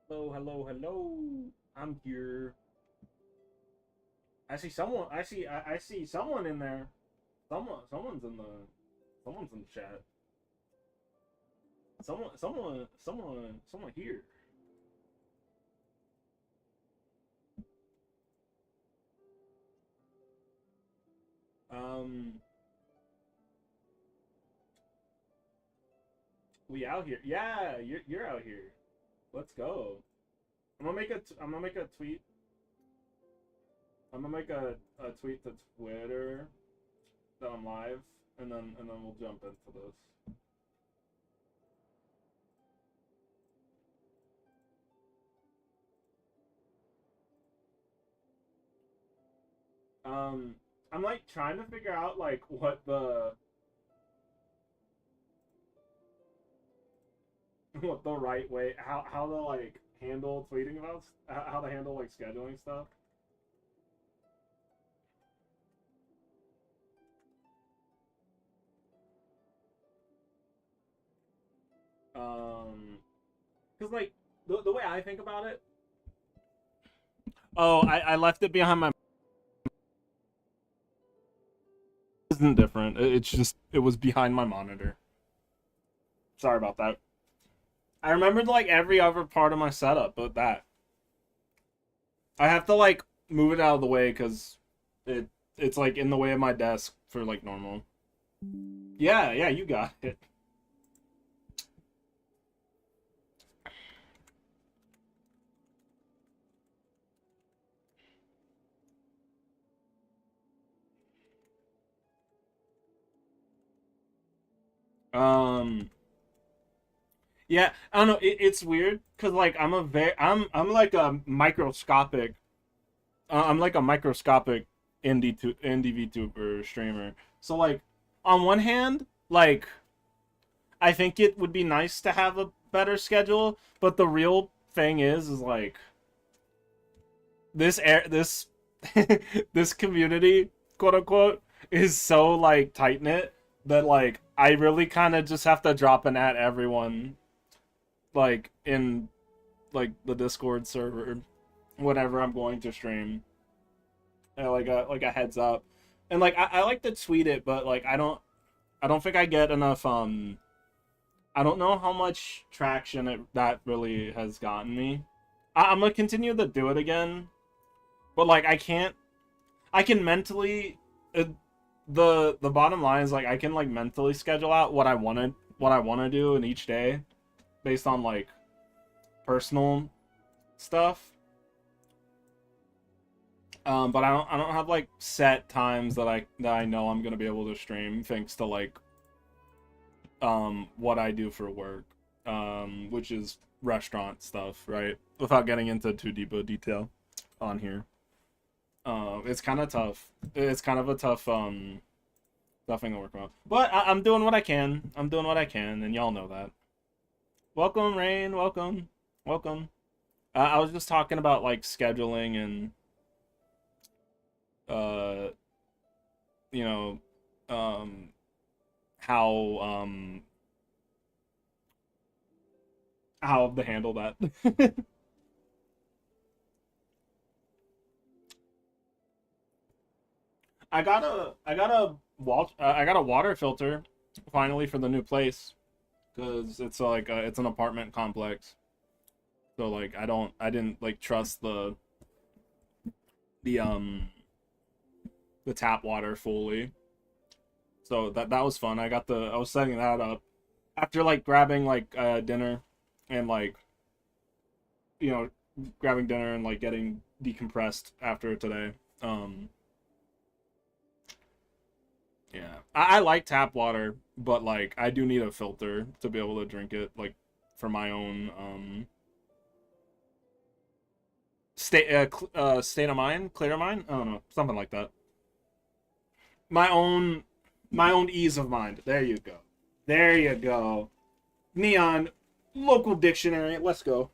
Hello, hello, hello. I'm here. I see someone. I see someone in there. Someone's in the chat. Someone here. Um, we out here. Yeah, you're out here. Let's go. I'm gonna make a tweet. I'm gonna make a tweet to Twitter that I'm live, and then we'll jump into this. Um, I'm like trying to figure out like what the right way, how to like handle tweeting about, how to handle like scheduling stuff. Um, because like the way I think about it. Oh, I left it behind my. It isn't different. It's just it was behind my monitor. Sorry about that. I remembered like every other part of my setup, but that I have to like move it out of the way because it's like in the way of my desk for like normal. Yeah, yeah, you got it. Um, yeah, I don't know. It's weird because like I'm like a microscopic. I'm like a microscopic indie VTuber streamer. So like, on one hand, like I think it would be nice to have a better schedule, but the real thing is like this this community, quote unquote, is so like tight knit that like I really kind of just have to drop in at everyone like in like the Discord server whenever I'm going to stream. Like a heads up. And like I like to tweet it, but like I don't think I get enough I don't know how much traction that really has gotten me. I'm gonna continue to do it again, but like I can mentally the bottom line is like I can like mentally schedule out what I want to do in each day based on like personal stuff. But I don't have like set times that I know I'm gonna be able to stream thanks to like what I do for work, which is restaurant stuff, right? Without getting into too deep of detail on here. It's kind of tough. It's kind of a tough thing to work on. But I'm doing what I can. I'm doing what I can, and y'all know that. Welcome, Rain. Welcome, welcome. I was just talking about like scheduling and uh, you know, um, how how to handle that. I got a water filter finally for the new place because it's an apartment complex. So like I didn't like trust the um the tap water fully. So that was fun. I was setting that up after like grabbing like dinner and like you know grabbing dinner and like getting decompressed after today. Yeah, I like tap water, but like I do need a filter to be able to drink it, like for my own state of mind, clear of mind. I don't know, something like that. My own my own ease of mind. There you go. There you go. Neon local dictionary. Let's go.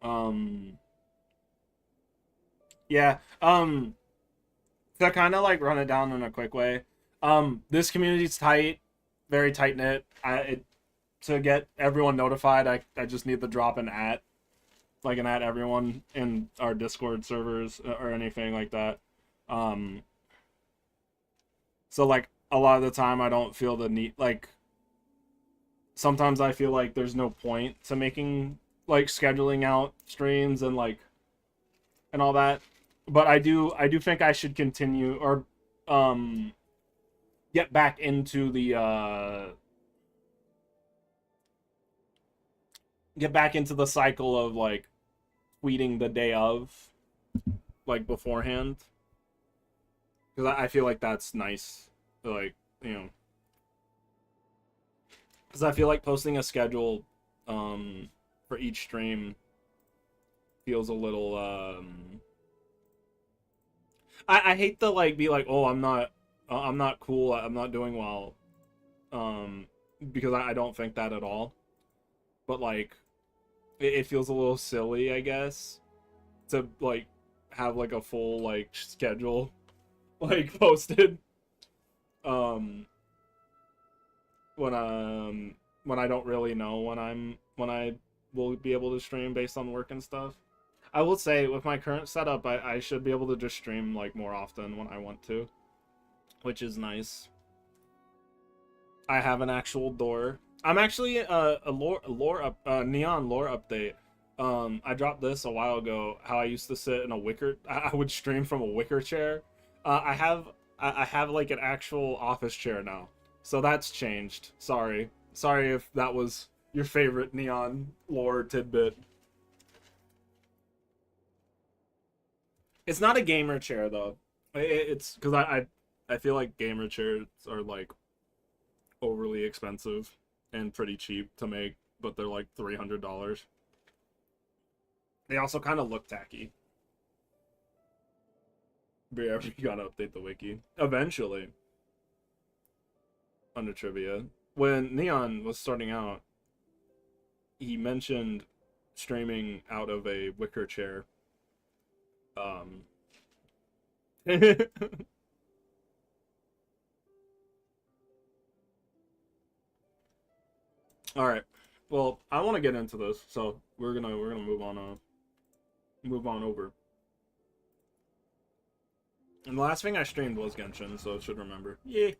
um yeah. To kind of like run it down in a quick way. This community's tight, very tight knit. to get everyone notified, I just need to drop an at, like an at everyone in our Discord servers or anything like that. Um, so like a lot of the time I don't feel the need, like sometimes I feel like there's no point to making like scheduling out streams and like and all that. But I do think I should continue or um get back into the cycle of like tweeting the day of, like beforehand, because I feel like that's nice, like, you know, because I feel like posting a schedule for each stream feels a little I hate to like be like, oh, I'm not cool, I'm not doing well, because I don't think that at all, but like it feels a little silly, I guess, to like have like a full like schedule like posted um when I don't really know when I will be able to stream based on work and stuff. I will say with my current setup, I should be able to just stream like more often when I want to, which is nice. I have an actual door. I'm actually neon lore update. I dropped this a while ago. How I used to sit in a wicker. I would stream from a wicker chair. I have like an actual office chair now, so that's changed. Sorry if that was your favorite neon lore tidbit. It's not a gamer chair though. It's because I feel like gamer chairs are like overly expensive and pretty cheap to make, but they're like $300. They also kind of look tacky. But yeah, we gotta update the wiki eventually. Under trivia, when Neon was starting out, he mentioned streaming out of a wicker chair. All right. Well, I want to get into this, so we're gonna move on over. And the last thing I streamed was Genshin, so I should remember. Yeah.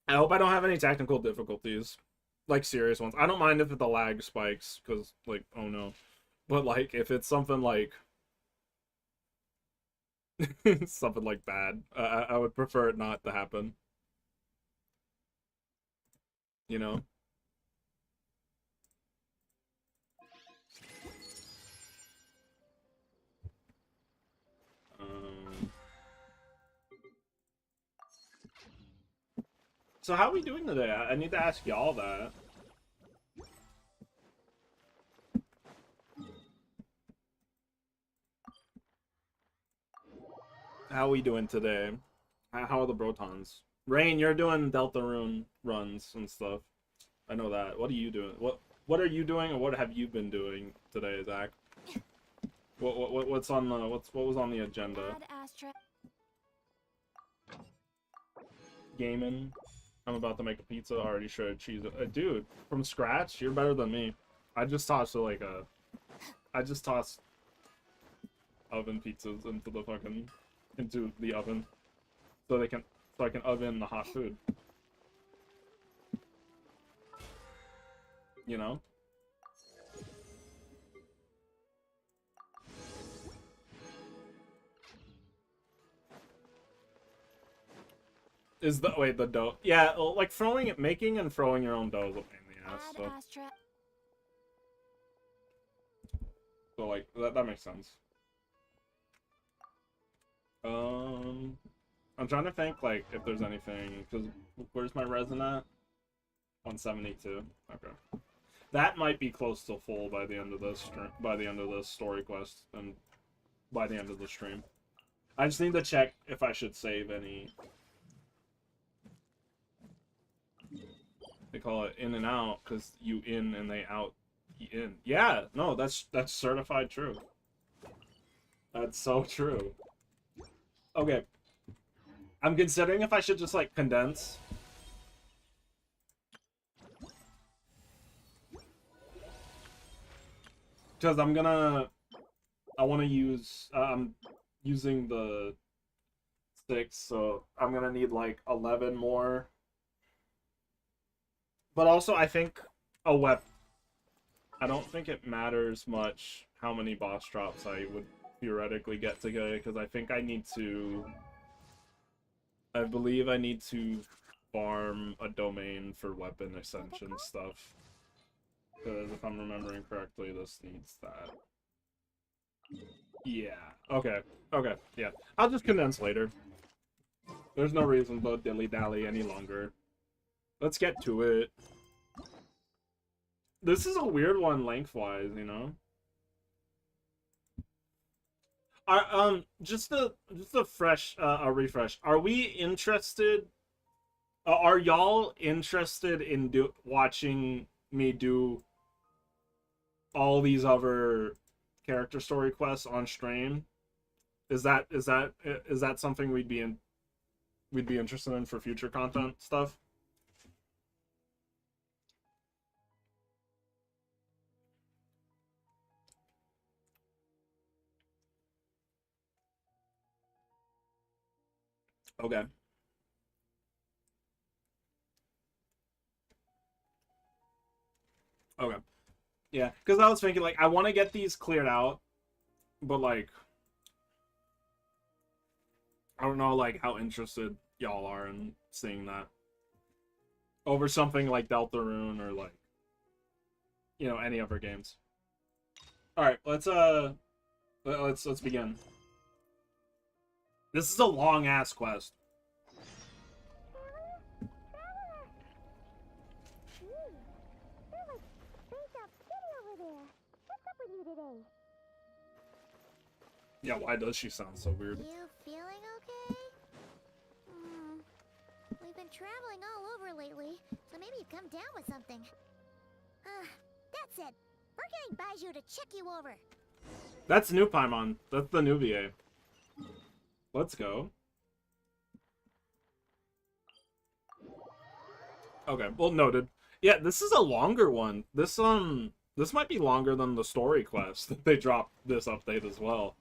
I hope I don't have any technical difficulties, like serious ones. I don't mind if the lag spikes, because like, oh no, but like if it's something like something like bad, I would prefer it not to happen. You know. Um, so how are we doing today? I need to ask y'all that. How are we doing today? How are the Brotons? Rain, you're doing Delta Rune runs and stuff. I know that. What are you doing? What are you doing, or what have you been doing today, Zach? What's on the what was on the agenda? Gaming. I'm about to make a pizza. Already shredded cheese. Dude, from scratch, you're better than me. I just tossed oven pizzas into the oven, so I can oven the hot food. You know. Is the wait the dough? Yeah, like making and throwing your own dough is a pain in the ass. So like that makes sense. I'm trying to think like if there's anything, because where's my resin at? 172. Okay, that might be close to full by the end of this story quest and by the end of the stream. I just need to check if I should save any. They call it in and out because you in and they out in. Yeah, no, that's certified true. That's so true. Okay. I'm considering if I should just like condense. Because I want to use, I'm using the 6, so I'm gonna need like 11 more. But also, I think a weapon. I don't think it matters much how many boss drops I would theoretically get today, because I think I need to. I believe I need to farm a domain for weapon ascension stuff. Because if I'm remembering correctly, this needs that. Yeah. Okay. Okay. Yeah. I'll just condense later. There's no reason to dilly-dally any longer. Let's get to it. This is a weird one lengthwise, you know? Just a fresh a refresh. Are we interested? Are y'all interested in watching me do all these other character story quests on stream? Is that something we'd be interested in for future content stuff? Okay. Okay. Yeah, because I was thinking, like, I want to get these cleared out, but, like, I don't know, like, how interested y'all are in seeing that. Over something like Deltarune or, like, you know, any other games. Alright, let's begin. This is a long-ass quest. Yeah, why does she sound so weird? You feeling okay? We've been traveling all over lately, so maybe you've come down with something. That's it. We're getting Baiju to check you over. That's new Paimon. That's the new VA. Let's go. Okay, well, noted. Yeah, this is a longer one. This might be longer than the story quest that they dropped this update as well.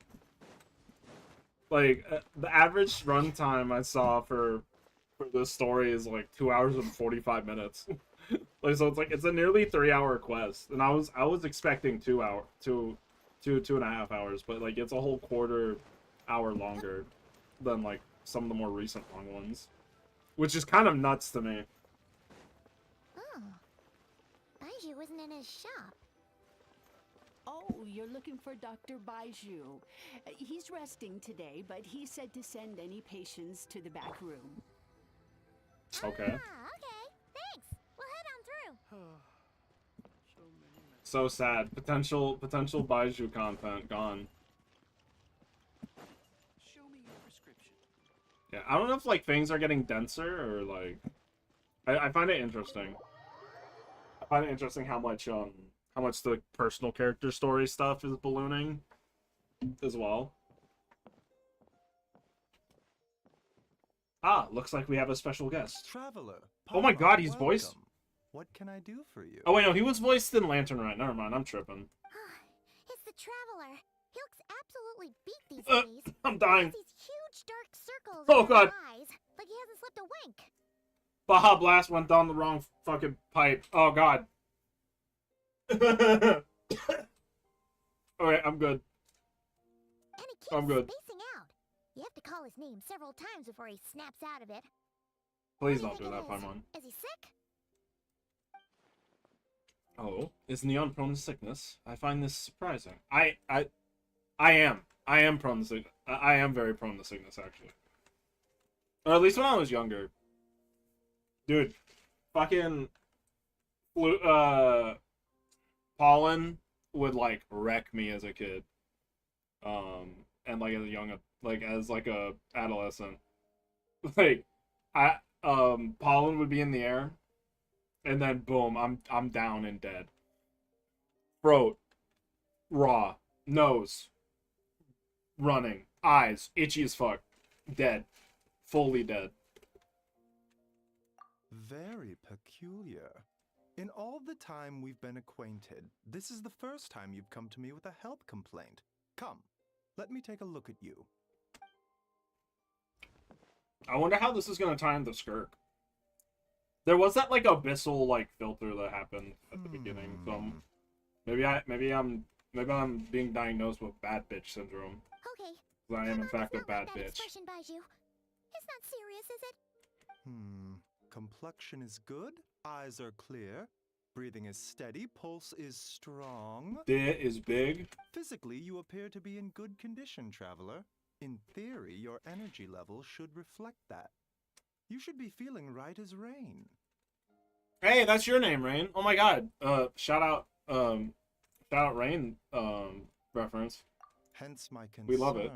Like, the average runtime I saw for this story is like 2 hours and 45 minutes. Like, so it's like it's a nearly 3-hour quest, and I was expecting 2 hour, 2.5 hours, but like it's a whole quarter hour longer than like some of the more recent long ones, which is kind of nuts to me. Oh, Baiju isn't in his shop. Oh, you're looking for Dr. Baiju. He's resting today, but he said to send any patients to the back room. Okay. Okay. Thanks. We'll head on through. So sad. Potential Baiju content gone. Show me your prescription. Yeah, I don't know if like things are getting denser or like. I find it interesting. I find it interesting how much the personal character story stuff is ballooning as well. Ah, looks like we have a special guest. Traveler. Oh my god, he's welcome. voiced. What can I do for you? Oh wait, no, he was voiced in Lantern Right. Never mind, I'm tripping. It's the Traveler. He looks absolutely beat these days. I'm dying. He has these huge dark circles Oh, in God. his eyes, like he hasn't slept a wink. Baja Blast went down the wrong fucking pipe. Oh god. Alright, I'm good. And he keeps I'm good. spacing out. You have to call his name several times before he snaps out of it. Please What don't do do you that, think it Paimon. is? Is he sick? Oh, is Neon prone to sickness? I find this surprising. I am prone to sickness. I am very prone to sickness, actually. Or at least when I was younger. Dude, fucking pollen would like wreck me as a kid. And like as a young, like as like a adolescent. Like pollen would be in the air, and then boom, I'm down and dead. Throat raw, nose running, eyes itchy as fuck, dead. fully dead. Very peculiar. In all the time we've been acquainted, this is the first time you've come to me with a health complaint. Come, let me take a look at you. I wonder how this is gonna tie into Skirk. There was that like abyssal like filter that happened at the beginning, so maybe I'm being diagnosed with bad bitch syndrome. Okay. 'Cause I am in fact a Not bad like that bitch. expression, Baiju. It's not serious, is it? Complexion is good, eyes are clear, breathing is steady, pulse is strong. Dit is big. Physically, you appear to be in good condition, traveler. In theory, your energy level should reflect that. You should be feeling right as rain. Hey, that's your name, Rain. Oh my god. Shout out Rain reference. Hence my concern. We love it.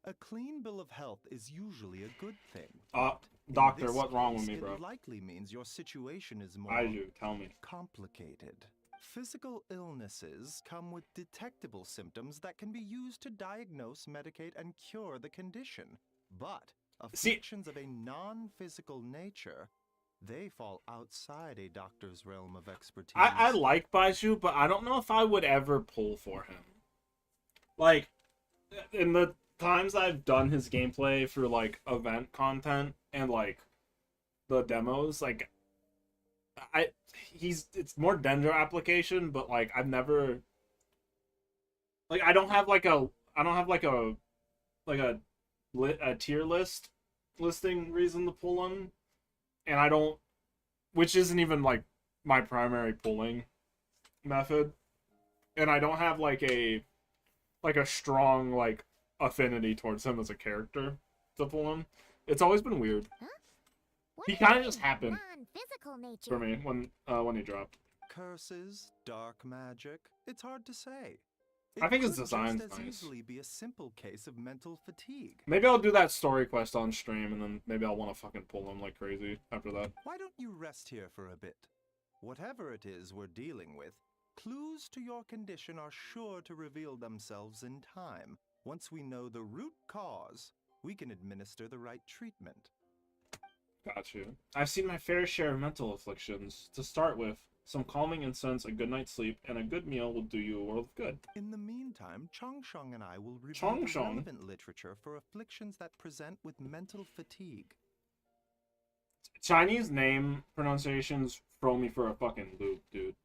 A clean bill of health is usually a good thing. In Doctor, this what's wrong with case, me, bro? It likely means your situation is more Baiju, tell me. complicated. Physical illnesses come with detectable symptoms that can be used to diagnose, medicate, and cure the condition. But afflictions of a non-physical nature, they fall outside a doctor's realm of expertise. I like Baiju, but I don't know if I would ever pull for him. Like, in the times I've done his gameplay for, like, event content and, like, the demos, like, it's more Dendro application, but, like, I've never, like, I don't have a tier list listing reason to pull him, and I don't, which isn't even, like, my primary pulling method, and I don't have, like a strong, like, affinity towards him as a character to pull him. It's always been weird. What He do you kinda mean, just happened. non-physical nature. For me, when he dropped. Curses, dark magic, it's hard to say. I think his could design's just as nice. easily be a simple case of mental fatigue. Maybe I'll do that story quest on stream, and then maybe I'll want to fucking pull him like crazy after that. Why don't you rest here for a bit? Whatever it is we're dealing with, clues to your condition are sure to reveal themselves in time. Once we know the root cause, we can administer the right treatment. Got you. I've seen my fair share of mental afflictions. To start with, some calming incense, a good night's sleep, and a good meal will do you a world of good. In the meantime, Chongshong and I will review the Chongshong? relevant literature for afflictions that present with mental fatigue. Chinese name pronunciations throw me for a fucking loop, dude.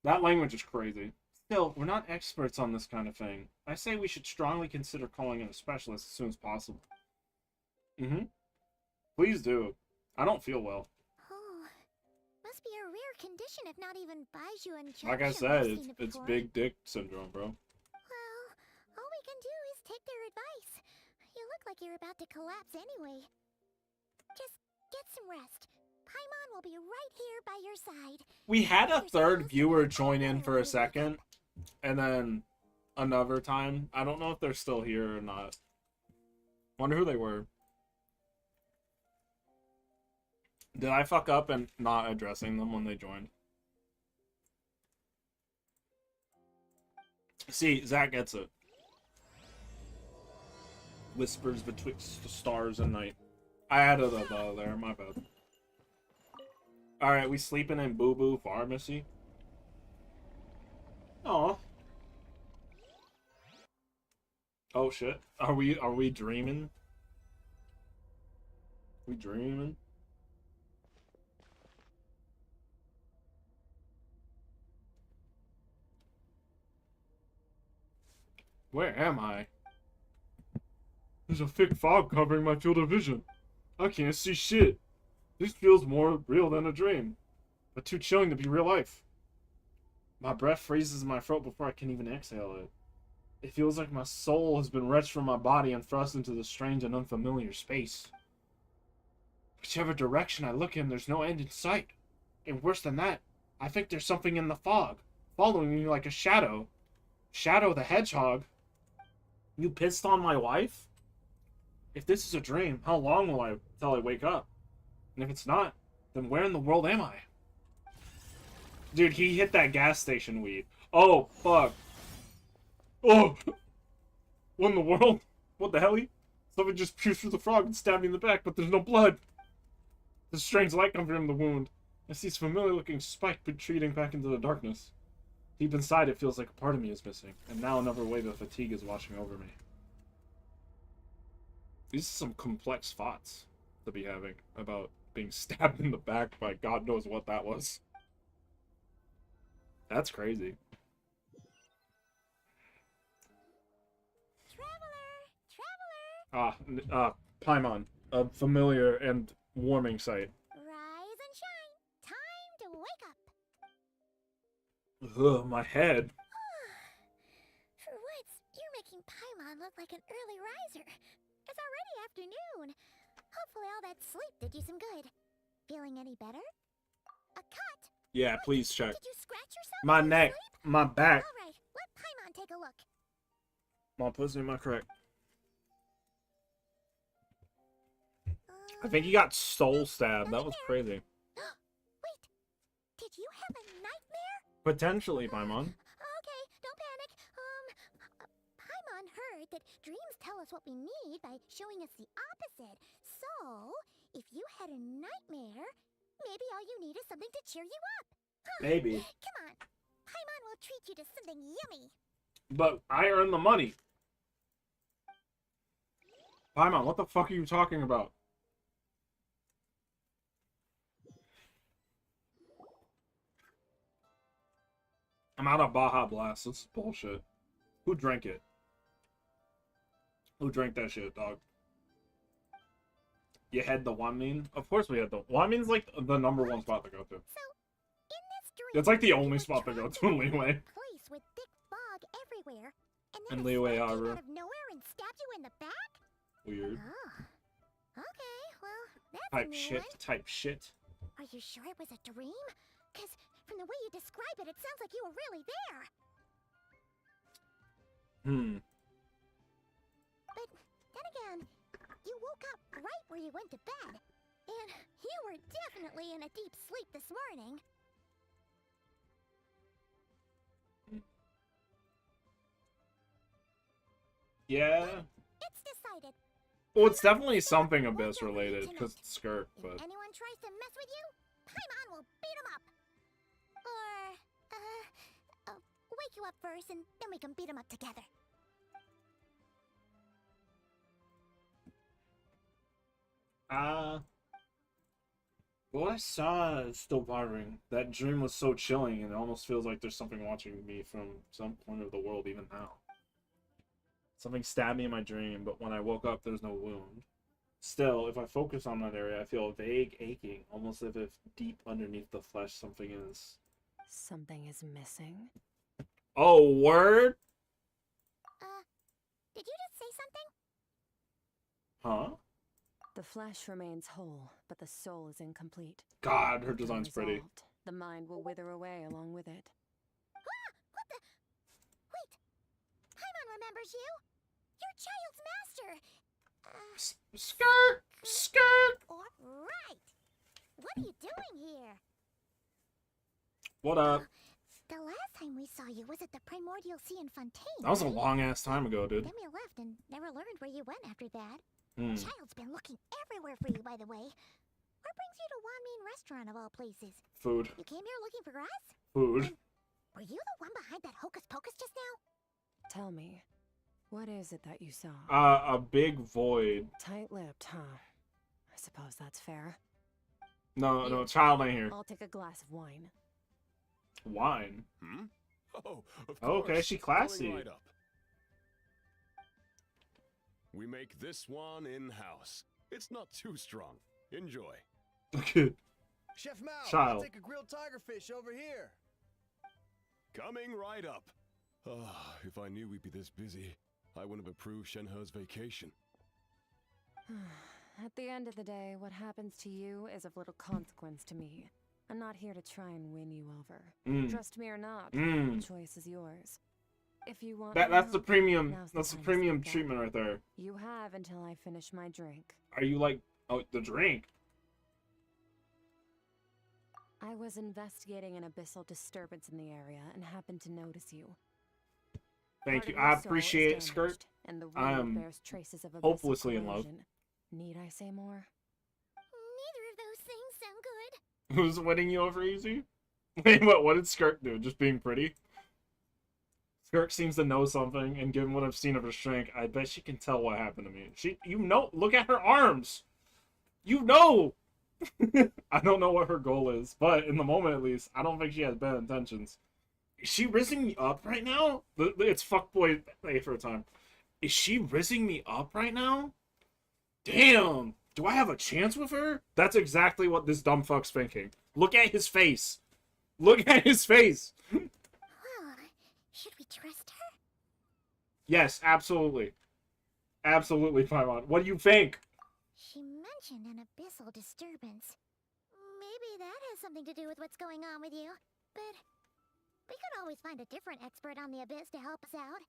That language is crazy. Still, we're not experts on this kind of thing. I say we should strongly consider calling in a specialist as soon as possible. Please do. I don't feel well. Oh, must be a rare condition if not even Baiju and Like I Chongsheng said, have seen it it's before. big dick syndrome, bro. Well, all we can do is take their advice. You look like you're about to collapse anyway. Just get some rest. Paimon will be right here by your side. We had a third viewer join in for a second, and then another time. I don't know if they're still here or not. Wonder who they were. Did I fuck up and not addressing them when they joined? See, Zach gets it. Whispers betwixt the stars and night. I added a the there, my bad. Alright, we sleeping in Boo Boo Pharmacy. Aw. Oh shit. Are we dreaming? We dreaming? Where am I? There's a thick fog covering my field of vision. I can't see shit. This feels more real than a dream, but too chilling to be real life. My breath freezes in my throat before I can even exhale it. It feels like my soul has been wrenched from my body and thrust into this strange and unfamiliar space. Whichever direction I look in, there's no end in sight. And worse than that, I think there's something in the fog, following me like a shadow. Shadow the Hedgehog? You pissed on my wife? If this is a dream, how long will I till I wake up? And if it's not, then where in the world am I? Dude, he hit that gas station weed. Oh, fuck. Oh! What in the world? What the hell? Something just pierced through the frog and stabbed me in the back, but there's no blood. There's strange light coming from the wound. I see this familiar-looking spike retreating back into the darkness. Deep inside, it feels like a part of me is missing, and now another wave of fatigue is washing over me. These are some complex thoughts to be having about being stabbed in the back by God knows what that was. That's crazy. Paimon, a familiar and warming sight. Rise and shine. Time to wake up. Ugh, my head. For once, you're making Paimon look like an early riser. It's already afternoon. Hopefully all that sleep did you some good. Feeling any better? A cut? Yeah, please check. Did you scratch yourself? My in your neck, sleep? my back, Alright, let Paimon take a look. my pussy, my crack. I think he got soul stabbed. That was crazy. Wait, did you have a nightmare? Potentially, Paimon. Okay, don't panic. Paimon heard that dreams tell us what we need by showing us the opposite. So, if you had a nightmare, maybe all you need is something to cheer you up. Maybe. Come on, Paimon will treat you to something yummy. But I earned the money. Paimon, what the fuck are you talking about? I'm out of Baja Blast. This is bullshit. Who drank it? Who drank that shit, dog? You had the Wanmin? Of course we had the... Wanmin's like the #1 spot to go to. So, in this dream, It's like the you only were spot to go trapped to in in a Leeway. place with thick fog everywhere, and And then Leeway a snake came Arbor. out of nowhere and stabbed you in the back? Weird. Oh. Okay, well, that's a Type new shit. one. Type shit. Are you sure it was a dream? Because from the way you describe it, it sounds like you were really there. But then again, you woke up right where you went to bed. And you were definitely in a deep sleep this morning. Yeah. It's decided. Well, it's definitely something Abyss related, because it's Skirk, If but... anyone tries to mess with you, Paimon will beat him up. Or, wake you up first, and then we can beat him up together. What I saw is still bothering. That dream was so chilling, and it almost feels like there's something watching me from some point of the world even now. Something stabbed me in my dream, but when I woke up, there's no wound. Still, if I focus on that area, I feel a vague aching, almost as if deep underneath the flesh something is... Something is missing. Oh, word? Did you just say something? Huh? The flesh remains whole, but the soul is incomplete. God, her design's pretty. Unresolved, the mind will wither away along with it. Ah! What the? Wait! Paimon remembers you! Your child's master! Skirt! Skirt! Alright! What are you doing here? What up? The last time we saw you was at the Primordial Sea in Fontaine. That was a right? long-ass time ago, dude. Then we left and never learned where you went after that. Hmm. Child's been looking everywhere for you, by the way. What brings you to Wanmin Restaurant of all places? Food. You came here looking for us? Food. Were you the one behind that hocus pocus just now? Tell me, what is it that you saw? A big void. Tight-lipped, huh? I suppose that's fair. No, child ain't here. I'll take a glass of wine. Wine. Hmm? Oh, of Oh, okay, course. she classy. Coming right up. We make this one in-house. It's not too strong. Enjoy. Okay. Chef Mao, Child. I'll take a grilled tigerfish over here. Coming right up. Ah, if I knew we'd be this busy, I wouldn't have approved Shenhe's vacation. At the end of the day, what happens to you is of little consequence to me. I'm not here to try and win you over. Trust me or not, the choice is yours. If you want That's the help, premium. now's That's the time to premium speak up. treatment right there. You have until I finish my drink. Are you like... Oh, the drink. I was investigating an abyssal disturbance in the area and happened to notice you. Thank Part you. of your I soul is appreciate it, Skirt. damaged, and the I wound am bears traces of abyssal hopelessly in love. corrosion. Need I say more? Neither of those things sound good. Who's winning you over easy? Wait, what did Skirk do? Just being pretty? Skirk seems to know something, and given what I've seen of her strength, I bet she can tell what happened to me. You know, look at her arms! You know! I don't know what her goal is, but in the moment at least, I don't think she has bad intentions. Is she rizzing me up right now? It's fuckboy A for a time. Is she rizzing me up right now? Damn! Do I have a chance with her? That's exactly what this dumb fuck's thinking. Look at his face. Look at his face. Well, should we trust her? Yes, absolutely. Absolutely, Paimon. What do you think? She mentioned an abyssal disturbance. Maybe that has something to do with what's going on with you. But we could always find a different expert on the abyss to help us out.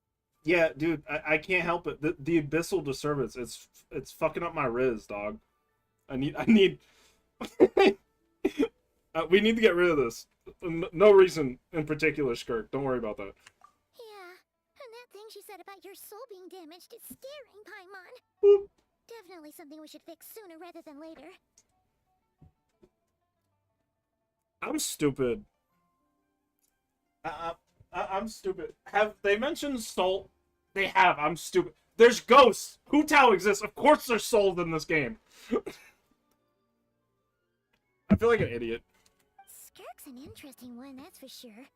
Yeah, dude, I can't help it. The abyssal disturbance, it's fucking up my riz, dog. I need we need to get rid of this. No reason in particular, Skirk. Don't worry about that. Yeah, and that thing she said about your soul being damaged is scaring, Paimon. Boop. Definitely something we should fix sooner rather than later. I'm stupid. I'm stupid. Have they mentioned soul? They have. I'm stupid. There's ghosts. Hu Tao exists. Of course there's souls in this game. I feel like an idiot. Skirk's an interesting one, that's for sure.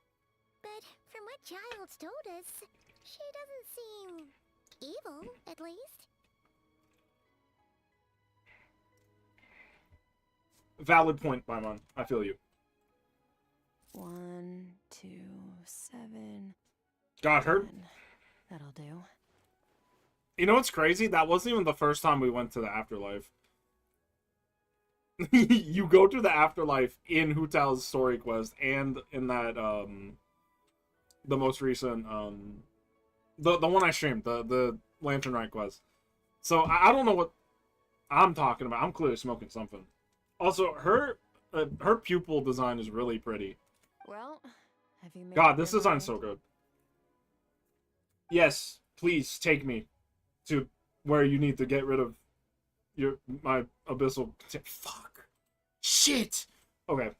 But from what Child's told us, she doesn't seem evil, at least. Valid point, Paimon. I feel you. 1, 2, 7. Got her. 10. That'll do. You know what's crazy? That wasn't even the first time we went to the afterlife. You go to the afterlife in Hu Tao's story quest and in that the most recent the one I streamed, the Lantern Rite quest. So I don't know what I'm talking about. I'm clearly smoking something. Also, her pupil design is really pretty. Well, have you made God, up this your design's mind? so good. Yes, please take me to where you need to get rid of my abyssal. Fuck. Shit. Okay.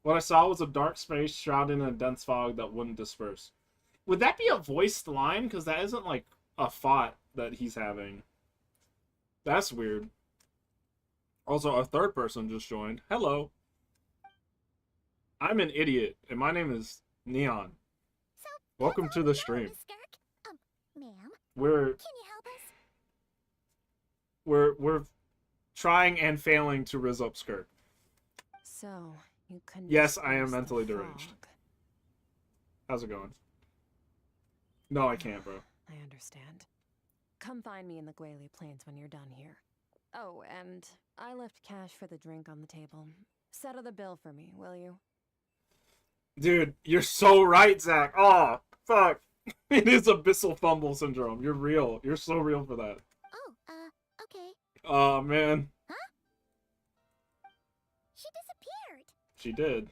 What I saw was a dark space shrouded in a dense fog that wouldn't disperse. Would that be a voiced line? Because that isn't like a thought that he's having. That's weird. Also, a third person just joined. Hello. I'm an idiot, and my name is Neon. So, Welcome to the stream. Miss Skirk. Ma'am, We're can you help us? we're trying and failing to rizz up Skirk. So, you couldn't. Yes, I am disperse the mentally deranged. fog. How's it going? No, I can't, bro. I understand. Come find me in the Guili Plains when you're done here. Oh, and I left cash for the drink on the table. Settle the bill for me, will you? Dude, you're so right, Zach. Oh, fuck. It is abyssal fumble syndrome. You're real. You're so real for that. Oh, okay. Oh, man. She disappeared. She did.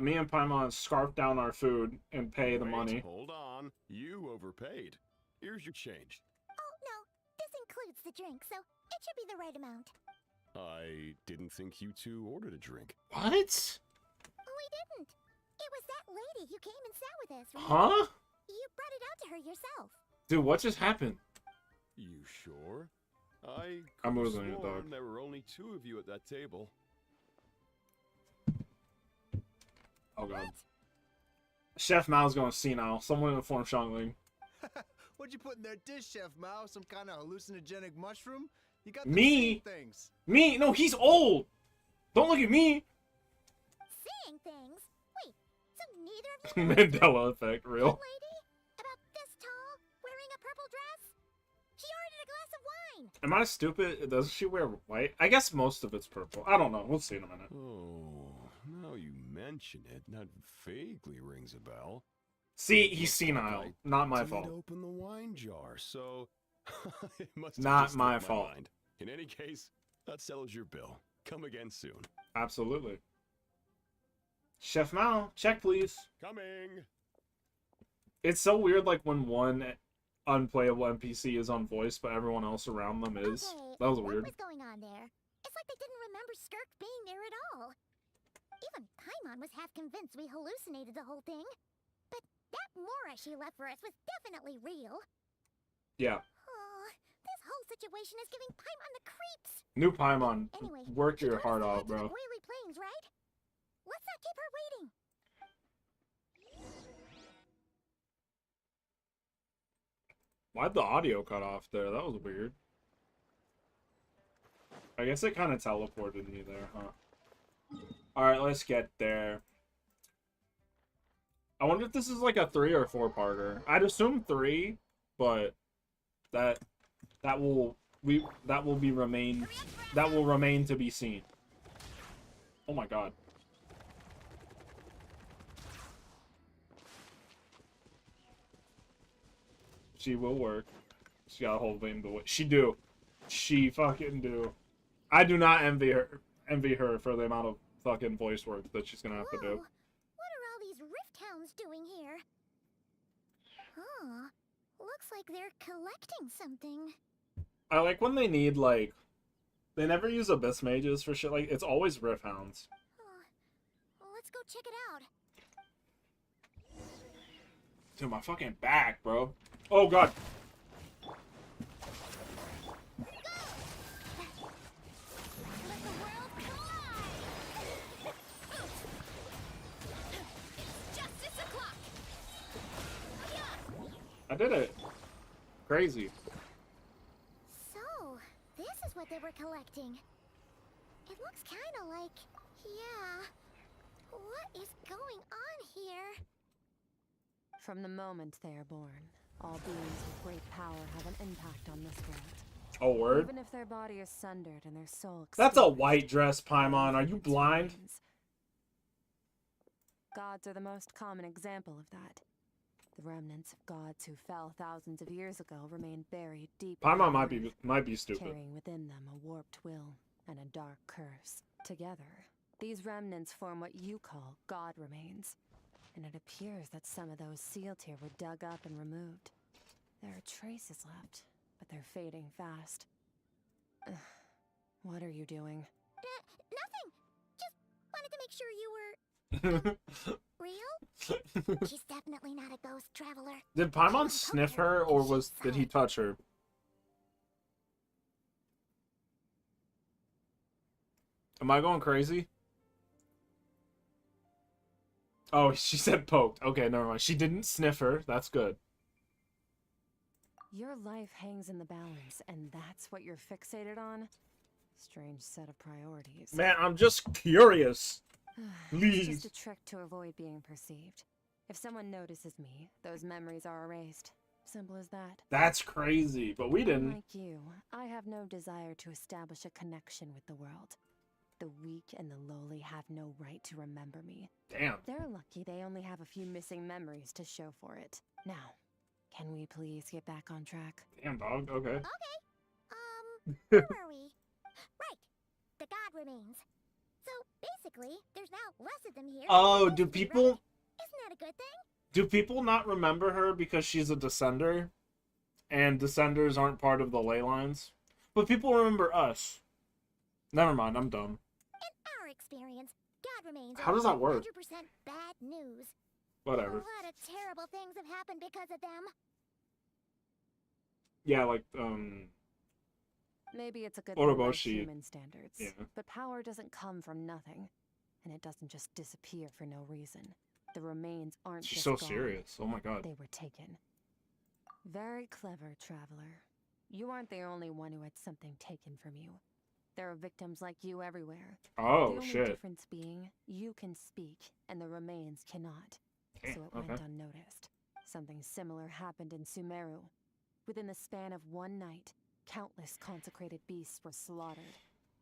Me and Paimon scarf down our food and pay the Wait, money. Hold on. You overpaid. Here's your change. Oh, no. This includes the drink, so it should be the right amount. I didn't think you two ordered a drink. What? We didn't. It was that lady who came and sat with us, right? Huh? You brought it out to her yourself. Dude, what just happened? You sure? I I'm could've losing it, sworn dog. there were only 2 of you at that table. Oh, God. Chef Mao's going senile. Someone inform Shangling. What'd you put in their dish, Chef Mao? Some kind of hallucinogenic mushroom? You got Me? things. Me? No, he's old. Don't look at me. Seeing things? Wait, so neither of you Mandela effect, that real. lady? About this tall? Wearing a purple dress? She ordered a glass of wine. Am I stupid? Does she wear white? I guess most of it's purple. I don't know. We'll see in a minute. Oh, now you mention it, that vaguely rings a bell. See, he's senile. Not my Did fault. open the wine jar, so it must have Not just my slipped fault. mind. In any case, that settles your bill. Come again soon. Absolutely. Chef Mao, check please. Coming. It's so weird, like, when one unplayable NPC is on voice, but everyone else around them is. Okay, That was weird. what was going on there? It's like they didn't remember Skirk being there at all. Even Paimon was half convinced we hallucinated the whole thing. But that Mora she left for us was definitely real. Yeah. Oh, this whole situation is giving Paimon the creeps. New Paimon, Anyway, work she your told us heart to out, head to the bro. Oily Plains, right? Let's not keep her waiting. Why'd the audio cut off there? That was weird. I guess it kind of teleported me there, huh? Alright, let's get there. I wonder if this is like a 3 or 4-parter. I'd assume 3, but that will remain to be seen. Oh my god. She will work. She got a whole thing to wait. She do. She fucking do. I do not envy her for the amount of fucking voice work that she's gonna have to do. Whoa, what are all these rift hounds doing here? Huh. Looks like they're collecting something. I like when they need, like, they never use abyss mages for shit, like, it's always rift hounds. Let's go check it out. Dude, my fucking back, bro. Oh god. Let the world collide! It's justice o'clock! I did it. Crazy. So, this is what they were collecting. It looks kind of like... yeah. What is going on here? From the moment they are born, all beings with great power have an impact on this world. Oh, word? Even if their body is sundered and their soul That's a extinguished, white dress, Paimon. Are you its blind? remains. Gods are the most common example of that. The remnants of gods who fell thousands of years ago remain buried deep. Paimon in the might be stupid. carrying within them a warped will and a dark curse. Together, these remnants form what you call god remains. And it appears that some of those sealed here were dug up and removed. There are traces left, but they're fading fast. Ugh. What are you doing? Nothing! Just wanted to make sure you were... real? She's definitely not a ghost traveler. Did Paimon sniff her, or did he touch her? Am I going crazy? Oh, she said poked. Okay, never mind. She didn't sniff her. That's good. Your life hangs in the balance, and that's what you're fixated on? Strange set of priorities. Man, I'm just curious. It's Please. just a trick to avoid being perceived. If someone notices me, those memories are erased. Simple as that. That's crazy, but we didn't. Like you, I have no desire to establish a connection with the world. The weak and the lowly have no right to remember me. Damn. They're lucky they only have a few missing memories to show for it. Now, can we please get back on track? Damn, dog. Okay. Okay. Where were we? Right. The god remains. So, basically, there's now less of them here. Oh, than do used to be, people... right? Isn't that a good thing? Do people not remember her because she's a descender? And descenders aren't part of the ley lines? But people remember us. Never mind, I'm dumb. In our experience, god remains How are does that work? 100% bad news. Whatever. A lot of terrible things have happened because of them. Yeah, like, Maybe it's a good thing by Oroboshi. human standards. Yeah. But power doesn't come from nothing. And it doesn't just disappear for no reason. The remains aren't She's just so gone. serious. Oh my god. They were taken. Very clever, traveler. You aren't the only one who had something taken from you. There are victims like you everywhere. Oh, the only shit. difference being, you can speak, and the remains cannot. Damn, So it okay. went unnoticed. Something similar happened in Sumeru. Within the span of one night, countless consecrated beasts were slaughtered,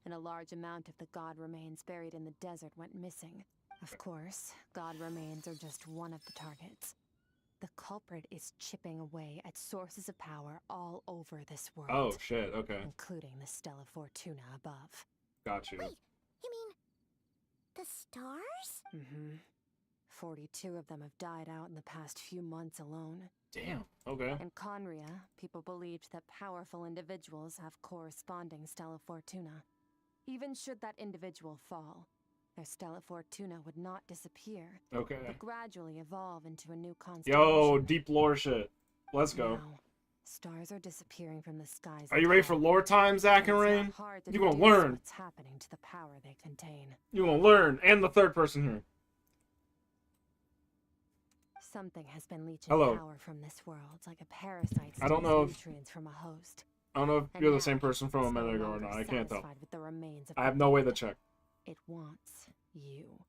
and a large amount of the god remains buried in the desert went missing. Of course, god remains are just one of the targets. The culprit is chipping away at sources of power all over this world. Oh, shit, okay. Including the Stella Fortuna above. Got you. Wait, you mean... the stars? Mm-hmm. 42 of them have died out in the past few months alone. Damn. Okay. In Conria, people believed that powerful individuals have corresponding Stella Fortuna. Even should that individual fall, their Stella Fortuna would not disappear, Okay. but gradually evolve into a new constellation. Yo, deep lore shit. Let's go. Now, stars are disappearing from the skies. Are you ready for lore time, Zach and Rain? You gonna learn. What's happening to the power they contain. You gonna learn. And the third person here. Something has been leeching Hello. power from this world, like a parasite I don't know if- nutrients from a host. I don't know if And you're the now, same person from a it's no minute ago or longer not. I can't tell. satisfied with the remains of I the have no way to dead. check. It wants you.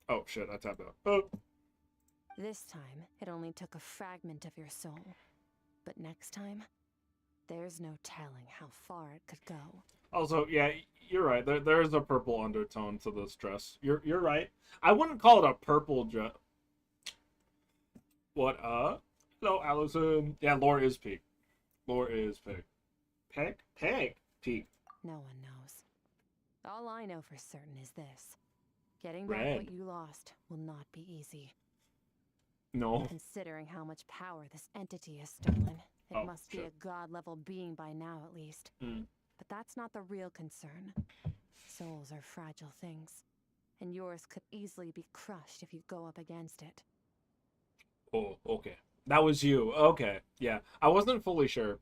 Oh shit, I tapped out. Oh. This time, it only took a fragment of your soul. But next time, there's no telling how far it could go. Also, yeah, you're right. There is a purple undertone to this dress. You're right. I wouldn't call it a purple dress. What? Hello, Allison. Yeah, lore is peak. Lore is peak. Peak. No one knows. All I know for certain is this. Getting back Red. what you lost will not be easy. No. Considering how much power this entity has stolen, it Oh, must be shit. a god-level being by now at least. Mm. But that's not the real concern. Souls are fragile things, and yours could easily be crushed if you go up against it. Oh, okay. That was you. Okay. Yeah. I wasn't fully sure.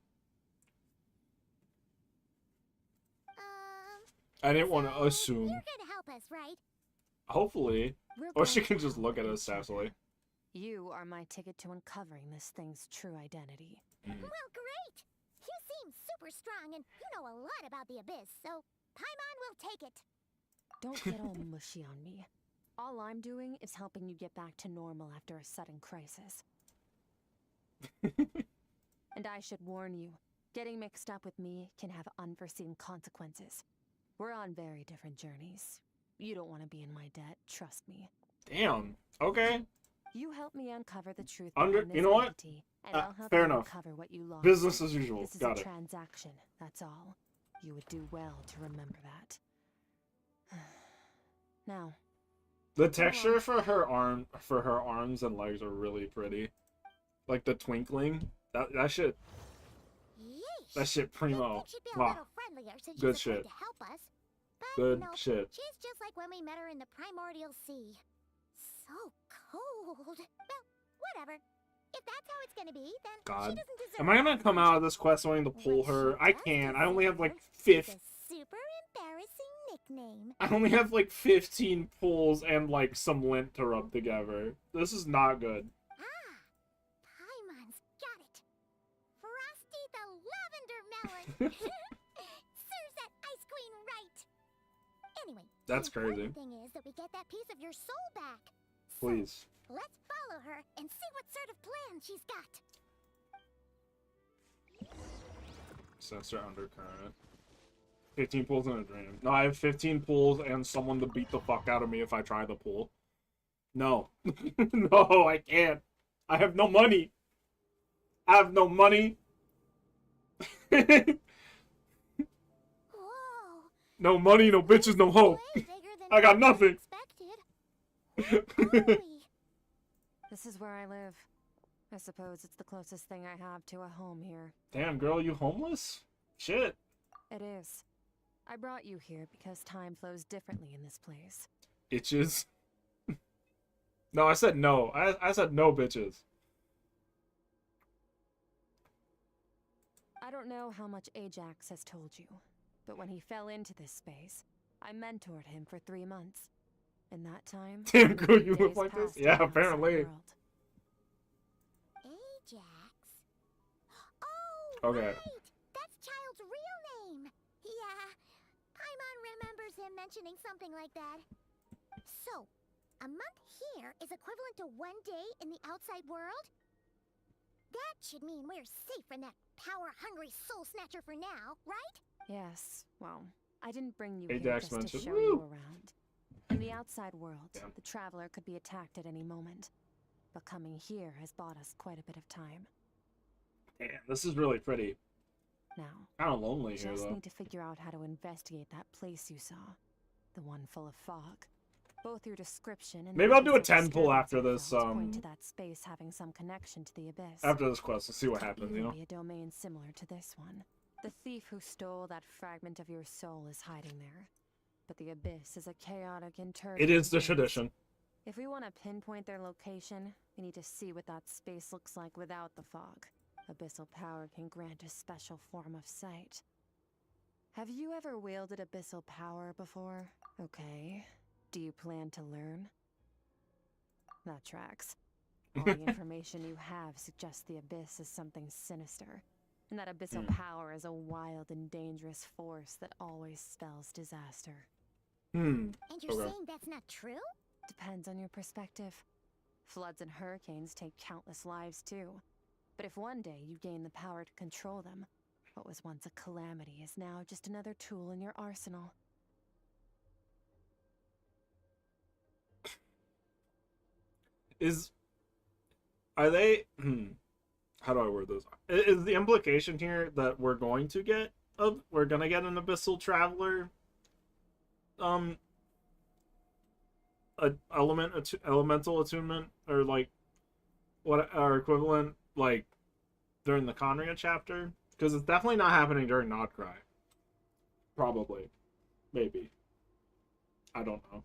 I didn't want to So assume. You're gonna help us, right? Hopefully. We're Or going she to can just help look at each us other. sassily. You are my ticket to uncovering this thing's true identity. Mm. Well, great! You seem super strong and you know a lot about the Abyss, so Paimon will take it. Don't get all mushy on me. All I'm doing is helping you get back to normal after a sudden crisis. And I should warn you, getting mixed up with me can have unforeseen consequences. We're on very different journeys. You don't want to be in my debt, trust me. Damn. Okay. You help me uncover the truth Under- behind you this know what? entity, and I'll help fair you enough. uncover what you lost. Business as usual. This is Got a it. transaction, that's all. You would do well to remember that. Now, The texture for her arms and legs are really pretty. Like the twinkling. That shit. Yeesh. That shit You'd primo. think she'd be a Wow. little friendlier since Good she's agreed shit. to help us. But Good nope, shit. she's just like when we met her in the primordial sea. So cold. Well, whatever. If that's how it's gonna be, then God. she doesn't deserve Am I gonna our come out of friendship. this quest wanting to pull What her? she I does can't. I only have like deserve is 5. a super embarrassing nickname. I only have like 15 pulls and like some lint to rub together. This is not good. Ah, Paimon's got it. Frosty the Lavender Melon. Serves that ice queen right. Anyway, That's the crazy. important thing is that we get that piece of your soul back. So, Please. let's follow her and see what sort of plan she's got. Sensor undercurrent. 15 pulls in a dream. No, I have 15 pulls and someone to beat the fuck out of me if I try the pull. No. No, I can't. I have no money. I have no money. Whoa. No money, no bitches, no hope. Way bigger than I got I nothing. expected. Where are we? this is where I live. I suppose it's the closest thing I have to a home here. Damn, girl, you homeless? Shit. It is. I brought you here because time flows differently in this place. Itches. No, I said no. I said no, bitches. I don't know how much Ajax has told you, but when he fell into this space, I mentored him for 3 months. In that time, Damn, girl, you days live like this? passed in Yeah, the outside apparently. world. Ajax? Oh, Okay. right! That's Child's real name! Yeah, Paimon remembers him mentioning something like that. So, a month here is equivalent to 1 day in the outside world? That should mean we're safe from that power-hungry soul snatcher for now, right? Yes, well, I didn't bring you here Ajax just to mentioned- show Woo! you around. In the outside world, Damn. the traveler could be attacked at any moment. But coming here has bought us quite a bit of time. Damn, this is really pretty. Now, Kind of lonely here, just though. need to figure out how to investigate that place you saw. The one full of fog. Both your description and Maybe the I'll do a specific 10 pull after disturbance this, you felt point to that space having some connection to the abyss. after this quest, let's see what happens, you know? Be a domain similar to this one. The thief who stole that fragment of your soul is hiding there. But the abyss is a chaotic internal. It is the place. tradition. If we want to pinpoint their location, we need to see what that space looks like without the fog. Abyssal power can grant a special form of sight. Have you ever wielded abyssal power before? Okay. Do you plan to learn? That tracks. All the information you have suggests the abyss is something sinister, and that abyssal power is a wild and dangerous force that always spells disaster. And you're saying that's not true? Depends on your perspective. Floods and hurricanes take countless lives too. But if one day you gain the power to control them, what was once a calamity is now just another tool in your arsenal. Are they how do I word this? Is the implication here that we're gonna get an abyssal traveler elemental attunement, or like what our equivalent, like during the Conria chapter? Because it's definitely not happening during Nodcry. Probably. Maybe. I don't know.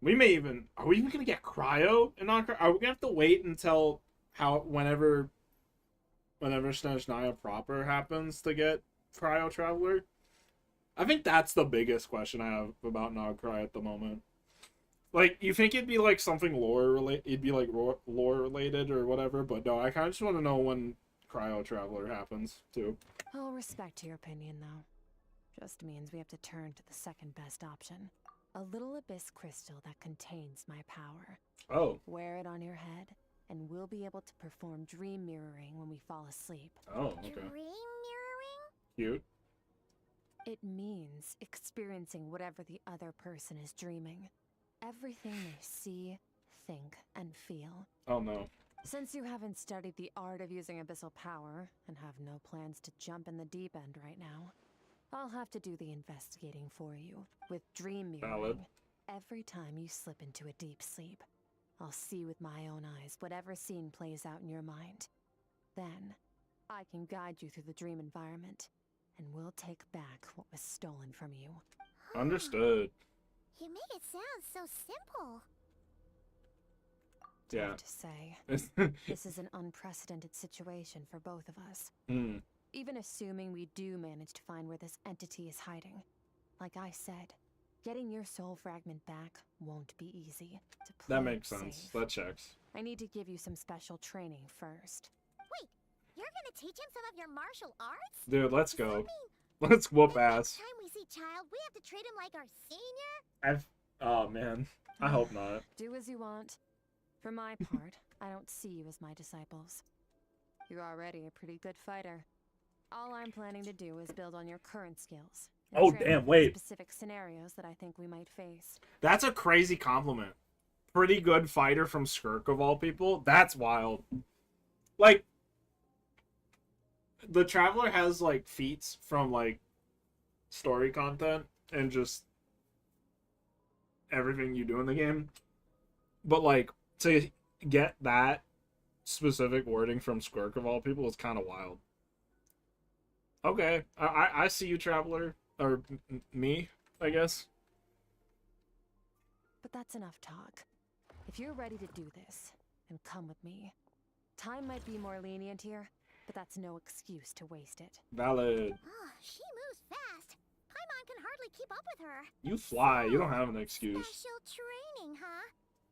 Are we even gonna get cryo in Nodcry? Are we gonna have to wait until whenever Snezhnaya proper happens to get cryo traveler? I think that's the biggest question I have about Nodcry at the moment. Like, you think it'd be like something lore related? It'd be like lore related or whatever, but no, I kind of just want to know when cryo traveler happens too. I'll respect your opinion, though. Just means we have to turn to the second best option. A little abyss crystal that contains my power. Oh. Wear it on your head, and we'll be able to perform dream mirroring when we fall asleep. Oh, okay. Dream mirroring? Cute. It means experiencing whatever the other person is dreaming. Everything they see, think, and feel. Oh no. Since you haven't studied the art of using abyssal power, and have no plans to jump in the deep end right now, I'll have to do the investigating for you, with dream mirroring. Valid. Every time you slip into a deep sleep, I'll see with my own eyes whatever scene plays out in your mind. Then, I can guide you through the dream environment, and we'll take back what was stolen from you. Understood. You make it sound so simple. Yeah. Tough to say. This is an unprecedented situation for both of us. Even assuming we do manage to find where this entity is hiding. Like I said, getting your soul fragment back won't be easy. That makes sense. That checks. I need to give you some special training first. Wait, you're gonna teach him some of your martial arts? Dude, let's Does that go. mean Let's whoop the ass. next time we see Child, we have to treat him like our senior? Oh man. I hope not. Do as you want. For my part, I don't see you as my disciples. You're already a pretty good fighter. All I'm planning to do is build on your current skills. and Oh, train damn, you for wait. Specific scenarios that I think we might face. That's a crazy compliment. Pretty good fighter from Skirk of all people. That's wild. Like, the Traveler has like feats from like story content and just everything you do in the game. But like, to get that specific wording from Skirk of all people is kind of wild. Okay, I see you, Traveler. Or me, I guess. But that's enough talk. If you're ready to do this, then come with me. Time might be more lenient here, but that's no excuse to waste it. Valid. Oh, she moves fast. Paimon can hardly keep up with her. You fly. You don't have an excuse. Special training, huh?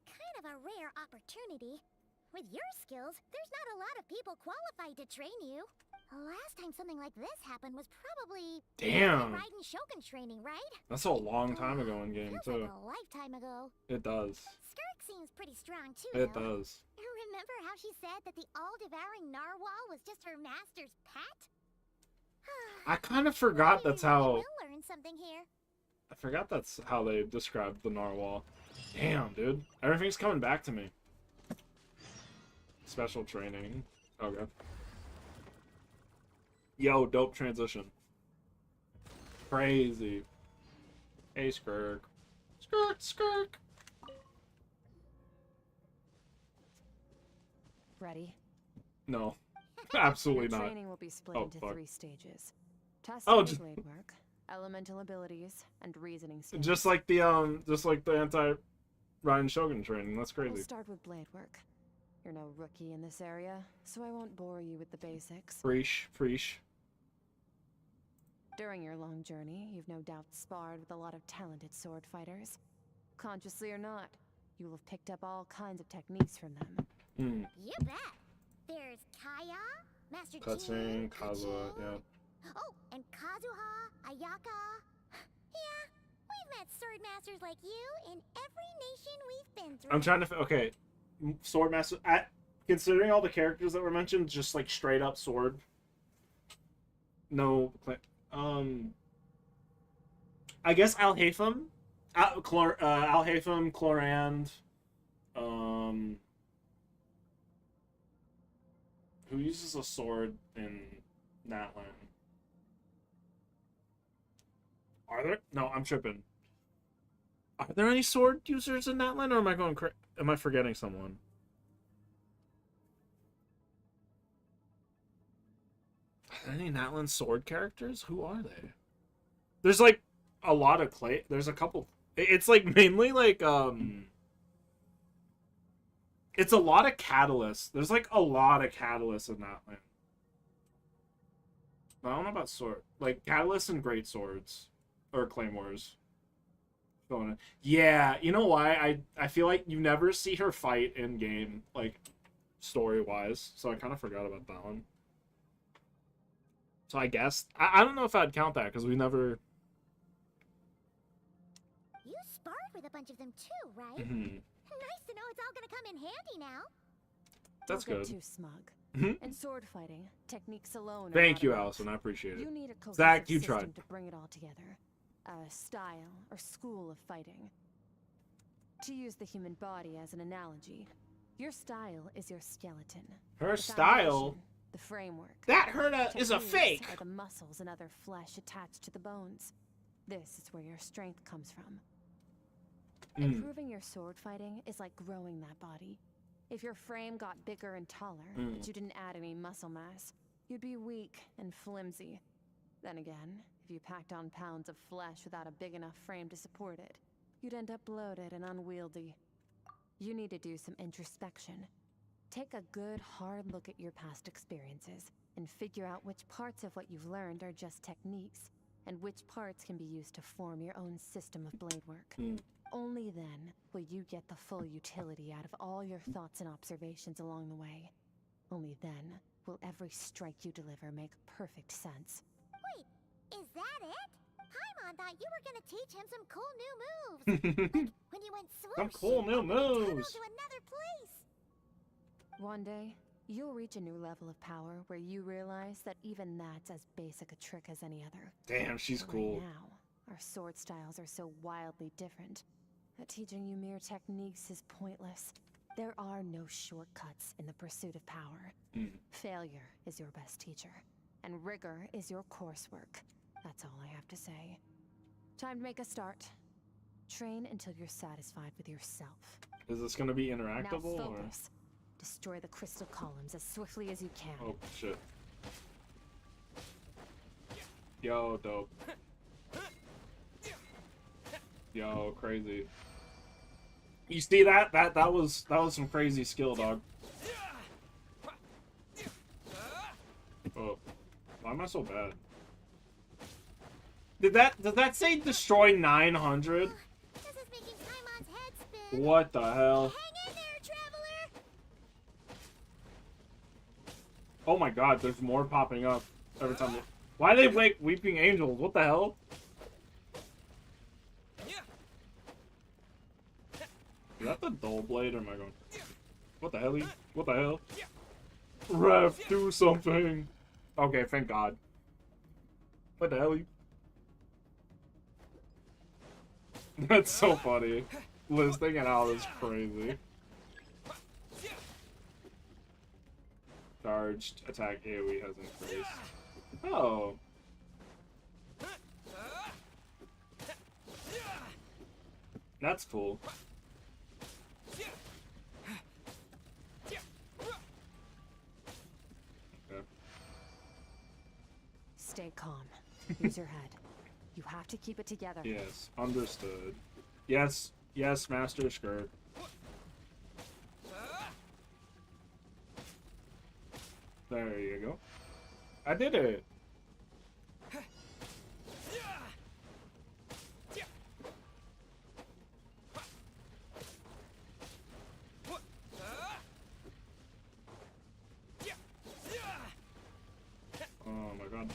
Kind of a rare opportunity. With your skills, there's not a lot of people qualified to train you. The last time something like this happened was probably Damn. Raiden Shogun training, right? That's a long time ago in game Feels too. like a lifetime ago. It does. Skirk seems pretty strong too. It though. does. Remember how she said that the all-devouring narwhal was just her master's pet? I kind of forgot Maybe that's how. We'll learn something here. I forgot that's how they described the narwhal. Damn, dude. Everything's coming back to me. Special training. Okay. Yo, dope transition. Crazy. Hey, Skirk. Skirt, skirt. Ready? No, absolutely Your not. training will be split Oh, into fuck. 3 stages. Testing Oh, your just- blade work, elemental abilities, and reasoning skills. Just like the anti Ryan Shogun training. That's We'll crazy. start with blade work. You're no rookie in this area, so I won't bore you with the basics. Preach, preach. During your long journey, you've no doubt sparred with a lot of talented sword fighters. Consciously or not, you will have picked up all kinds of techniques from them. Hmm. You bet. There's Kaya, Master Cutscene, Jin, Kazuha, Kachin. yeah. Oh, and Kazuha, Ayaka. Yeah, we've met sword masters like you in every nation we've been through. I'm trying to. Okay, Swordmaster. Considering all the characters that were mentioned, just like straight up sword. No. I guess Al-Haytham, Al-Haytham, Clorand. Who uses a sword in Natlan? Are there? No, I'm tripping. Are there any sword users in Natlan, or am I going? Am I forgetting someone? Are there any Natlan sword characters? Who are they? There's like a lot of clay. There's a couple. It's like mainly like It's a lot of catalysts. There's like a lot of catalysts in Natlan. I don't know about sword. Like catalysts and great swords or claymores. Yeah, you know why? I feel like you never see her fight in game, like story wise. So I kind of forgot about that one. So I guess I don't know if I'd count that because we never. You sparred with a bunch of them too, right? Mhm. Nice to know it's all gonna come in handy now. That's Don't good. get too smug. Mhm. In sword fighting, techniques alone. are Thank not you, enough. Allison. I appreciate You it. need a cohesive Zach, you system tried. to bring it all together. A style or school of fighting. To use the human body as an analogy, your style is your skeleton. Her The style. foundation, the framework. That Herta is a Techniques fake. are the muscles and other flesh attached to the bones. This is where your strength comes from. Mm. Improving your sword fighting is like growing that body. If your frame got bigger and taller, but you didn't add any muscle mass, you'd be weak and flimsy. Then again, if you packed on pounds of flesh without a big enough frame to support it, you'd end up bloated and unwieldy. You need to do some introspection. Take a good, hard look at your past experiences and figure out which parts of what you've learned are just techniques, and which parts can be used to form your own system of blade work. Only then will you get the full utility out of all your thoughts and observations along the way. Only then will every strike you deliver make perfect sense. Wait, is that it? Paimon thought you were gonna teach him some cool new moves. Like when you went swoosh. Some cool new and opened a tunnel moves. to another place. One day, you'll reach a new level of power where you realize that even that's as basic a trick as any other. Damn, she's But cool. right now, our sword styles are so wildly different that teaching you mere techniques is pointless. There are no shortcuts in the pursuit of power. Failure is your best teacher, and rigor is your coursework. That's all I have to say. Time to make a start. Train until you're satisfied with yourself. Is this gonna be Now interactable or? focus. Destroy the crystal columns as swiftly as you can. Oh shit. Yo, dope. Yo, crazy. You see that? That was some crazy skill, dog. Oh, why am I so bad? Did that say destroy 900? This is making Paimon's head spin. What the hell? Hang in there, traveler. Oh my god, there's more popping up every time. Why they wake weeping angels? What the hell? Is that the dull blade or am I going? What the hell? What the hell? Rev, do something. Okay, thank God. What the hell? That's so funny. Liz thinking out is crazy. Charged attack AoE has increased. Oh. That's cool. Okay. Stay calm. Use your head. You have to keep it together. Yes, understood. Yes, yes, Master Skirt. There you go. I did it. Oh my god.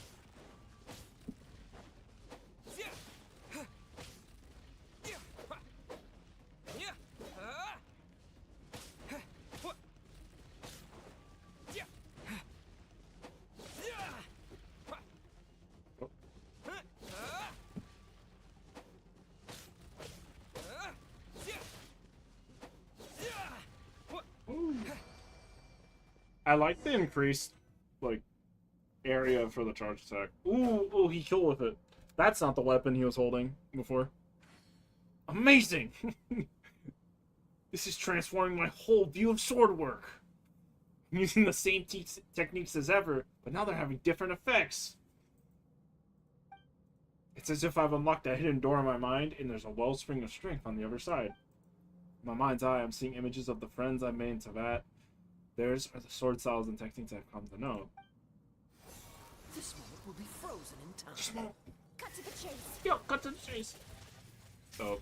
I like the increased, like, area for the charge attack. Ooh, ooh, he killed with it. That's not the weapon he was holding before. Amazing! This is transforming my whole view of sword work. I'm using the same techniques as ever, but now they're having different effects. It's as if I've unlocked a hidden door in my mind, and there's a wellspring of strength on the other side. In my mind's eye, I'm seeing images of the friends I made in Tibet. Theirs are the sword styles and techniques I've come to know. This moment will be frozen in time. Cut to the chase. Yo, cut to the chase. So,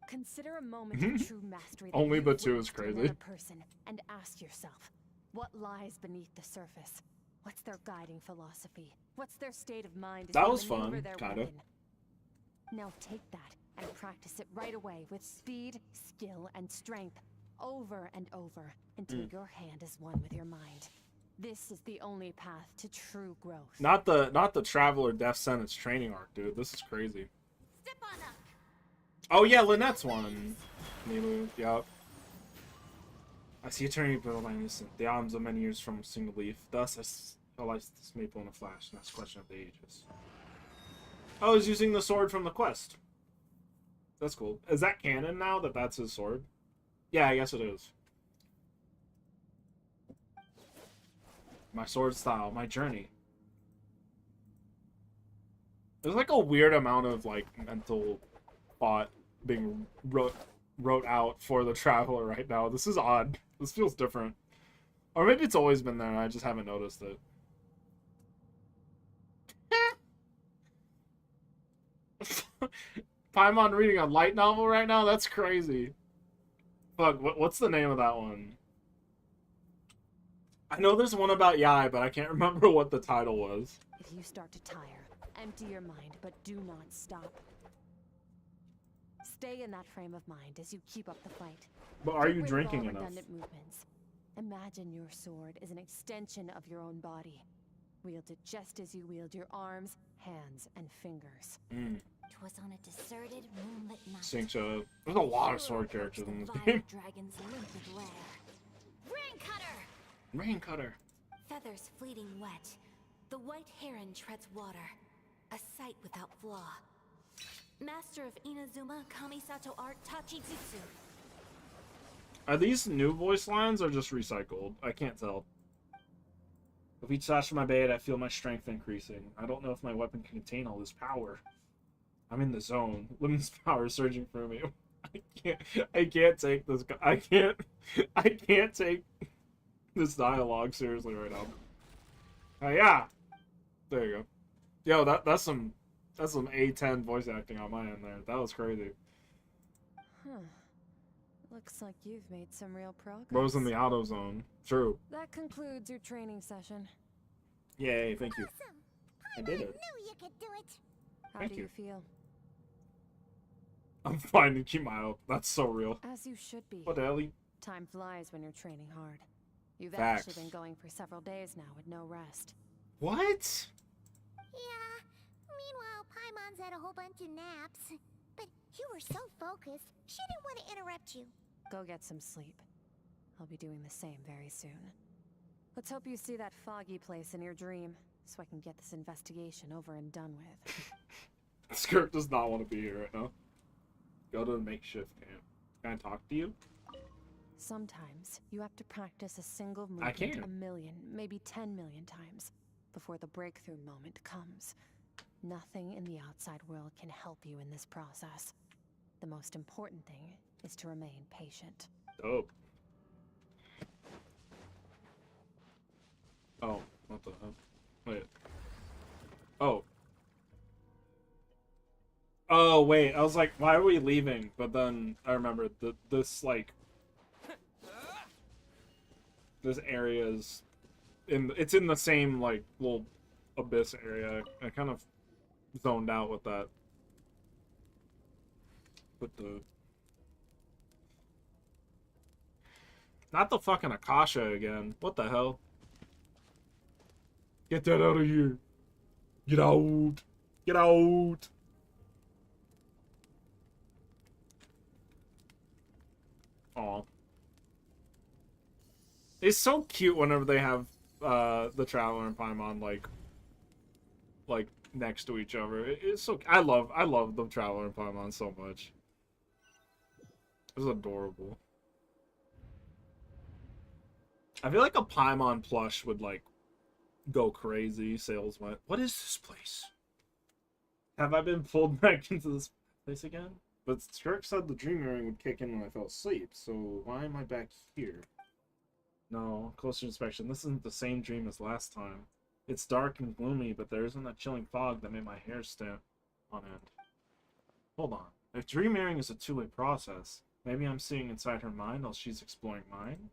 Consider a moment of true mastery. That Only you've the two is witnessed in crazy. another person, and ask yourself, what lies beneath the surface? What's their guiding philosophy? What's their state of mind as That they was maneuver fun, their kinda. weapon? Now take that and practice it right away with speed, skill, and strength, over and over, until your hand is one with your mind. This is the only path to true growth. not the Traveler Death Sentence training arc, dude. This is crazy. Step on up. Oh yeah, Lynette's one. Nilu, yup. I see eternity below my innocent, the arms of many years from a single leaf. Thus, I realized this maple in a flash, and that's a question of the ages. I was using the sword from the quest. That's cool. Is that canon now, that that's his sword? Yeah, I guess it is. My sword style, my journey. There's like a weird amount of like mental thought being wrote out for the Traveler right now. This is odd. This feels different. Or maybe it's always been there and I just haven't noticed it. Paimon reading a light novel right now? That's crazy. Fuck, what's the name of that one? I know there's one about Yai, but I can't remember what the title was. If you start to tire, empty your mind, but do not stop. Stay in that frame of mind as you keep up the fight. But are Get you rid of drinking all enough? redundant movements. Imagine your sword is an extension of your own body. Wield it just as you wield your arms, hands, and fingers. 'Twas on a deserted moonlit night. There's a lot of sword characters in this game. Dragon's limpid lair. Rain cutter. Rain Cutter. Feathers fleeting wet. The white heron treads water. A sight without flaw. Master of Inazuma Kamisato art Tachijutsu. Are these new voice lines or just recycled? I can't tell. With each slash of my blade, I feel my strength increasing. I don't know if my weapon can contain all this power. I'm in the zone. Limitless power is surging through me. I can't take this. I can't take this dialogue seriously right now. Yeah. There you go. Yo, that's some A10 voice acting on my end there. That was crazy. Huh. Looks like you've made some real progress. Rose in the auto zone. True. That concludes your training session. Yay, thank you. Awesome. I did Paimon it. knew you could do it. How Thank do you you. feel? I'm fine to keep my eye up. That's so real. As you should be. What the hell? Time flies when you're training hard. You've Facts. actually been going for several days now with no rest. What? Yeah. Meanwhile, Paimon's had a whole bunch of naps. But you were so focused, she didn't want to interrupt you. Go get some sleep. I'll be doing the same very soon. Let's hope you see that foggy place in your dream, so I can get this investigation over and done with. Skirt does not want to be here right now. Go to the makeshift camp. Can I talk to you? Sometimes you have to practice a single I movement can. a million, maybe 10 million times before the breakthrough moment comes. Nothing in the outside world can help you in this process. The most important thing is to remain patient. Dope. Oh, what the hell? Wait. Oh. Oh, wait. I was like, why are we leaving? But then I remembered that this, like... This area is... It's in the same, like, little abyss area. I kind of zoned out with that. With the... Not the fucking Akasha again. What the hell? Get that out of here. Get out. Get out. Aw. It's so cute whenever they have the Traveler and Paimon like next to each other. It's so I love the Traveler and Paimon so much. It's adorable. I feel like a Paimon plush would like go crazy sales went. What is this place? Have I been pulled back into this place again? But Skirk said the dream hearing would kick in when I fell asleep, so why am I back here? No, closer inspection. This isn't the same dream as last time. It's dark and gloomy, but there isn't that chilling fog that made my hair stand on end. Hold on. If dream hearing is a two-way process, maybe I'm seeing inside her mind while she's exploring mine?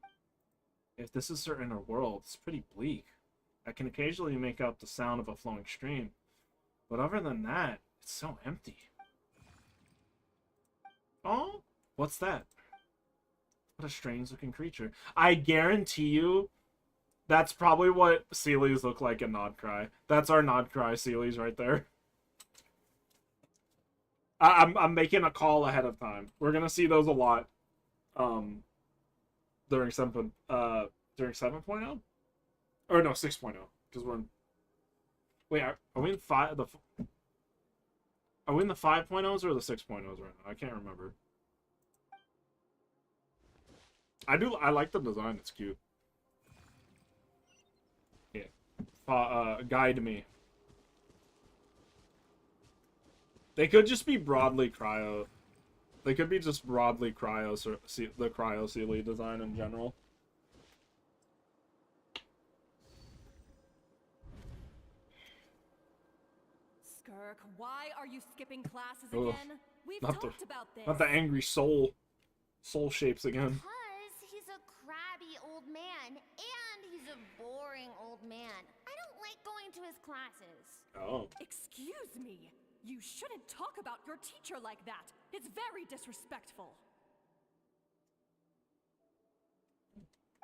If this is her inner world, it's pretty bleak. I can occasionally make out the sound of a flowing stream, but other than that, it's so empty. Oh, what's that? What a strange looking creature. I guarantee you that's probably what Seelies look like in Nodcry. That's our Nodcry Seelies right there. I'm making a call ahead of time. We're gonna see those a lot. During 7.0? Or no, 6.0. Because we're in... Wait, are we in 5? Are we in the 5.0s or the 6.0s right now? I can't remember. I like the design. It's cute. Yeah. Guide me. They could just be broadly cryo. They could be just broadly cryo, the cryo Sealy design in general. Skirk, why are you skipping classes again? We've Not talked about this. Not the angry soul shapes again. Because he's a crabby old man, and he's a boring old man. I don't like going to his classes. Oh. Excuse me. You shouldn't talk about your teacher like that. It's very disrespectful.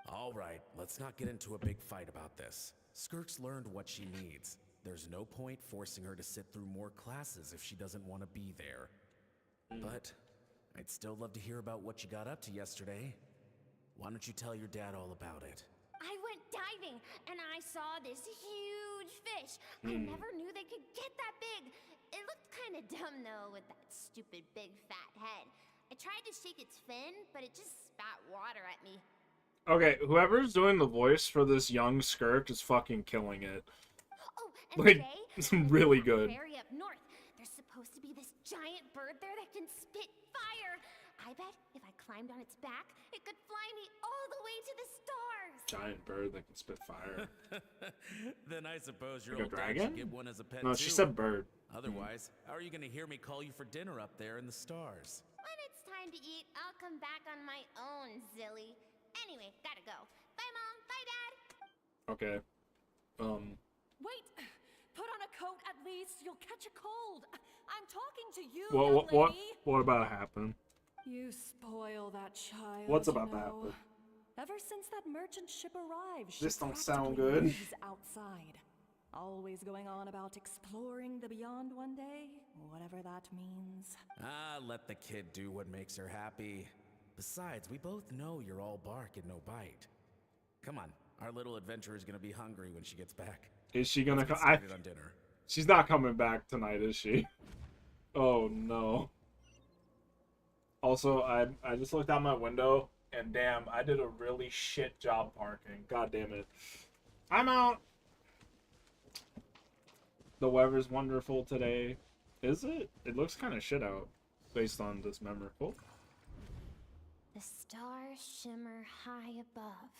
All right, let's not get into a big fight about this. Skirk's learned what she needs. There's no point forcing her to sit through more classes if she doesn't want to be there. But I'd still love to hear about what you got up to yesterday. Why don't you tell your dad all about it? I went diving, and I saw this huge fish. I never knew they could get that big. It looked kind of dumb, though, with that stupid big fat head. I tried to shake its fin, but it just spat water at me. Okay, whoever's doing the voice for this young Skirk is fucking killing it. Oh, and Like, today, it's really good. Prairie up north. There's supposed to be this giant bird there that can spit fire. I bet if I climbed on its back, it could fly me all the way to the stars. Giant bird that can spit fire. Then I suppose your Like a old dad dragon? should get one as a pet No, too. she said bird. Otherwise, how are you going to hear me call you for dinner up there in the stars? When it's time to eat, I'll come back on my own, Zilly. Anyway, gotta go. Bye, Mom. Bye, Dad. Okay. Wait! Put on a coat at least. You'll catch a cold. I'm talking to you, What young lady. what about to happen? You spoil that child. What's you about to know. happen? Ever since that merchant ship arrived, she This don't sound practically good. lives outside. Always going on about exploring the beyond one day, whatever that means. Ah, let the kid do what makes her happy. Besides, we both know you're all bark and no bite. Come on, our little adventurer's gonna be hungry when she gets back. Is she gonna Let's get come? started on dinner. She's not coming back tonight, is she? Oh no. Also, I just looked out my window, and damn, I did a really shit job parking. God damn it. I'm out. The weather's wonderful today. Is it? It looks kind of shit out, based on this memory. Oh. The stars shimmer high above.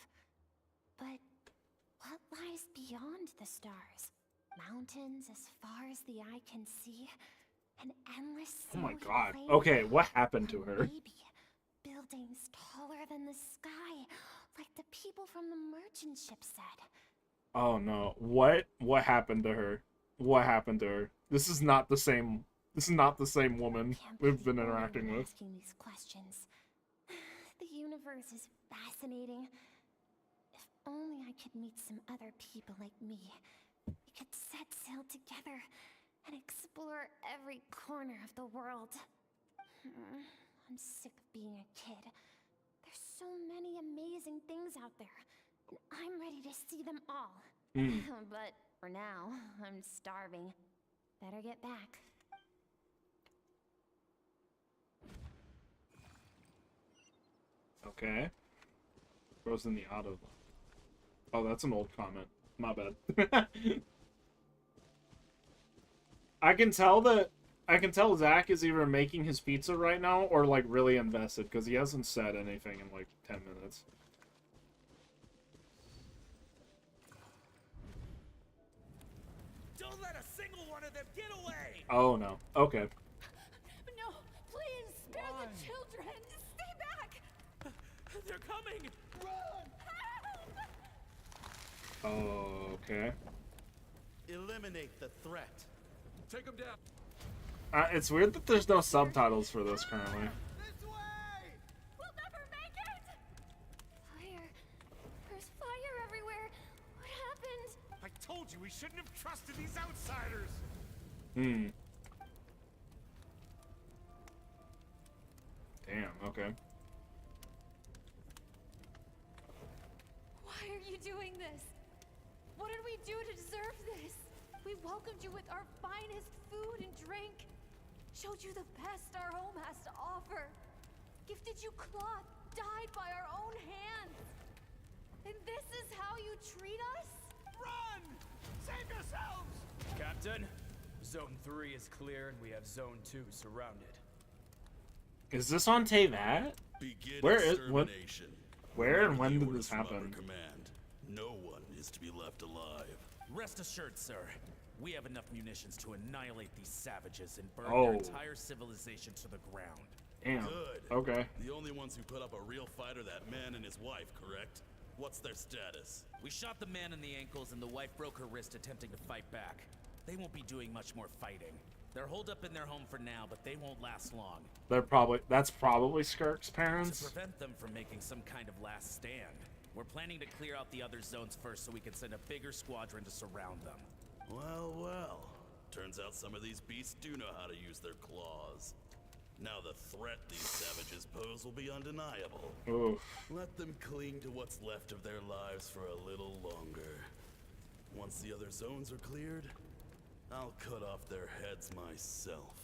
But what lies beyond the stars? Mountains as far as the eye can see? An endless Oh my snowy god. plain? Okay, what happened to her? Maybe buildings taller than the sky, like the people from the merchant ship said. Oh no. What happened to her? What happened to her? This is not the same. This is not the same woman we've been interacting with. Asking these questions. The universe is fascinating. If only I could meet some other people like me. We could set sail together and explore every corner of the world. I'm sick of being a kid. There's so many amazing things out there, and I'm ready to see them all. But for now, I'm starving. Better get back. Okay. Frozen the auto. Oh, that's an old comment. My bad. I can tell Zach is either making his pizza right now or like really invested because he hasn't said anything in like 10 minutes. Don't let a single one of them get away! Oh no. Okay. No, please, spare the children! Stay back! They're coming! Oh, okay. Eliminate the threat. Take him down. It's weird that there's no subtitles for this currently. This way! We'll never make it! Fire. There's fire everywhere. What happened? I told you we shouldn't have trusted these outsiders. Damn, okay. Why are you doing this? What did we do to deserve this? We welcomed you with our finest food and drink, showed you the best our home has to offer, gifted you cloth dyed by our own hands. And this is how you treat us? Run! Save yourselves! Captain, Zone 3 is clear and we have Zone 2 surrounded. Is this on Teyvat? Begin Where is what? extermination. Where and Remember when the did orders this from happen? Upper Command. No one is to be left alive. Rest assured, sir. We have enough munitions to annihilate these savages and burn Oh. their entire civilization to the ground. Damn. Good. Okay. The only ones who put up a real fight are that man and his wife, correct? What's their status? We shot the man in the ankles and the wife broke her wrist attempting to fight back. They won't be doing much more fighting. They're holed up in their home for now, but they won't last long. That's probably Skirk's parents. To prevent them from making some kind of last stand, we're planning to clear out the other zones first so we can send a bigger squadron to surround them. Well, well. Turns out some of these beasts do know how to use their claws. Now the threat these savages pose will be undeniable. Oof. Let them cling to what's left of their lives for a little longer. Once the other zones are cleared, I'll cut off their heads myself.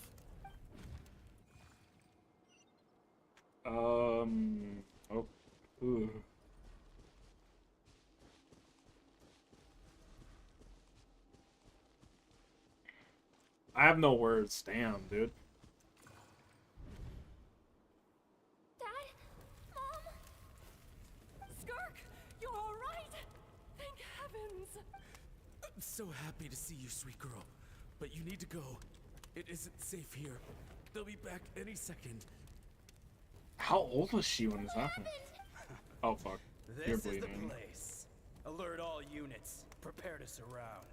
Oh. Ooh. I have no words. Damn, dude. Dad? Mom? Skirk, you're all right? Thank heavens. I'm so happy to see you, sweet girl. But you need to go. It isn't safe here. They'll be back any second. How old was she when this happened? Oh, fuck. You're This is the bleeding. place. Alert all units. Prepare to surround.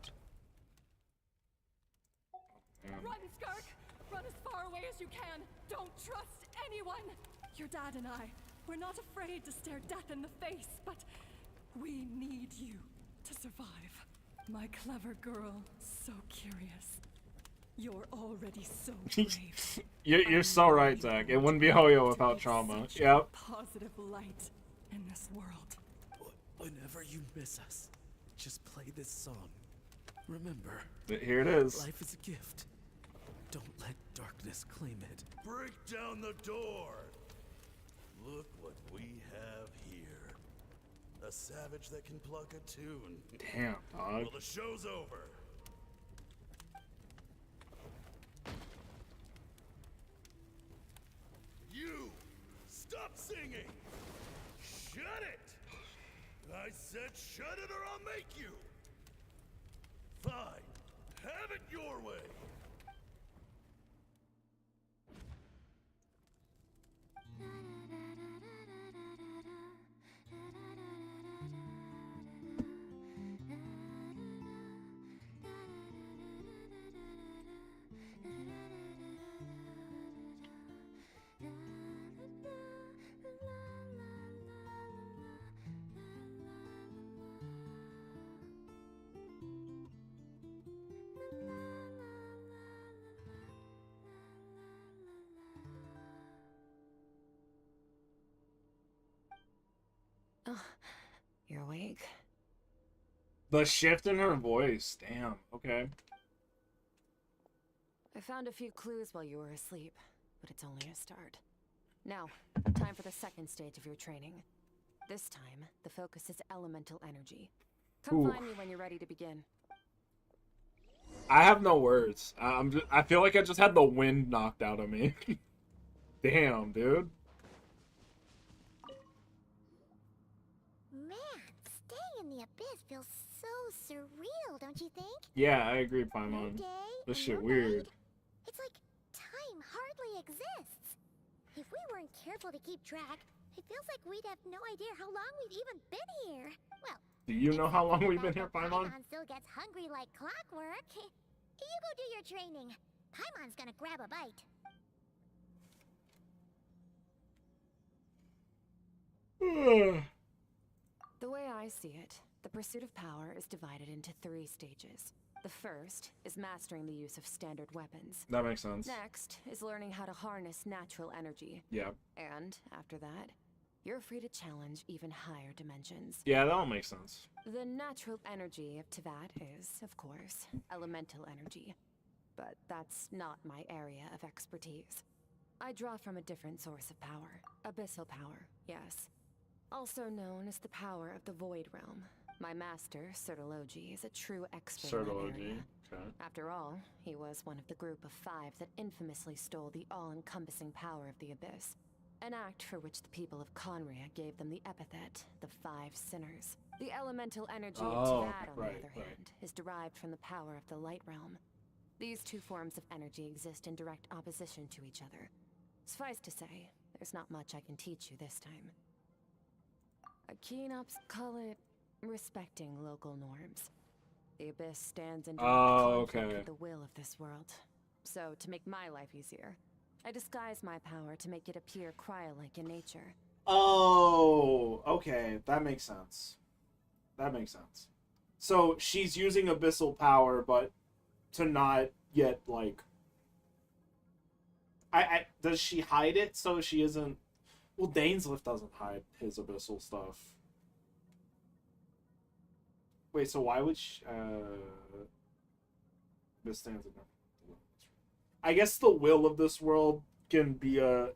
Run, Skirk! Run as far away as you can! Don't trust anyone! Your dad and I, we're not afraid to stare death in the face, but we need you to survive. My clever girl, so curious. You're already so brave. You're so right, Zach. It wouldn't be Hoyo without trauma. Yep. Positive light in this world. Whenever you miss us, just play this song. Remember, Here it is. life is a gift. Don't let darkness claim it. Break down the door! Look what we have here. A savage that can pluck a tune. Damn, dog. Well, the show's over. You! Stop singing! Shut it! I said shut it or I'll make you! Fine. Have it your way. Oh, you're awake. The shift in her voice. Damn. Okay. I found a few clues while you were asleep, but it's only a start. Now, time for the second stage of your training. This time, the focus is elemental energy. Come find me when you're ready to begin. I have no words. I feel like I just had the wind knocked out of me. Damn, dude. Man, staying in the abyss feels so surreal, don't you think? Yeah, I agree, Paimon. No day, This and shit no weird. night. It's like time hardly exists. If we weren't careful to keep track, it feels like we'd have no idea how long we've even been here. Well, Do you know how long the we've been fact here, that Paimon? Paimon still gets hungry like clockwork. You go do your training. Paimon's gonna grab a bite. The way I see it, the pursuit of power is divided into 3 stages. The first is mastering the use of standard weapons. That makes sense. Next is learning how to harness natural energy. Yeah. And after that, you're free to challenge even higher dimensions. Yeah, that all makes sense. The natural energy to that is, of course, elemental energy. But that's not my area of expertise. I draw from a different source of power. Abyssal power, yes. Also known as the power of the Void Realm. My master, Sertologi, is a true expert in that area. Okay. After all, he was one of the group of 5 that infamously stole the all-encompassing power of the Abyss. An act for which the people of Conria gave them the epithet, the 5 Sinners. The elemental energy of Tivat, on the other hand, is derived from the power of the Light Realm. These 2 forms of energy exist in direct opposition to each other. Suffice to say, there's not much I can teach you this time. A keen ups call it respecting local norms. The Abyss stands in direct conflict with the will of this world. So, to make my life easier, I disguise my power to make it appear cryo-like in nature. Oh, okay. That makes sense. That makes sense. So, she's using abyssal power, but to not get, like... Does she hide it so she isn't... Well, Dainslift doesn't hide his abyssal stuff. Wait, so why would she... This stands in... I guess the will of this world can be a...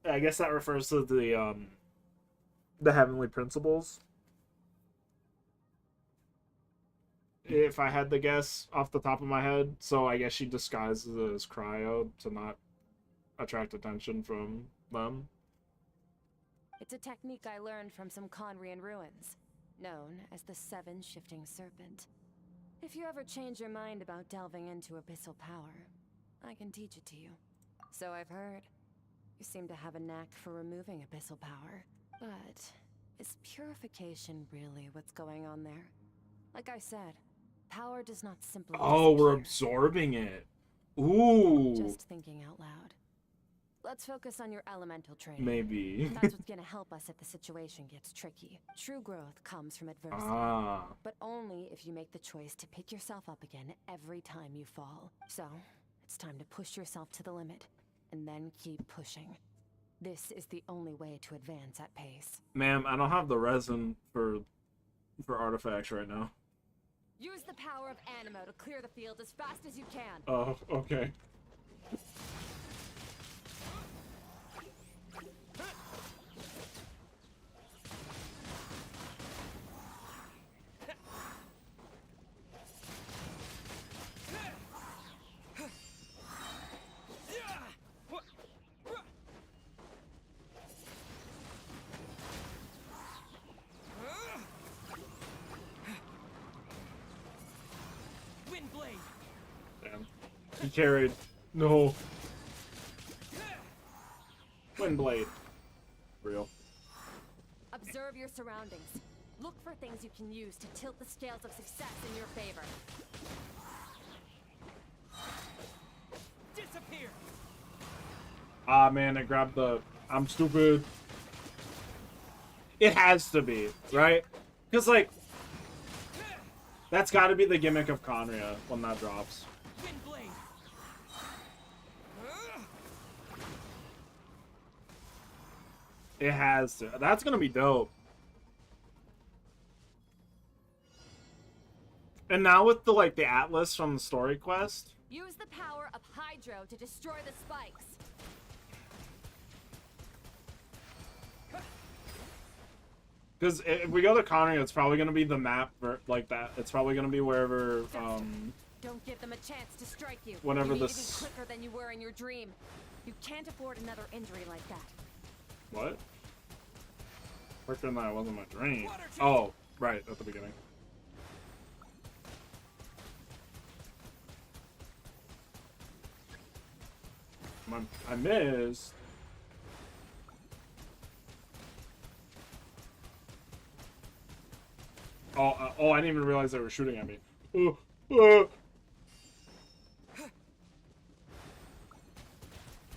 I guess that refers to the heavenly principles. If I had to guess off the top of my head. So I guess she disguises it as cryo to not attract attention from them. It's a technique I learned from some Conrian ruins, known as the 7 Shifting Serpent. If you ever change your mind about delving into abyssal power, I can teach it to you. So I've heard. You seem to have a knack for removing abyssal power. But is purification really what's going on there? Like I said, power does not simply Oh, disappear. we're absorbing it. Ooh. Just thinking out loud. Let's focus on your elemental training. Maybe. That's what's gonna help us if the situation gets tricky. True growth comes from adversity. But only if you make the choice to pick yourself up again every time you fall. So, it's time to push yourself to the limit, and then keep pushing. This is the only way to advance at pace. Ma'am, I don't have the resin for artifacts right now. Use the power of Animo to clear the field as fast as you can. Oh, okay. carried. No. Windblade. Real. Observe your surroundings. Look for things you can use to tilt the scales of success in your favor. Disappear. Ah, man, I grabbed the... I'm stupid. It has to be, right? Because, like... That's gotta be the gimmick of Conria when that drops. It has to. That's gonna be dope. And now with the, like, the Atlas from the story quest... Use the power of Hydro to destroy the spikes. Because if we go to Conria, it's probably going to be the map like that. It's probably going to be wherever, Don't give them a chance to strike you. Whenever You may this... be quicker than you were in your dream. You can't afford another injury like that. What? Quicker than that wasn't my dream. Oh, right, at the beginning. I missed. Oh, I didn't even realize they were shooting at me.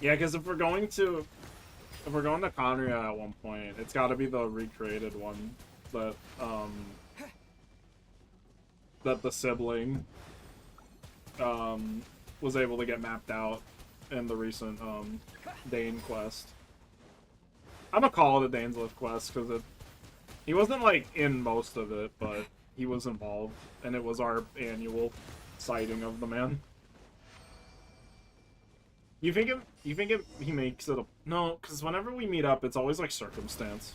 Yeah, because if we're going to Conria at one point, it's got to be the recreated one that that the sibling was able to get mapped out in the recent Dane quest. I'm gonna call it a Dane's Lift quest because he wasn't like in most of it, but he was involved, and it was our annual sighting of the man. You think he makes it a... No, because whenever we meet up, it's always like circumstance.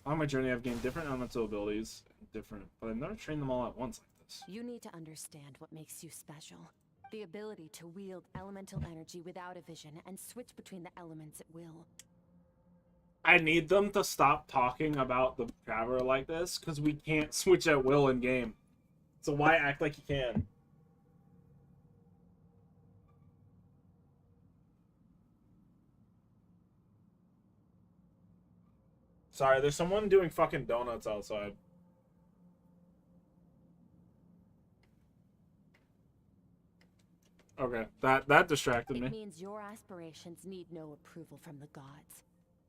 On my journey, I've gained different elemental abilities, but I've never trained them all at once like this. You need to understand what makes you special. The ability to wield elemental energy without a vision and switch between the elements at will. I need them to stop talking about the Traveler like this, because we can't switch at will in game. So why act like you can? Sorry, there's someone doing fucking donuts outside. Okay, that distracted me. It means your aspirations need no approval from the gods.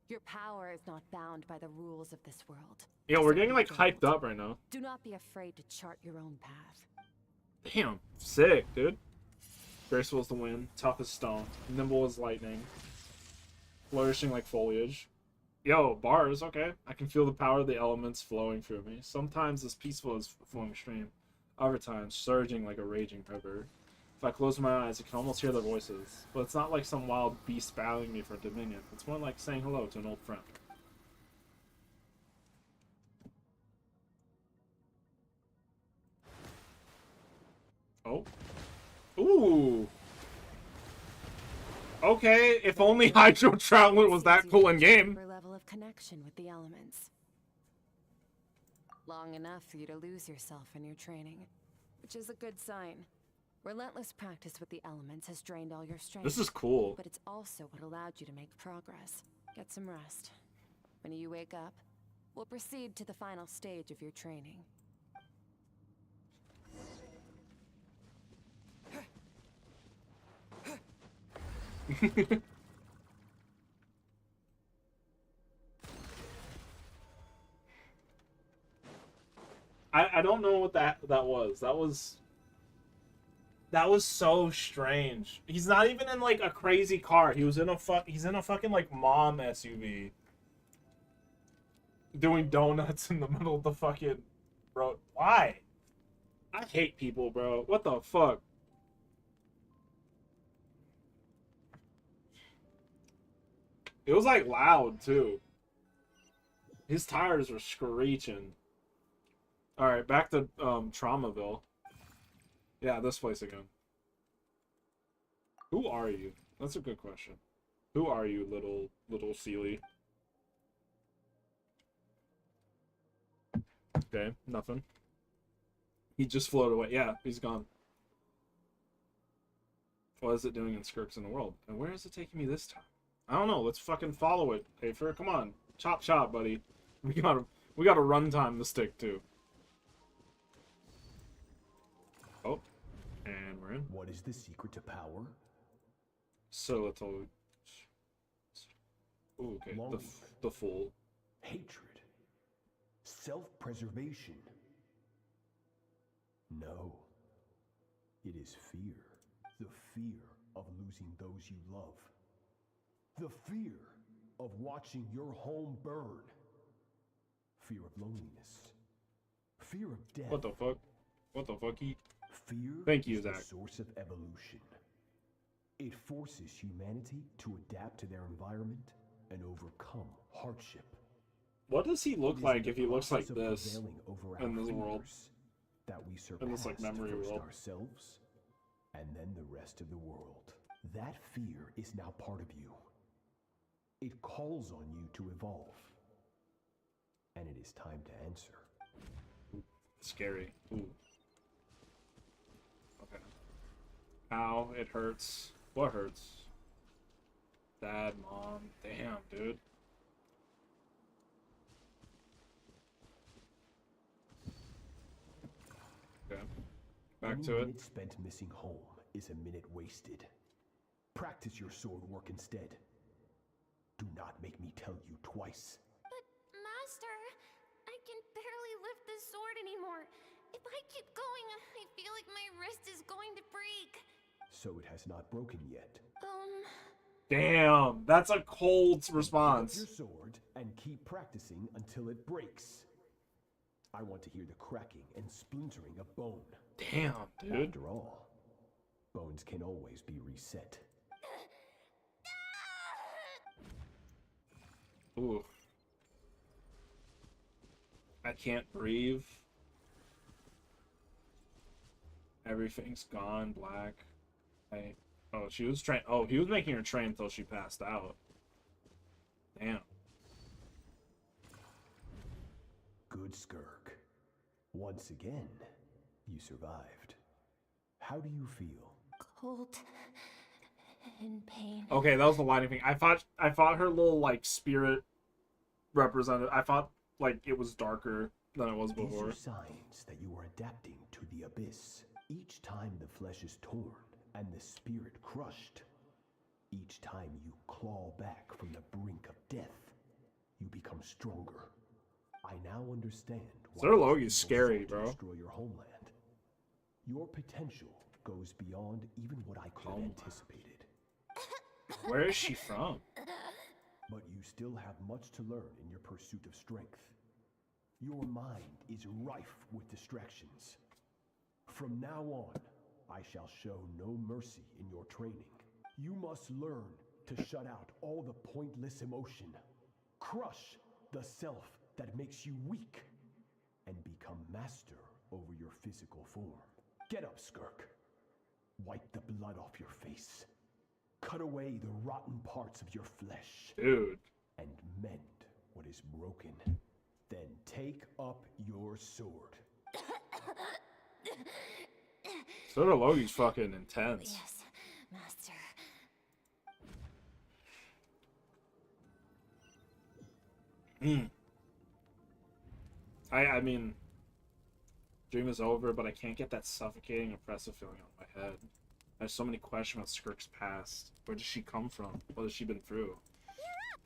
Your power is not bound by the rules of this world. Yeah, we're getting like hyped up right now. Do not be afraid to chart your own path. Damn, sick, dude. Graceful as the wind, tough as stone, nimble as lightning, flourishing like foliage. Yo, bars, okay. I can feel the power of the elements flowing through me. Sometimes as peaceful as a flowing stream, other times surging like a raging river. If I close my eyes, I can almost hear their voices. But it's not like some wild beast battling me for dominion. It's more like saying hello to an old friend. Oh. Ooh. Okay, if only Hydro Traveler was that cool in game. Level of connection with the elements. Long enough for you to lose yourself in your training, which is a good sign. Relentless practice with the elements has drained all your strength. This is cool. But it's also what allowed you to make progress. Get some rest. When you wake up, we'll proceed to the final stage of your training. I don't know what that was. That was so strange. He's not even in like a crazy car. He's in a fucking like mom SUV. Doing donuts in the middle of the fucking road. Why? I hate people, bro. What the fuck? It was like loud too. His tires were screeching. Alright, back to Traumaville. Yeah, this place again. Who are you? That's a good question. Who are you, little Sealy? Okay, nothing. He just floated away. Yeah, he's gone. What is it doing in Skirks in the world? And where is it taking me this time? I don't know. Let's fucking follow it. Afer, come on. Chop chop, buddy. We got a runtime to stick to. Oh. And we're in. What is the secret to power? Solitude. Ooh, okay. The Fool. Hatred. Self-preservation. No. It is fear. The fear of losing those you love. The fear of watching your home burn. Fear of loneliness. Fear of death. What the fuck? What the fuck? Fear Thank you, is the Zach. source of evolution. It forces humanity to adapt to their environment and overcome hardship. What does he look like if he looks like this in this fears world? That we In this like memory first world. ourselves and then the rest of the world. That fear is now part of you. It calls on you to evolve. And it is time to answer. Scary. Ooh. Okay. Ow, it hurts. What hurts? Dad, mom. Damn, dude. Okay. Back to it. Any minute spent missing home is a minute wasted. Practice your sword work instead. Do not make me tell you twice. But, Master, I can barely lift this sword anymore. If I keep going, I feel like my wrist is going to break. So it has not broken yet. Damn, that's a cold response. Pick up your sword and keep practicing until it breaks. I want to hear the cracking and splintering of bone. Damn, dude. After all, bones can always be reset. Ooh. I can't breathe. Everything's gone black. Oh, she was trained. Oh, he was making her train until she passed out. Damn. Good Skirk. Once again, you survived. How do you feel? Cold. In pain. Okay, that was the lighting thing. I thought her little like spirit represented. I thought like it was darker than it was before. These are signs that you are adapting to the abyss. Each time the flesh is torn and the spirit crushed, each time you claw back from the brink of death, you become stronger. I now understand why Logi's scary, bro. Destroy your homeland. Your potential goes beyond even what I could have anticipated. Where is she from? But you still have much to learn in your pursuit of strength. Your mind is rife with distractions. From now on, I shall show no mercy in your training. You must learn to shut out all the pointless emotion. Crush the self that makes you weak. And become master over your physical form. Get up, Skirk. Wipe the blood off your face. Cut away the rotten parts of your flesh. Dude. And mend what is broken. Then take up your sword. Logi's fucking intense. Yes, Master. I mean, dream is over, but I can't get that suffocating, oppressive feeling out of my head. I have so many questions about Skirk's past. Where does she come from? What has she been through? You're up!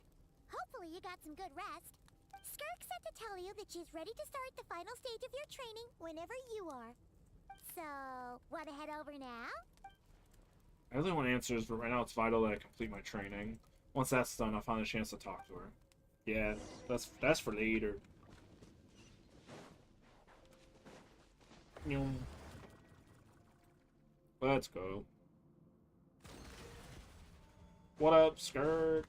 Hopefully you got some good rest. Skirk said to tell you that she's ready to start the final stage of your training whenever you are. So, wanna head over now? I really want answers, but right now it's vital that I complete my training. Once that's done, I'll find a chance to talk to her. Yeah, that's for later. Let's go. What up, Skirk?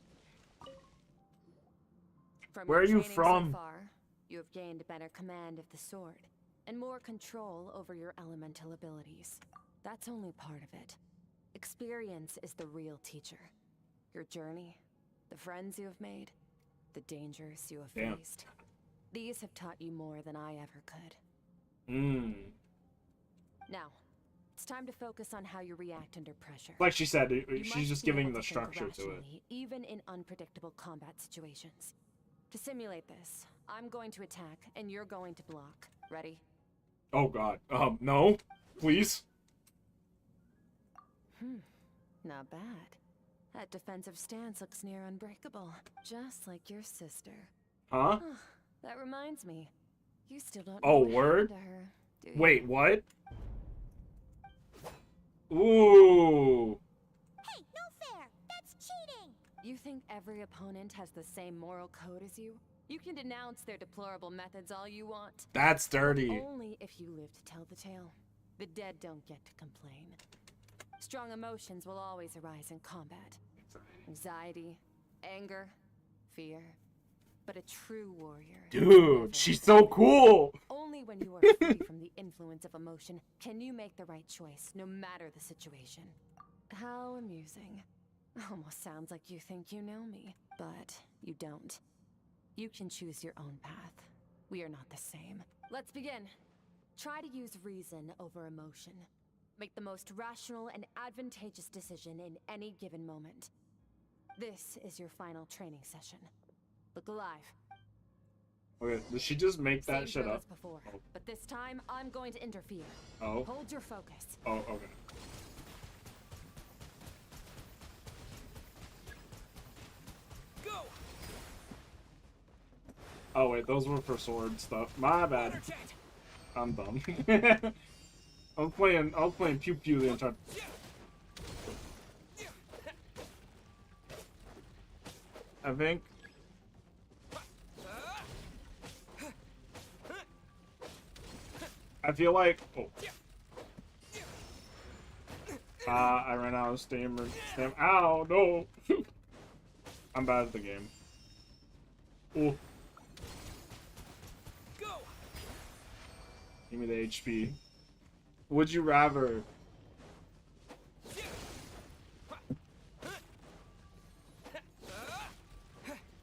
Where are you from? So far, you have gained better command of the sword, and more control over your elemental abilities. That's only part of it. Experience is the real teacher. Your journey, the friends you have made, the dangers you have faced. These have taught you more than I ever could. Now, It's time to focus on how you react under pressure. Like she said, You she's must just be giving able the to think structure to it. rationally, even in unpredictable combat situations. To simulate this, I'm going to attack, and you're going to block. Ready? Oh god. No. Please. Not bad. That defensive stance looks near unbreakable. Just like your sister. Huh? That reminds me. You still don't know Oh, what word? happened to her, do you? Wait, what? Ooh. Hey, no fair! That's cheating! You think every opponent has the same moral code as you? You can denounce their deplorable methods all you want. That's dirty. But only if you live to tell the tale. The dead don't get to complain. Strong emotions will always arise in combat. Anxiety, anger, fear. But a true warrior... Dude, she's so cool! Only when you are free from the influence of emotion can you make the right choice, no matter the situation. How amusing. Almost sounds like you think you know me, but you don't. You can choose your own path. We are not the same. Let's begin. Try to use reason over emotion. Make the most rational and advantageous decision in any given moment. This is your final training session. Look alive. Okay, did she just make that Same shit drill up? as before, Oh. but this time I'm going to interfere. Oh. Hold your focus. Oh, okay. Go! Oh wait, those were for sword stuff. My bad. I'm dumb. I was playing pew pew the entire. I think. I feel like. Oh. I ran out of steam. Ow, no. I'm bad at the game. Oh. Give me the HP. Would you rather?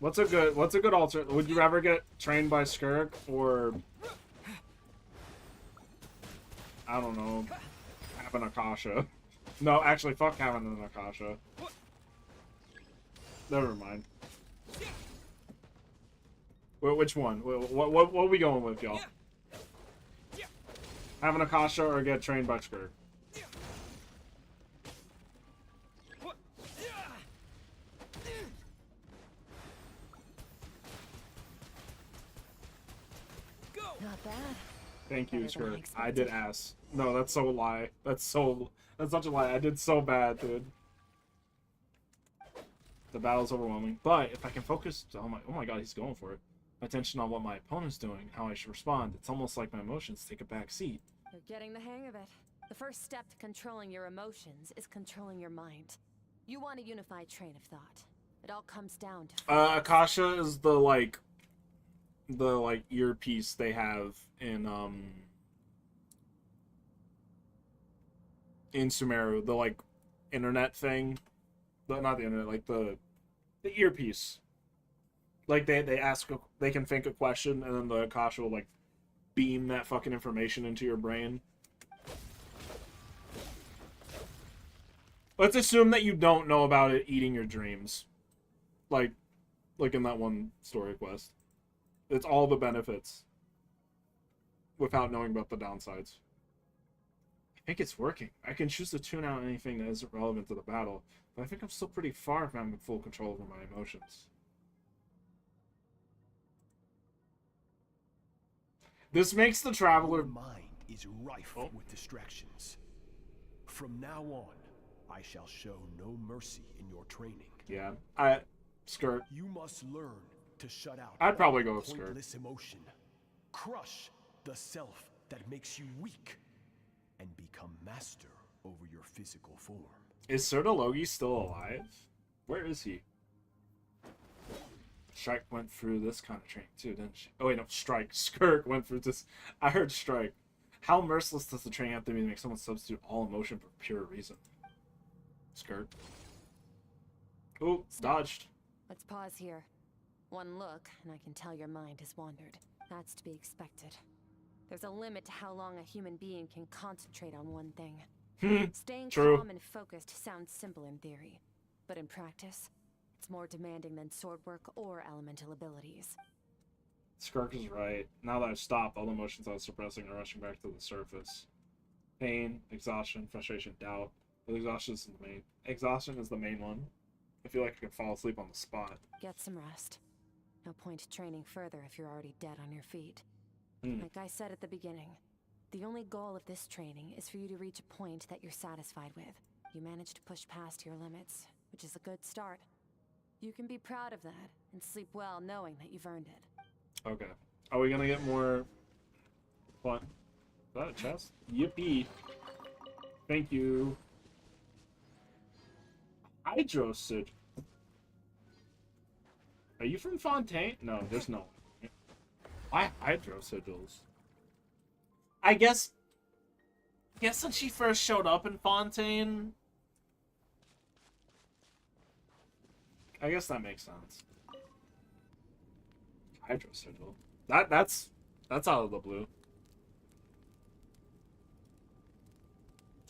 What's a good alter? Would you rather get trained by Skirk or I don't know, have an Akasha? No, actually, fuck having an Akasha. Never mind. Wait, which one? What are we going with, y'all? Have an Akasha or get trained by Skirk? Not bad. Thank you, Better than I Skirk. I did ass. No, that's so a lie. That's such a lie. I did so bad, dude. The battle's overwhelming. But if I can focus, oh my god, he's going for it. My attention on what my opponent's doing, how I should respond. It's almost like my emotions take a back seat. You're getting the hang of it. The first step to controlling your emotions is controlling your mind. You want a unified train of thought. It all comes down to Akasha is the earpiece they have in Sumeru, the internet thing. Not the internet, the earpiece. Like they ask, they can think a question, and then the Akasha will beam that fucking information into your brain. Let's assume that you don't know about it eating your dreams. Like in that one story quest. It's all the benefits. Without knowing about the downsides. I think it's working. I can choose to tune out anything that isn't relevant to the battle, but I think I'm still pretty far from having full control over my emotions. This makes the traveler... Your mind is rife with distractions. From now on, I shall show no mercy in your training. Yeah, Skirt. You must learn to shut out I'd probably go with Skirt. pointless emotion. Crush the self that makes you weak, and become master over your physical form. Is Sertologi still alive? Where is he? Strike went through this kind of training too, didn't she? Oh wait, no, Strike. Skirk went through this. I heard Strike. How merciless does the training have to be to make someone substitute all emotion for pure reason? Skirk. Oh, dodged. Let's pause here. One look, and I can tell your mind has wandered. That's to be expected. There's a limit to how long a human being can concentrate on one thing. Staying True. calm and focused sounds simple in theory, but in practice, it's more demanding than sword work or elemental abilities. Skirk is right. Now that I've stopped, all emotions I was suppressing are rushing back to the surface. Pain, exhaustion, frustration, doubt. But exhaustion is the main one. I feel like I can fall asleep on the spot. Get some rest. No point training further if you're already dead on your feet. Mm. Like I said at the beginning, the only goal of this training is for you to reach a point that you're satisfied with. You managed to push past your limits, which is a good start. You can be proud of that and sleep well knowing that you've earned it. Okay. Are we gonna get more fun? Is that a chest? Yippee. Thank you. Hydro Sigil. Are you from Fontaine? No, there's no. Why Hydro Sigils? I guess when she first showed up in Fontaine, I guess that makes sense. Hydro Sigil. That's out of the blue.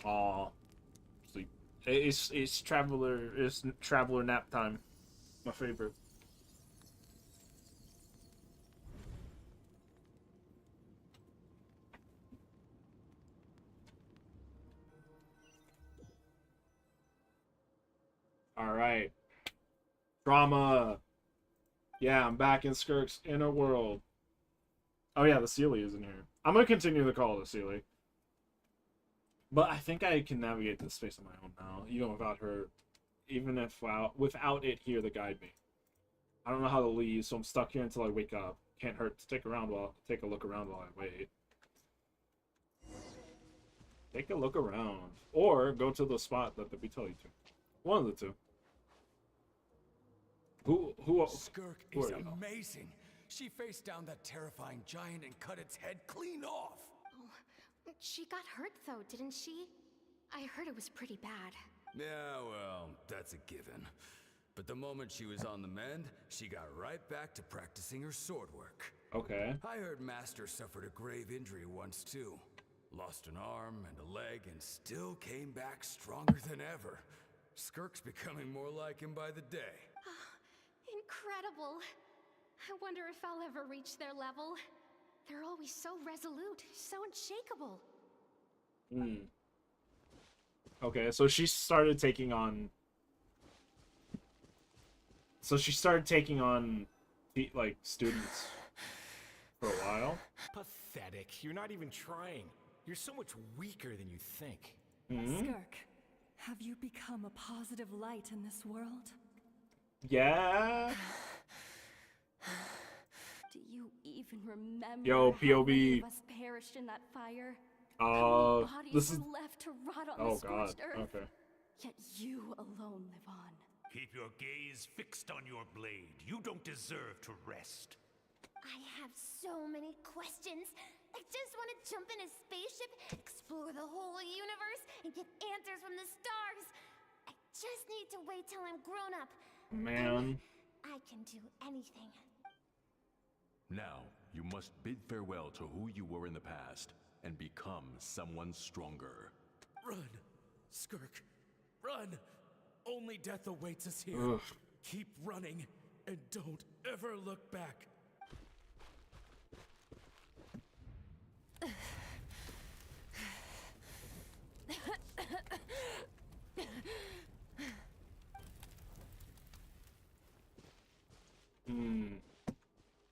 Aw. Sleep. It's traveler nap time. My favorite. Alright. Drama. Yeah, I'm back in Skirk's inner world. Oh yeah, the Sealy is in here. I'm gonna continue the call to Sealy. But I think I can navigate this space on my own now, even without her, even if without it here to guide me. I don't know how to leave, so I'm stuck here until I wake up. Can't hurt to take a look around while I wait. Take a look around, or go to the spot that we tell you to. One of the two. Who Skirk who is are you? amazing. She faced down that terrifying giant and cut its head clean off. Oh, she got hurt though, didn't she? I heard it was pretty bad. Yeah, well, that's a given. But the moment she was on the mend, she got right back to practicing her sword work. Okay. I heard Master suffered a grave injury once too. Lost an arm and a leg and still came back stronger than ever. Skirk's becoming more like him by the day. Incredible. I wonder if I'll ever reach their level. They're always so resolute, so unshakable. Hmm. Okay, so she started taking on... like, students for a while? Pathetic. You're not even trying. You're so much weaker than you think. Skirk, have you become a positive light in this world? Yeah? Do you even remember Yo, how many POV. of us perished in that fire? How many bodies This is... were left to rot on Oh the god, scorched earth? okay. Yet you alone live on. Keep your gaze fixed on your blade. You don't deserve to rest. I have so many questions. I just want to jump in a spaceship, explore the whole universe, and get answers from the stars. I just need to wait till I'm grown up. Man. I can do anything. Now, you must bid farewell to who you were in the past and become someone stronger. Run, Skirk. Run. Only death awaits us here. Ugh. Keep running and don't ever look back.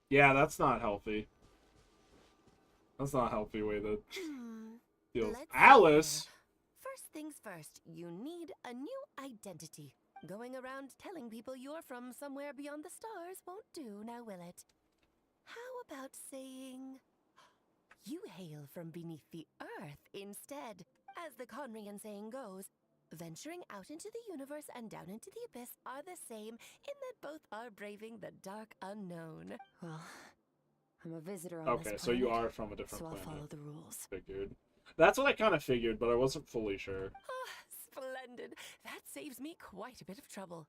Yeah, that's not healthy. That's not a healthy way to deal. Alice! First things first, you need a new identity. Going around telling people you're from somewhere beyond the stars won't do, now will it? How about saying you hail from beneath the earth instead? As the Conrian saying goes, venturing out into the universe and down into the abyss are the same in that both are braving the dark unknown. Well, I'm a visitor on Okay, this so you planet, are from a different so I'll planet. follow the rules. Figured. That's what I kind of figured, but I wasn't fully sure. Splendid. That saves me quite a bit of trouble.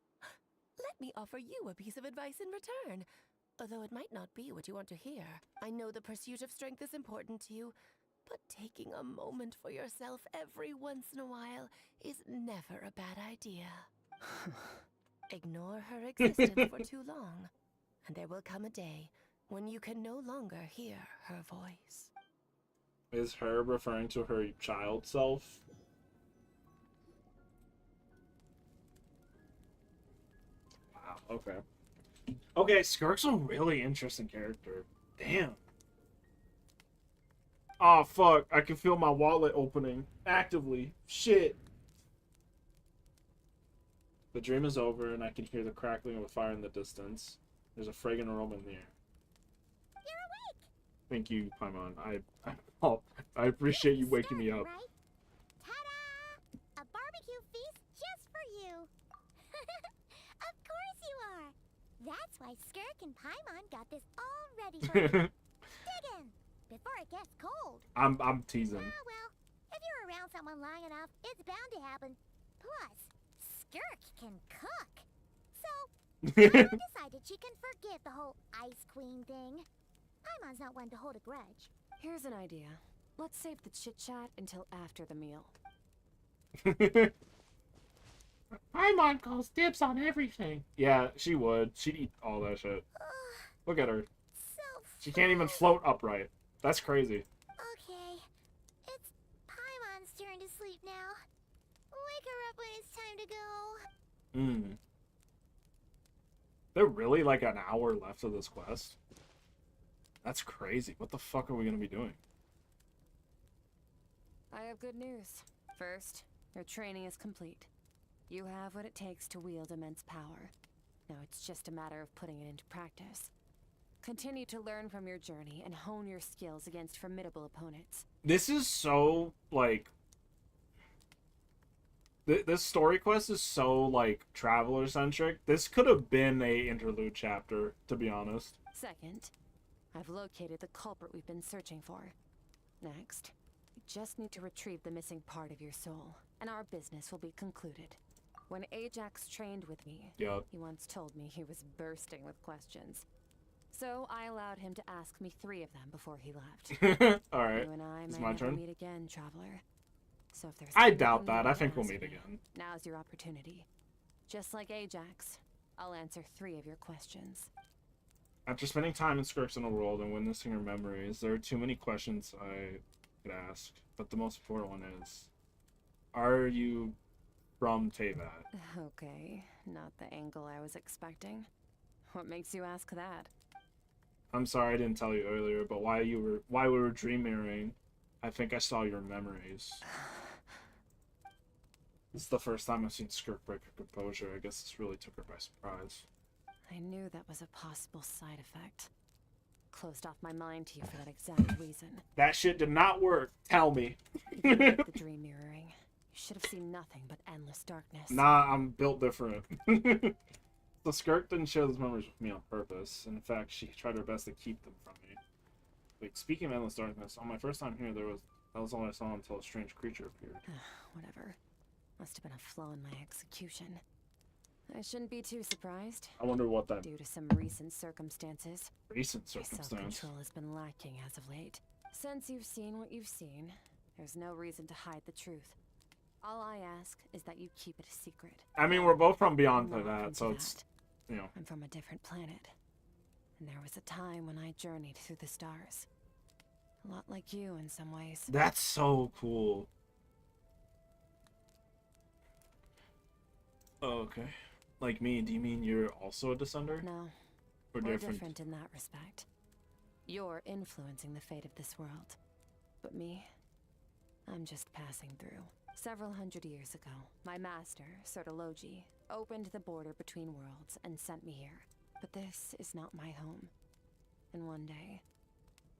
Let me offer you a piece of advice in return. Although it might not be what you want to hear. I know the pursuit of strength is important to you, But taking a moment for yourself every once in a while is never a bad idea. Ignore her existence for too long, and there will come a day when you can no longer hear her voice. Is her referring to her child self? Wow, okay. Okay, Skirk's a really interesting character. Damn. Oh, fuck. I can feel my wallet opening. Actively. Shit. The dream is over, and I can hear the crackling of a fire in the distance. There's a fragrant aroma in the air. You're awake! Thank you, Paimon. I appreciate you waking me up. Right? Ta-da! A barbecue feast just for you! Of course you are! That's why Skirk and Paimon got this all ready for you. Dig in! Before it gets cold. I'm teasing. Ah, well, if you're around someone long enough, it's bound to happen. Plus, Skirk can cook. So, Mama decided she can forgive the whole Ice Queen thing. Paimon's not one to hold a grudge. Here's an idea. Let's save the chit-chat until after the meal. Paimon calls dibs on everything. Yeah, she would. She'd eat all that shit. Look at her. She can't even float upright. That's crazy. Okay, it's Paimon's turn to sleep now. Wake her up when it's time to go. There really like an hour left of this quest? That's crazy. What the fuck are we gonna be doing? I have good news. First, your training is complete. You have what it takes to wield immense power. Now it's just a matter of putting it into practice. Continue to learn from your journey and hone your skills against formidable opponents. This is so, like... This story quest is so, like, traveler-centric. This could have been a interlude chapter, to be honest. Second, I've located the culprit we've been searching for. Next, you just need to retrieve the missing part of your soul, and our business will be concluded. When Ajax trained with me, he once told me he was bursting with questions. So I allowed him to ask me 3 of them before he left. Alright, You and I it's may my never turn. meet again, traveler. So if there's I doubt anything that. you I think wanna we'll meet ask me, again. Now's your opportunity. Just like Ajax, I'll answer 3 of your questions. After spending time in Skirk's inner world and witnessing her memories, there are too many questions I could ask. But the most important one is, are you from Teyvat? Okay, not the angle I was expecting. What makes you ask that? I'm sorry I didn't tell you earlier, but while we were dream mirroring, I think I saw your memories. This is the first time I've seen Skirk break her composure. I guess this really took her by surprise. I knew that was a possible side effect. Closed off my mind to you for that exact reason. That shit did not work. Tell me. The dream mirroring. You should have seen nothing but endless darkness. Nah, I'm built different. So Skirk didn't share those memories with me on purpose. In fact, she tried her best to keep them from me. Wait, speaking of endless darkness, on my first time here, that was all I saw until a strange creature appeared. Whatever. Must have been a flaw in my execution. I shouldn't be too surprised. I wonder what that... Due to some recent circumstances. Recent circumstance? Self-control has been lacking as of late. Since you've seen what you've seen, there's no reason to hide the truth. All I ask is that you keep it a secret. I mean, we're both from beyond that, so it's, you know. I'm from a different planet. And there was a time when I journeyed through the stars. A lot like you in some ways. That's so cool. Oh, okay. Like me, do you mean you're also a descender? No. We're different in that respect. You're influencing the fate of this world. But me, I'm just passing through. Several hundred years ago, my master, Sertologi, opened the border between worlds and sent me here. But this is not my home. And one day,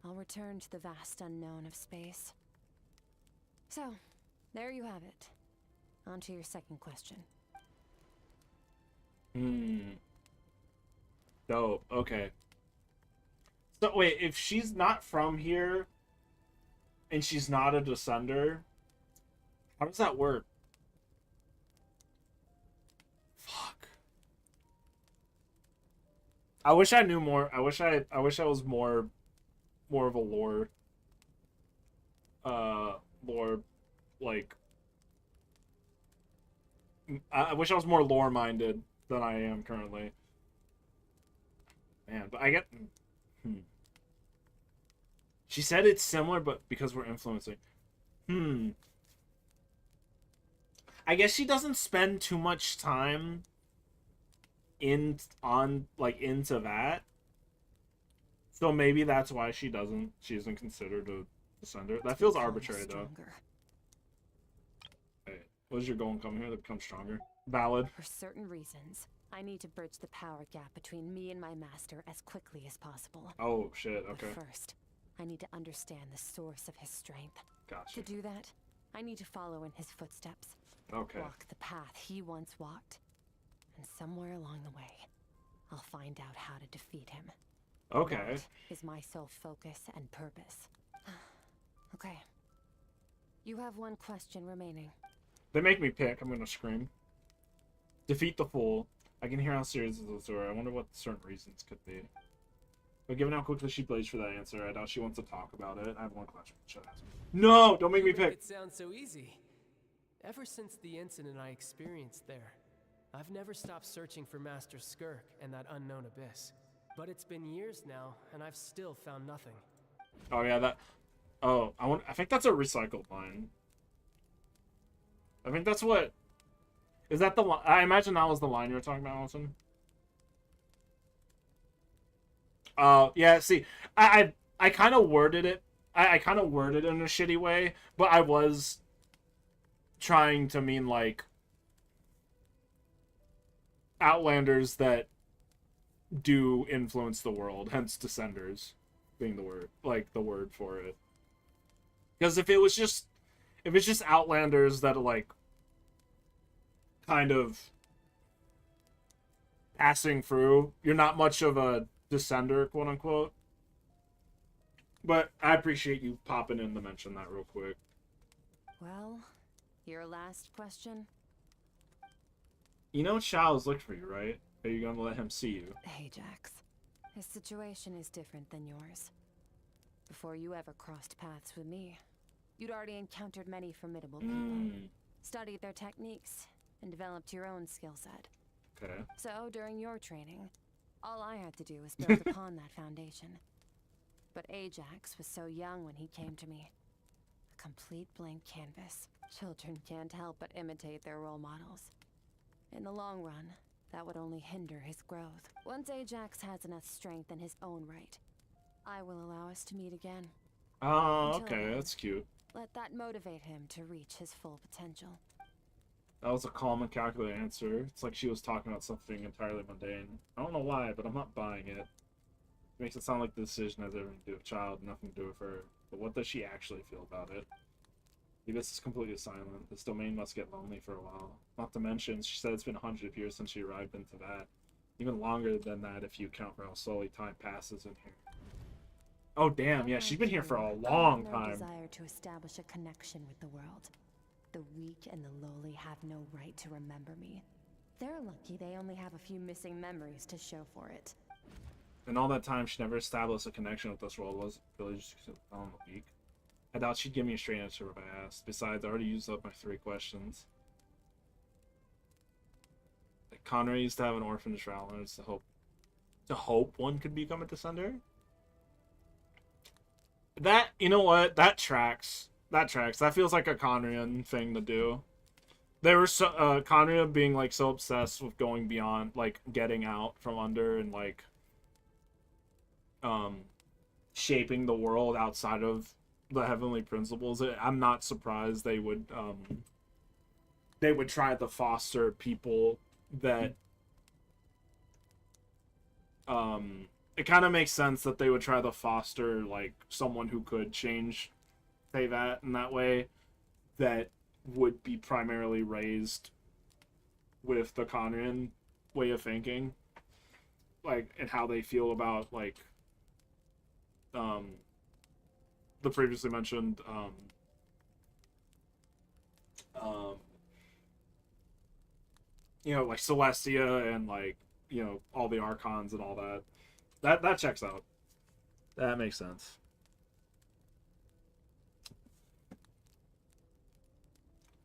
I'll return to the vast unknown of space. So, there you have it. On to your second question. Dope. Okay. So wait, if she's not from here and she's not a descender, how does that work? Fuck. I wish I knew more. I wish I was more of a lore lore, like, I wish I was more lore minded than I am currently. Man, but I get. She said it's similar, but because we're influencing. I guess she doesn't spend too much time into that. So maybe that's why she isn't considered a descender. That feels arbitrary though. Hey, what is your goal in coming here to become stronger? Valid. For certain reasons, I need to bridge the power gap between me and my master as quickly as possible. Oh shit, okay. But first, I need to understand the source of his strength. Gotcha. To do that, I need to follow in his footsteps. Okay. Walk the path he once walked. And somewhere along the way, I'll find out how to defeat him. Okay. That is my sole focus and purpose. Okay. You have one question remaining. They make me pick. I'm gonna scream. Defeat the fool. I can hear how serious this is the story. I wonder what certain reasons could be. But given how quickly she plays for that answer, I doubt she wants to talk about it. I have one question. Should ask. No! Don't make me pick! It sounds so easy. Ever since the incident I experienced there, I've never stopped searching for Master Skirk and that unknown abyss. But it's been years now, and I've still found nothing. Oh yeah, that. Oh, I think that's a recycled line. I think that's what. Is that the line? I imagine that was the line you were talking about, Allison. Yeah. See, I kind of worded it. I kind of worded it in a shitty way, but I was trying to mean like Outlanders that do influence the world, hence Descenders being the word, like the word for it. Because if it's just Outlanders that are like kind of passing through, you're not much of a Descender, quote unquote. But I appreciate you popping in to mention that real quick. Well, your last question? You know Shao looked for you, right? Are you gonna let him see you? Ajax. His situation is different than yours. Before you ever crossed paths with me, you'd already encountered many formidable people, studied their techniques, and developed your own skill set. Okay. So, during your training, all I had to do was build upon that foundation. But Ajax was so young when he came to me. A complete blank canvas. Children can't help but imitate their role models. In the long run, that would only hinder his growth. Once Ajax has enough strength in his own right, I will allow us to meet again. Oh, Until okay, then, that's cute. Let that motivate him to reach his full potential. That was a calm and calculated answer. It's like she was talking about something entirely mundane. I don't know why, but I'm not buying it. It makes it sound like the decision has everything to do with child, nothing to do with her. But what does she actually feel about it? This is completely silent. This domain must get lonely for a while. Not to mention, she said it's been 100 years since she arrived into that. Even longer than that if you count for how slowly time passes in here. Oh damn, yeah, she's been here for a long I have no desire to establish a connection with the world. The weak and the lowly have no right to remember me. They're lucky they only have a few missing memories to show for it. And all that time, she never established a connection with this world. Was really just on the weak. I doubt she'd give me a straight answer if I asked. Besides, I already used up my 3 questions. Like, Conrad used to have an orphanage for Outlanders to hope one could become a Descender. That, you know what? That tracks. That tracks. That feels like a Conrian thing to do. They were so Conria being like so obsessed with going beyond, like getting out from under and like shaping the world outside of the heavenly principles. I'm not surprised they would try to foster people that it kind of makes sense that they would try to foster like someone who could change that in that way, that would be primarily raised with the Conrian way of thinking, like, and how they feel about like the previously mentioned you know, like Celestia and like, you know, all the Archons and all that. That checks out. That makes sense.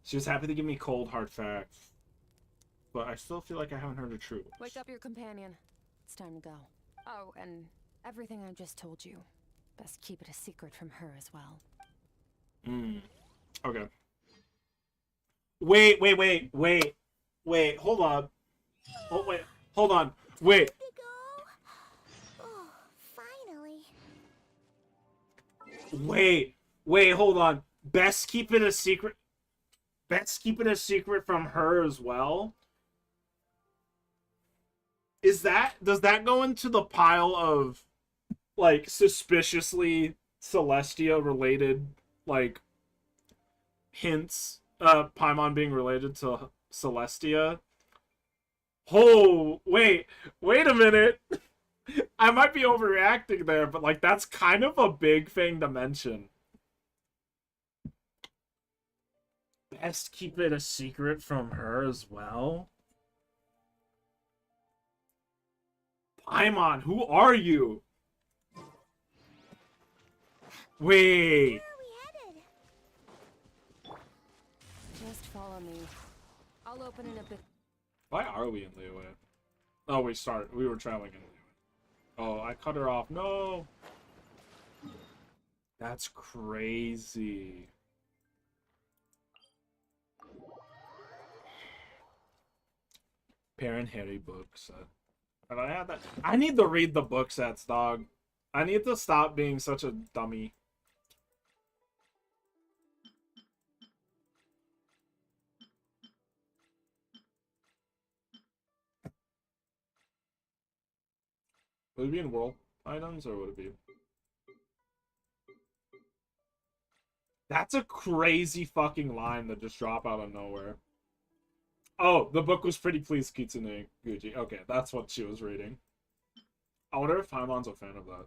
She was happy to give me cold, hard facts. But I still feel like I haven't heard the truth. Wake up your companion. It's time to go. Oh, and everything I just told you. Best keep it a secret from her as well. Okay. Wait, hold on. Oh, wait, hold on. Wait. Oh, finally. Wait, hold on. Best keep it a secret. Best keep it a secret from her as well? Does that go into the pile of, like, suspiciously Celestia related, like, hints? Paimon being related to Celestia? Oh, wait a minute. I might be overreacting there, but, like, that's kind of a big thing to mention. Best keep it a secret from her as well? Paimon, who are you? Wait. Just follow me. I'll open in a bit. Why are we in Liyue? Oh, we were traveling in Liyue. Oh, I cut her off. No. That's crazy. Parent Harry books. And I had that. I need to read the book sets, dog. I need to stop being such a dummy. Would it be in world items or would it be? That's a crazy fucking line that just dropped out of nowhere. Oh, the book was pretty pleased, Kitsune Guji. Okay, that's what she was reading. I wonder if Paimon's a fan of that.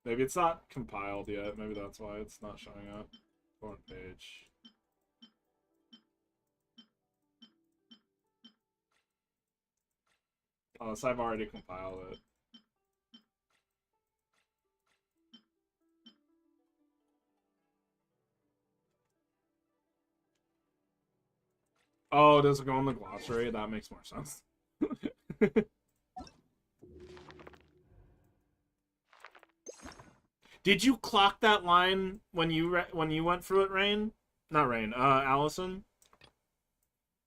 Maybe it's not compiled yet. Maybe that's why it's not showing up. Foreign page. Unless I've already compiled it. Oh, does it go in the glossary? That makes more sense. Did you clock that line when you went through it, Rain? Not Rain, Allison?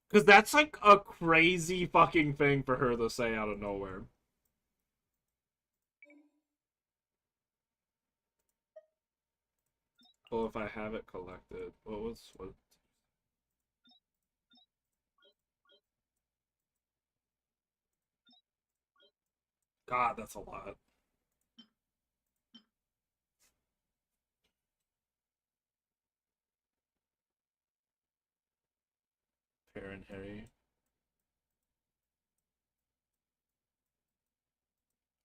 Because that's like a crazy fucking thing for her to say out of nowhere. Well, if I have it collected, what? God, that's a lot. Parent Harry.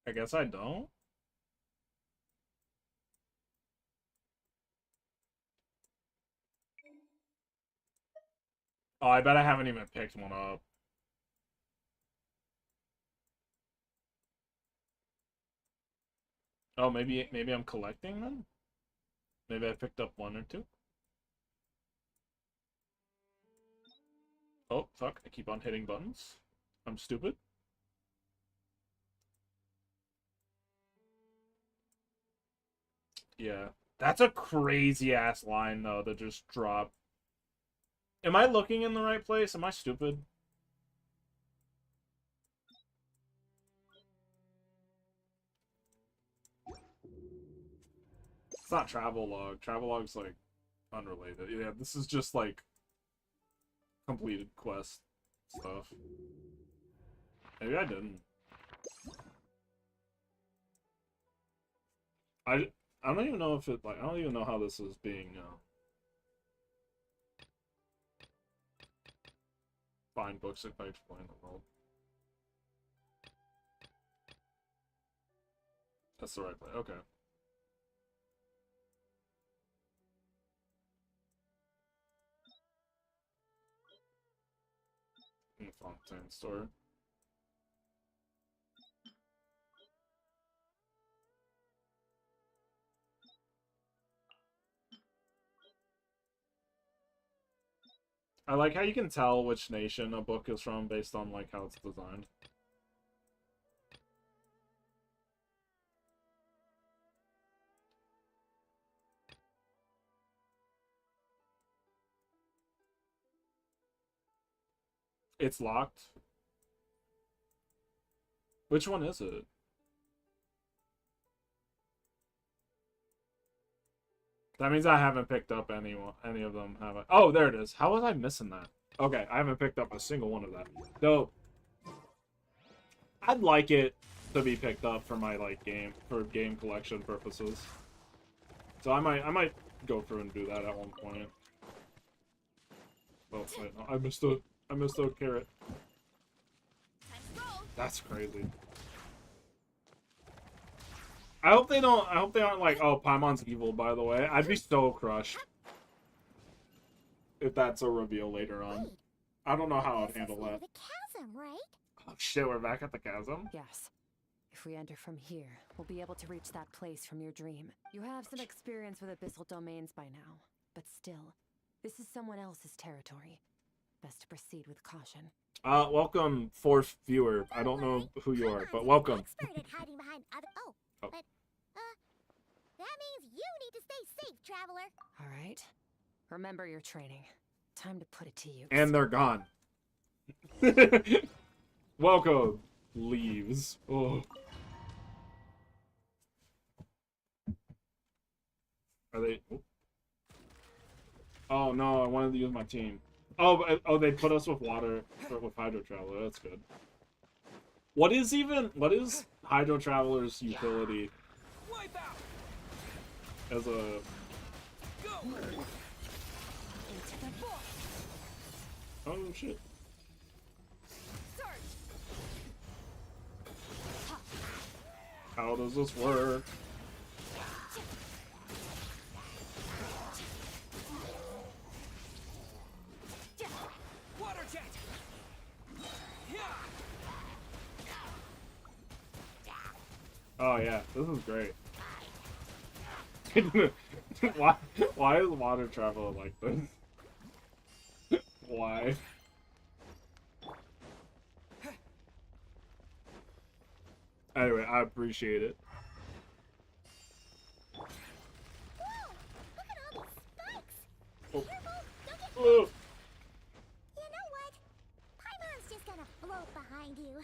I guess I don't. Oh, I bet I haven't even picked one up. Oh, maybe I'm collecting them? Maybe I picked up one or two? Oh, fuck. I keep on hitting buttons. I'm stupid. Yeah. That's a crazy-ass line, though, that just dropped. Am I looking in the right place? Am I stupid? It's not Travelog. Travelog's, like, unrelated. Yeah, this is just, like, completed quest stuff. Maybe I didn't. I don't even know if it, like, I don't even know how this is being, find books if I explain the world. That's the right play. Okay. In the Fontaine store. I like how you can tell which nation a book is from based on like how it's designed. It's locked. Which one is it? That means I haven't picked up any of them, have I? Oh, there it is. How was I missing that? Okay, I haven't picked up a single one of that. Dope. I'd like it to be picked up for my like game collection purposes. So I might go through and do that at one point. Oh wait, no, I missed a carrot. That's crazy. I hope they aren't like, oh, Paimon's evil, by the way. I'd be so crushed if that's a reveal later on. I don't know how I'd handle that. The chasm, right? Oh shit, we're back at the chasm? Yes. If we enter from here, we'll be able to reach that place from your dream. You have some experience with abyssal domains by now, but still, this is someone else's territory. Best to proceed with caution. Welcome, fourth viewer. I don't know who you are, but welcome. Expert at hiding behind other. Oh, but that means you need to stay safe, traveler. All right. Remember your training. Time to put it to use. And they're gone. Welcome. Leaves. Oh. Are they? Oh no! I wanted to use my team. Oh, they put us with water with Hydro Traveler. That's good. What is Hydro Traveler's utility? As a oh shit. How does this work? Water jet. Oh yeah, this is great. why is water travel like this? Why? Anyway, I appreciate it. Whoa! Look at all these spikes. Oh. Careful! Don't get Oh. hit. You know what? Paimon's just gonna float behind you.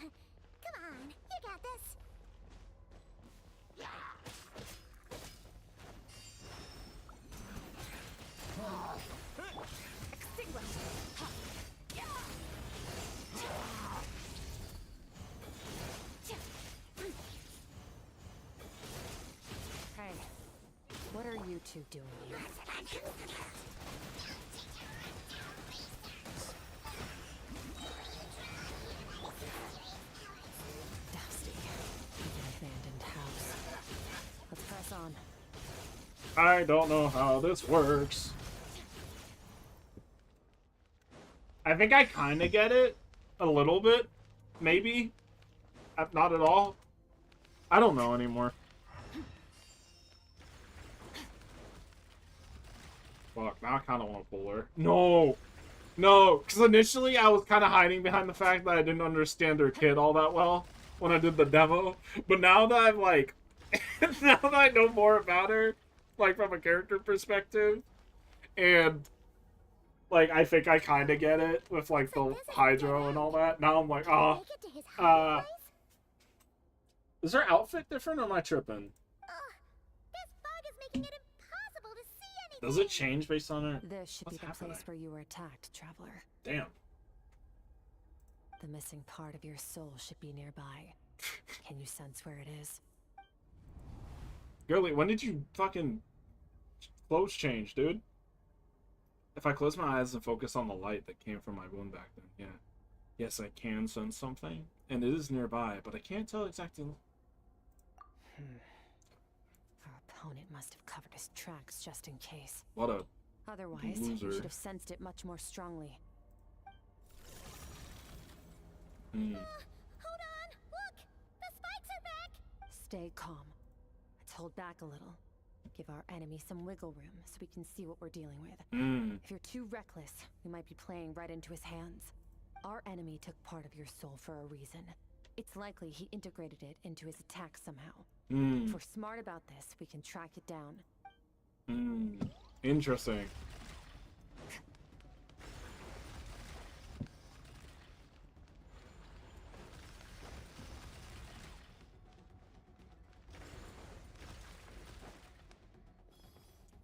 Come on, you got this. Hey, what are you two doing here? Dusty. An abandoned house. Let's press on. I don't know how this works. I think I kind of get it. A little bit. Maybe. Not at all. I don't know anymore. Fuck, now I kind of want to pull her. No! No! Because initially I was kind of hiding behind the fact that I didn't understand her kid all that well when I did the demo. But now that I'm like... now that I know more about her, like from a character perspective, and like I think I kind of get it with like the hydro and all that. Now I'm like, oh, is her outfit different or am I tripping? This fog is making it impossible to see anything. Does it change based on her? This should be the place where you were attacked, traveler. Damn. The missing part of your soul should be nearby. Can you sense where it is? Girly, when did you fucking clothes change, dude? If I close my eyes and focus on the light that came from my wound back then, yeah. Yes, I can sense something, and it is nearby, but I can't tell exactly. Our opponent must have covered his tracks just in case. What a Otherwise, loser. you should have sensed it much more strongly. Hold on! Look! The spikes are back! Stay calm. Let's hold back a little. Give our enemy some wiggle room so we can see what we're dealing with. If you're too reckless, we might be playing right into his hands. Our enemy took part of your soul for a reason. It's likely he integrated it into his attack somehow. If we're smart about this, we can track it down. Interesting.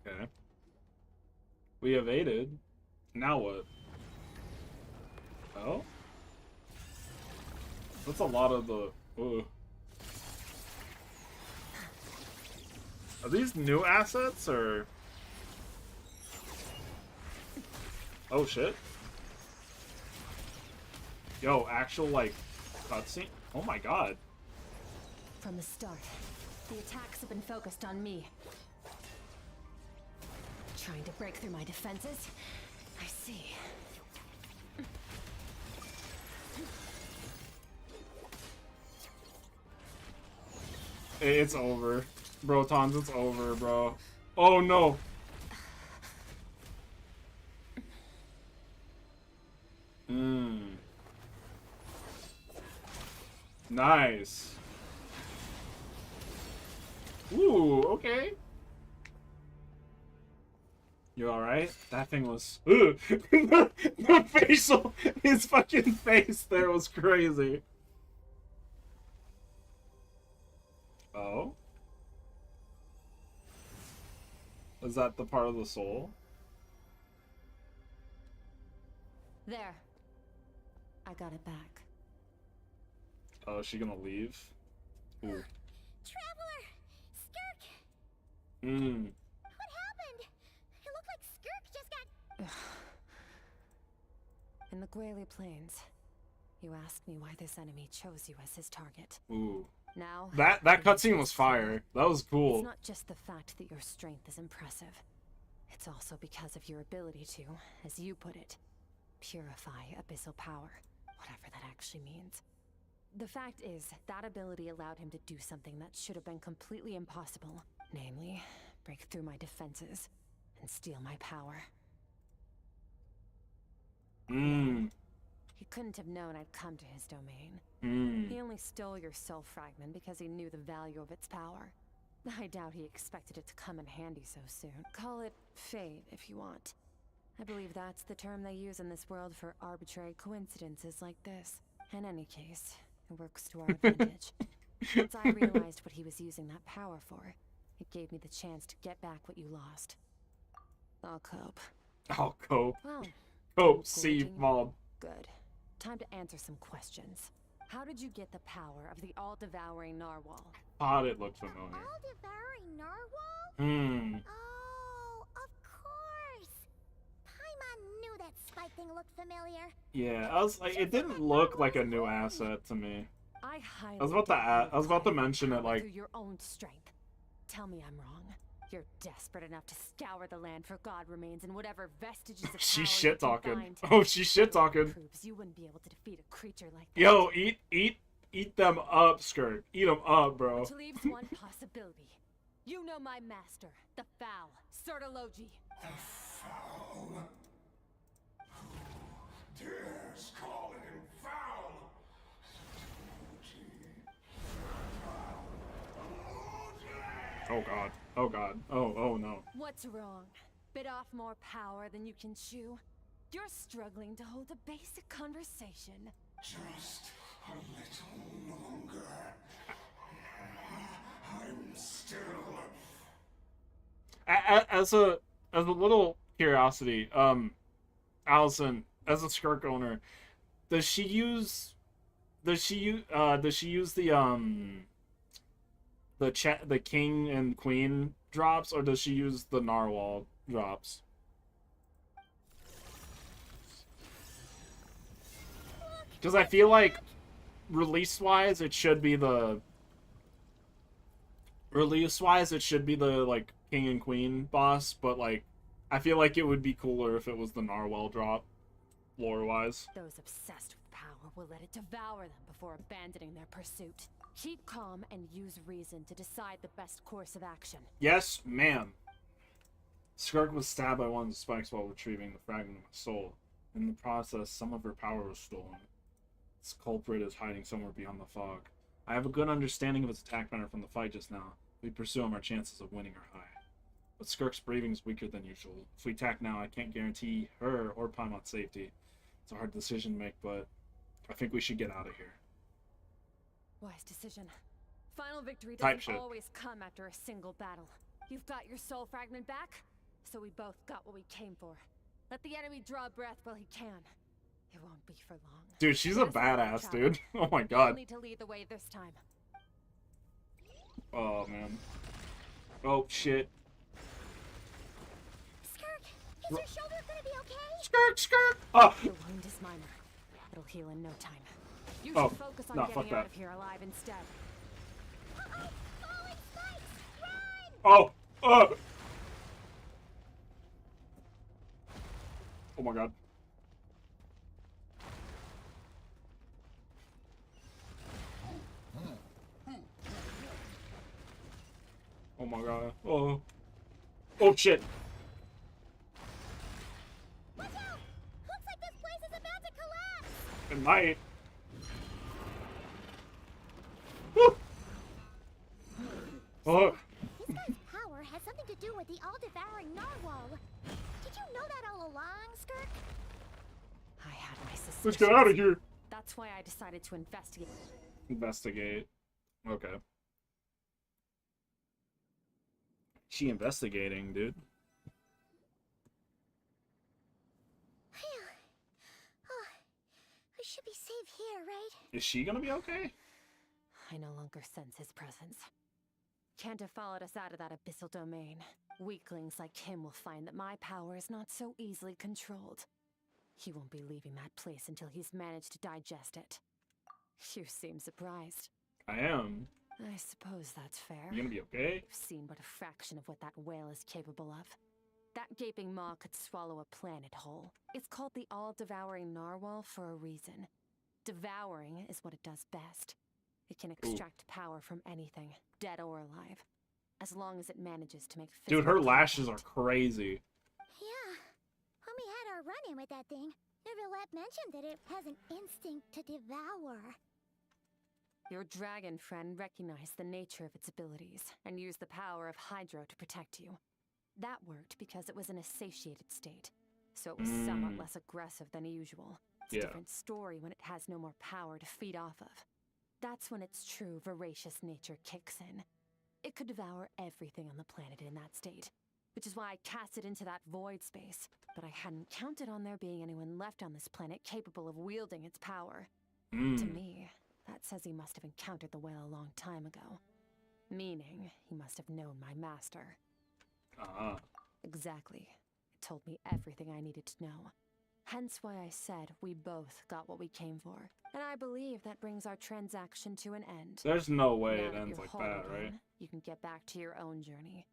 Okay. We evaded. Now what? Oh? That's a lot of the... Ugh. Are these new assets, or... Oh, shit. Yo, actual, like, cutscene? Oh my god. From the start, the attacks have been focused on me. Trying to break through my defenses? I see. It's over. Brotons, it's over, bro. Oh no! Nice. Ooh, okay. You alright? That thing was... Ugh. The facial... His fucking face there was crazy. Oh? Is that the part of the soul? There. I got it back. Oh, is she gonna leave? Ooh. Traveler! Skirk! What happened? It looked like Skirk just got... In the Gwali Plains, you asked me why this enemy chose you as his target. Ooh. Now... That cutscene was fire. That was cool. It's not just the fact that your strength is impressive. It's also because of your ability to, as you put it, purify abyssal power. Whatever that actually means. The fact is, that ability allowed him to do something that should have been completely impossible. Namely, break through my defenses and steal my power. He couldn't have known I'd come to his domain. He only stole your soul fragment because he knew the value of its power. I doubt he expected it to come in handy so soon. Call it fate if you want. I believe that's the term they use in this world for arbitrary coincidences like this. In any case, it works to our advantage. Once I realized what he was using that power for, it gave me the chance to get back what you lost. I'll cope. I'll cope. Well, cope, see, Mom. Good. Time to answer some questions. How did you get the power of the all-devouring narwhal? Ah, it looked familiar. All-devouring narwhal? Hmm. Oh, of course! Paimon knew that spike thing looked familiar. Yeah, I was like, it didn't look like a new asset to me. I was about to mention it, like... Through your own strength. Tell me I'm wrong. You're desperate enough to scour the land for god remains and whatever vestiges of She's power shit you can talking. find. Oh, she's shit talking. Proves you wouldn't be able to defeat a creature like that. Yo, eat them up, Skirt. Eat them up, bro. Which leaves one possibility. You know my master, the Foul, Sertologi. The Foul? Who dares call him foul? Oh god. Oh god. Oh no. What's wrong? Bit off more power than you can chew? You're struggling to hold a basic conversation. Just a little longer. I'm still... As a little curiosity, Allison, as a Skirk owner, does she use the king and queen drops, or does she use the narwhal drops? Because I feel like release-wise, it should be the like king and queen boss, but like I feel like it would be cooler if it was the narwhal drop, lore-wise. Those obsessed with power will let it devour them before abandoning their pursuit. Keep calm and use reason to decide the best course of action. Yes, ma'am. Skirk was stabbed by one of the spikes while retrieving the fragment of my soul. In the process, some of her power was stolen. This culprit is hiding somewhere beyond the fog. I have a good understanding of his attack pattern from the fight just now. If we pursue him, our chances of winning are high. But Skirk's breathing is weaker than usual. If we attack now, I can't guarantee her or Paimon's safety. It's a hard decision to make, but I think we should get out of here. Wise decision. Final victory Type doesn't shit. always come after a single battle. You've got your soul fragment back, so we both got what we came for. Let the enemy draw breath while he can. It won't be for long. Dude, she's a badass, dude. Oh my god. You'll need to lead the way this time. Oh, man. Oh, shit. Skirk, is your shoulder gonna be okay? Skirk, Skirk! Oh! The wound is minor. It'll heal in no time. You Oh, should focus on no, getting fuck out that. of here alive instead. Falling spikes! Run! Oh! Oh! Oh my god. Oh my god. Oh. Oh shit. Watch out! Looks like this place is about to collapse! It might. Woo! Oh. This guy's power has something to do with the all-devouring narwhal. Did you know that all along, Skirk? I had my suspicions. Let's get out of here. That's why I decided to investigate. Investigate. Okay. She investigating, dude. Phew. Oh, I should be safe here, right? Is she gonna be okay? I no longer sense his presence. Can't have followed us out of that abyssal domain. Weaklings like him will find that my power is not so easily controlled. He won't be leaving that place until he's managed to digest it. You seem surprised. I am. I suppose that's fair. You gonna be okay? You've seen but a fraction of what that whale is capable of. That gaping maw could swallow a planet whole. It's called the all-devouring narwhal for a reason. Devouring is what it does best. It can extract power from anything, dead or alive, as long as it manages to make Dude, her physical lashes are contact. crazy. Yeah. When we had our run-in with that thing, Neverlet mentioned that it has an instinct to devour. Your dragon friend recognized the nature of its abilities and used the power of Hydro to protect you. That worked because it was in a satiated state, so it was somewhat less aggressive than usual. It's a different story when it has no more power to feed off of. That's when its true voracious nature kicks in. It could devour everything on the planet in that state, which is why I cast it into that void space. But I hadn't counted on there being anyone left on this planet capable of wielding its power. To me, that says he must have encountered the whale a long time ago. Meaning, he must have known my master. Exactly. It told me everything I needed to know. Hence why I said we both got what we came for. And I believe that brings our transaction to an end. There's no way Now it that ends you're like whole that, right? again, you can get back to your own journey.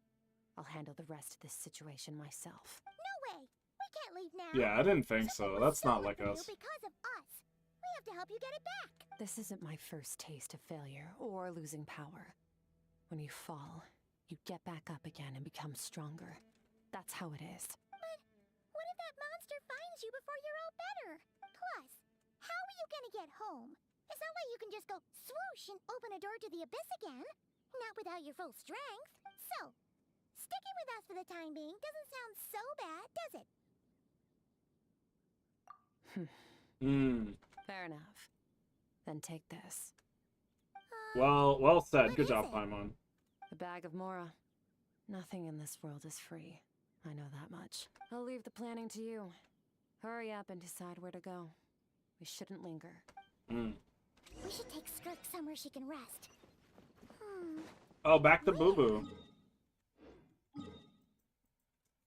I'll handle the rest of this situation myself. No way! We can't leave now! Yeah, I didn't think so. That's not like Stolen from us. you because of us! We have to help you get it back! This isn't my first taste of failure or losing power. When you fall, you get back up again and become stronger. That's how it is. But what if that monster finds you before you're all better? Plus, how are you gonna get home? It's not like you can just go swoosh and open a door to the abyss again. Not without your full strength. So, sticking with us for the time being doesn't sound so bad, does it? Fair enough. Then take this. Well said. Good job, Paimon. A bag of Mora. Nothing in this world is free. I know that much. I'll leave the planning to you. Hurry up and decide where to go. We shouldn't linger. We should take Skirk somewhere she can rest. Oh, back to Boo Boo.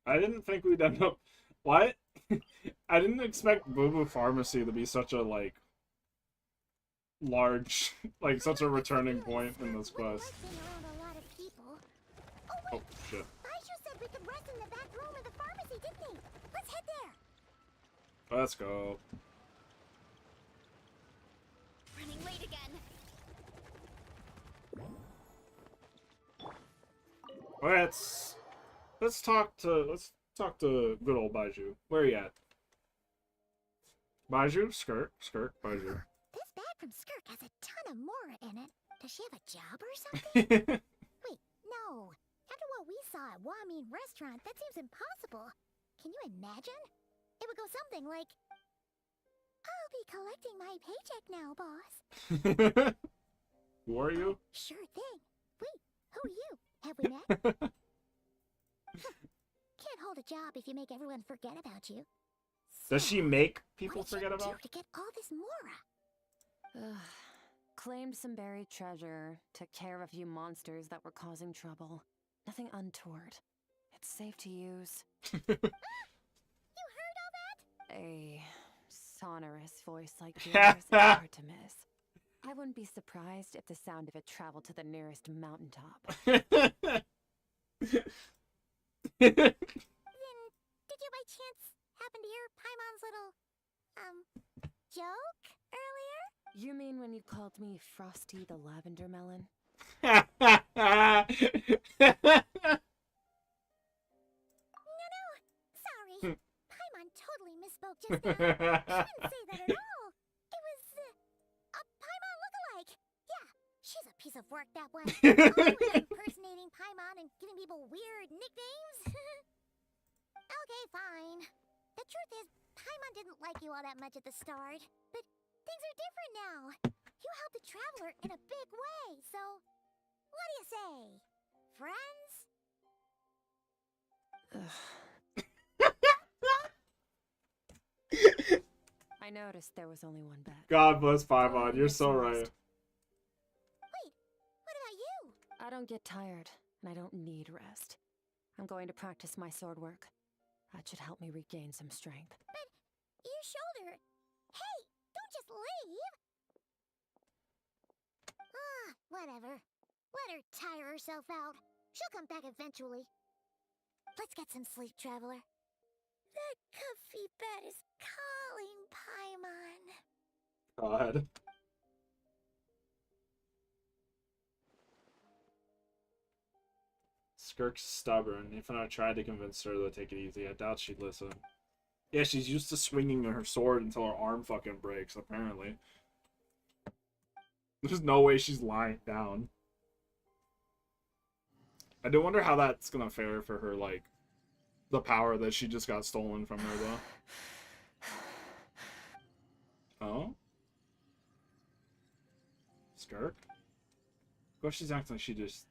I didn't think we'd end up... What? I didn't expect Boo Boo Pharmacy to be such a, like... large... like, such a returning point in this quest. Oh, shit. Baishu said we could rest in the back room of the pharmacy, didn't he? Let's head there! Let's go. Running late again. Alright, let's talk to good old Baiju. Where are you at? Baiju? Skirk, Baiju. This bag from Skirk has a ton of Mora in it. Does she have a job or something? Wait, no. After what we saw at Wamin Restaurant, that seems impossible. Can you imagine? It would go something like, I'll be collecting my paycheck now, boss. Who are you? Sure thing. Wait, who are you? Have we met? Can't hold a job if you make everyone forget about you. Does she make people What did forget you about? do to get all this Mora? Claimed some buried treasure, took care of a few monsters that were causing trouble. Nothing untoward. It's safe to use. You heard all that? A sonorous voice like yours is hard to miss. I wouldn't be surprised if the sound of it traveled to the nearest mountaintop. Then, did you by chance happen to hear Paimon's little, joke earlier? You mean when you called me Frosty the Lavender Melon? No, sorry. Paimon totally misspoke just now. She didn't say that at all. It was, a Paimon lookalike. Yeah, she's a piece of work, that one. Always impersonating Paimon and giving people weird nicknames. Okay, fine. The truth is, Paimon didn't like you all that much at the start, but things are different now. You helped the Traveler in a big way, so what do you say? Friends? I noticed there was only one bet. God bless Paimon, you're so right. Wait, what about you? I don't get tired, and I don't need rest. I'm going to practice my sword work. That should help me regain some strength. But your shoulder... Hey, don't just leave! Whatever. Let her tire herself out. She'll come back eventually. Let's get some sleep, Traveler. That comfy bed is calling, Paimon. God. Skirk's stubborn. Even I tried to convince her to take it easy. I doubt she'd listen. Yeah, she's used to swinging her sword until her arm fucking breaks, apparently. There's no way she's lying down. I do wonder how that's gonna fare for her, like, the power that she just got stolen from her, though. Oh? Skirk? Of course she's acting like she just...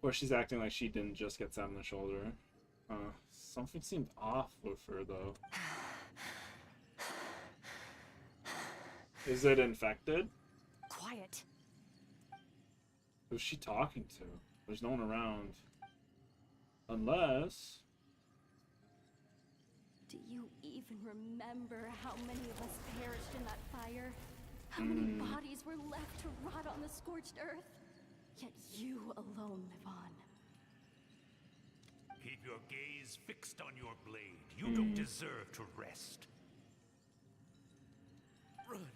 Or she's acting like she didn't just get stabbed in the shoulder. Something seemed off with her, though. Is it infected? Quiet. Who's she talking to? There's no one around. Unless... Do you even remember how many of us perished in that fire? How many bodies were left to rot on the scorched earth? Yet you alone live on. Keep your gaze fixed on your blade. You don't deserve to rest. Run,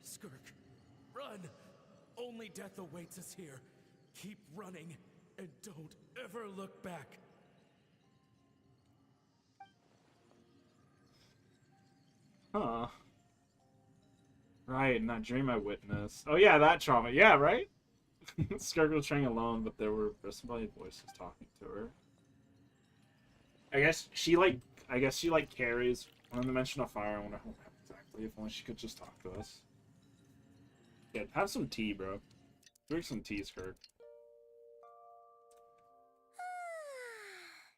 Skirk. Run! Only death awaits us here. Keep running, and don't ever look back. Huh. Right, in that dream I witnessed. Oh yeah, that trauma. Yeah, right? Skirk was trained alone, but there were somebody voices talking to her. I guess she carries... On the mention of fire, I wonder how exactly. If only she could just talk to us. Yeah, have some tea, bro. Drink some tea, Skirk.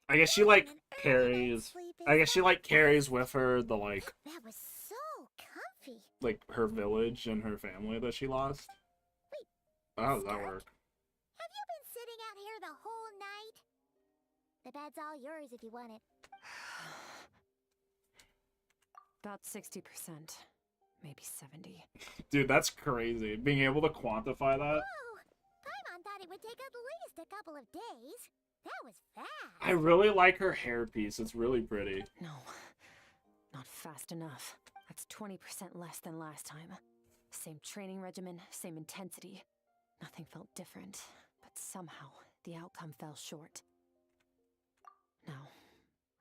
I guess she, like, carries... I guess she, like, carries with her the, like... That was so comfy. Like, her village and her family that she lost. Wait, how does that Skirk? work? Have you been sitting out here the whole night? The bed's all yours if you want it. About 60%. Maybe 70. Dude, that's crazy. Being able to quantify that. Whoa! Paimon thought it would take at least a couple of days. That was fast. I really like her hairpiece. It's really pretty. No. Not fast enough. That's 20% less than last time. Same training regimen, same intensity. Nothing felt different. But somehow, the outcome fell short. No,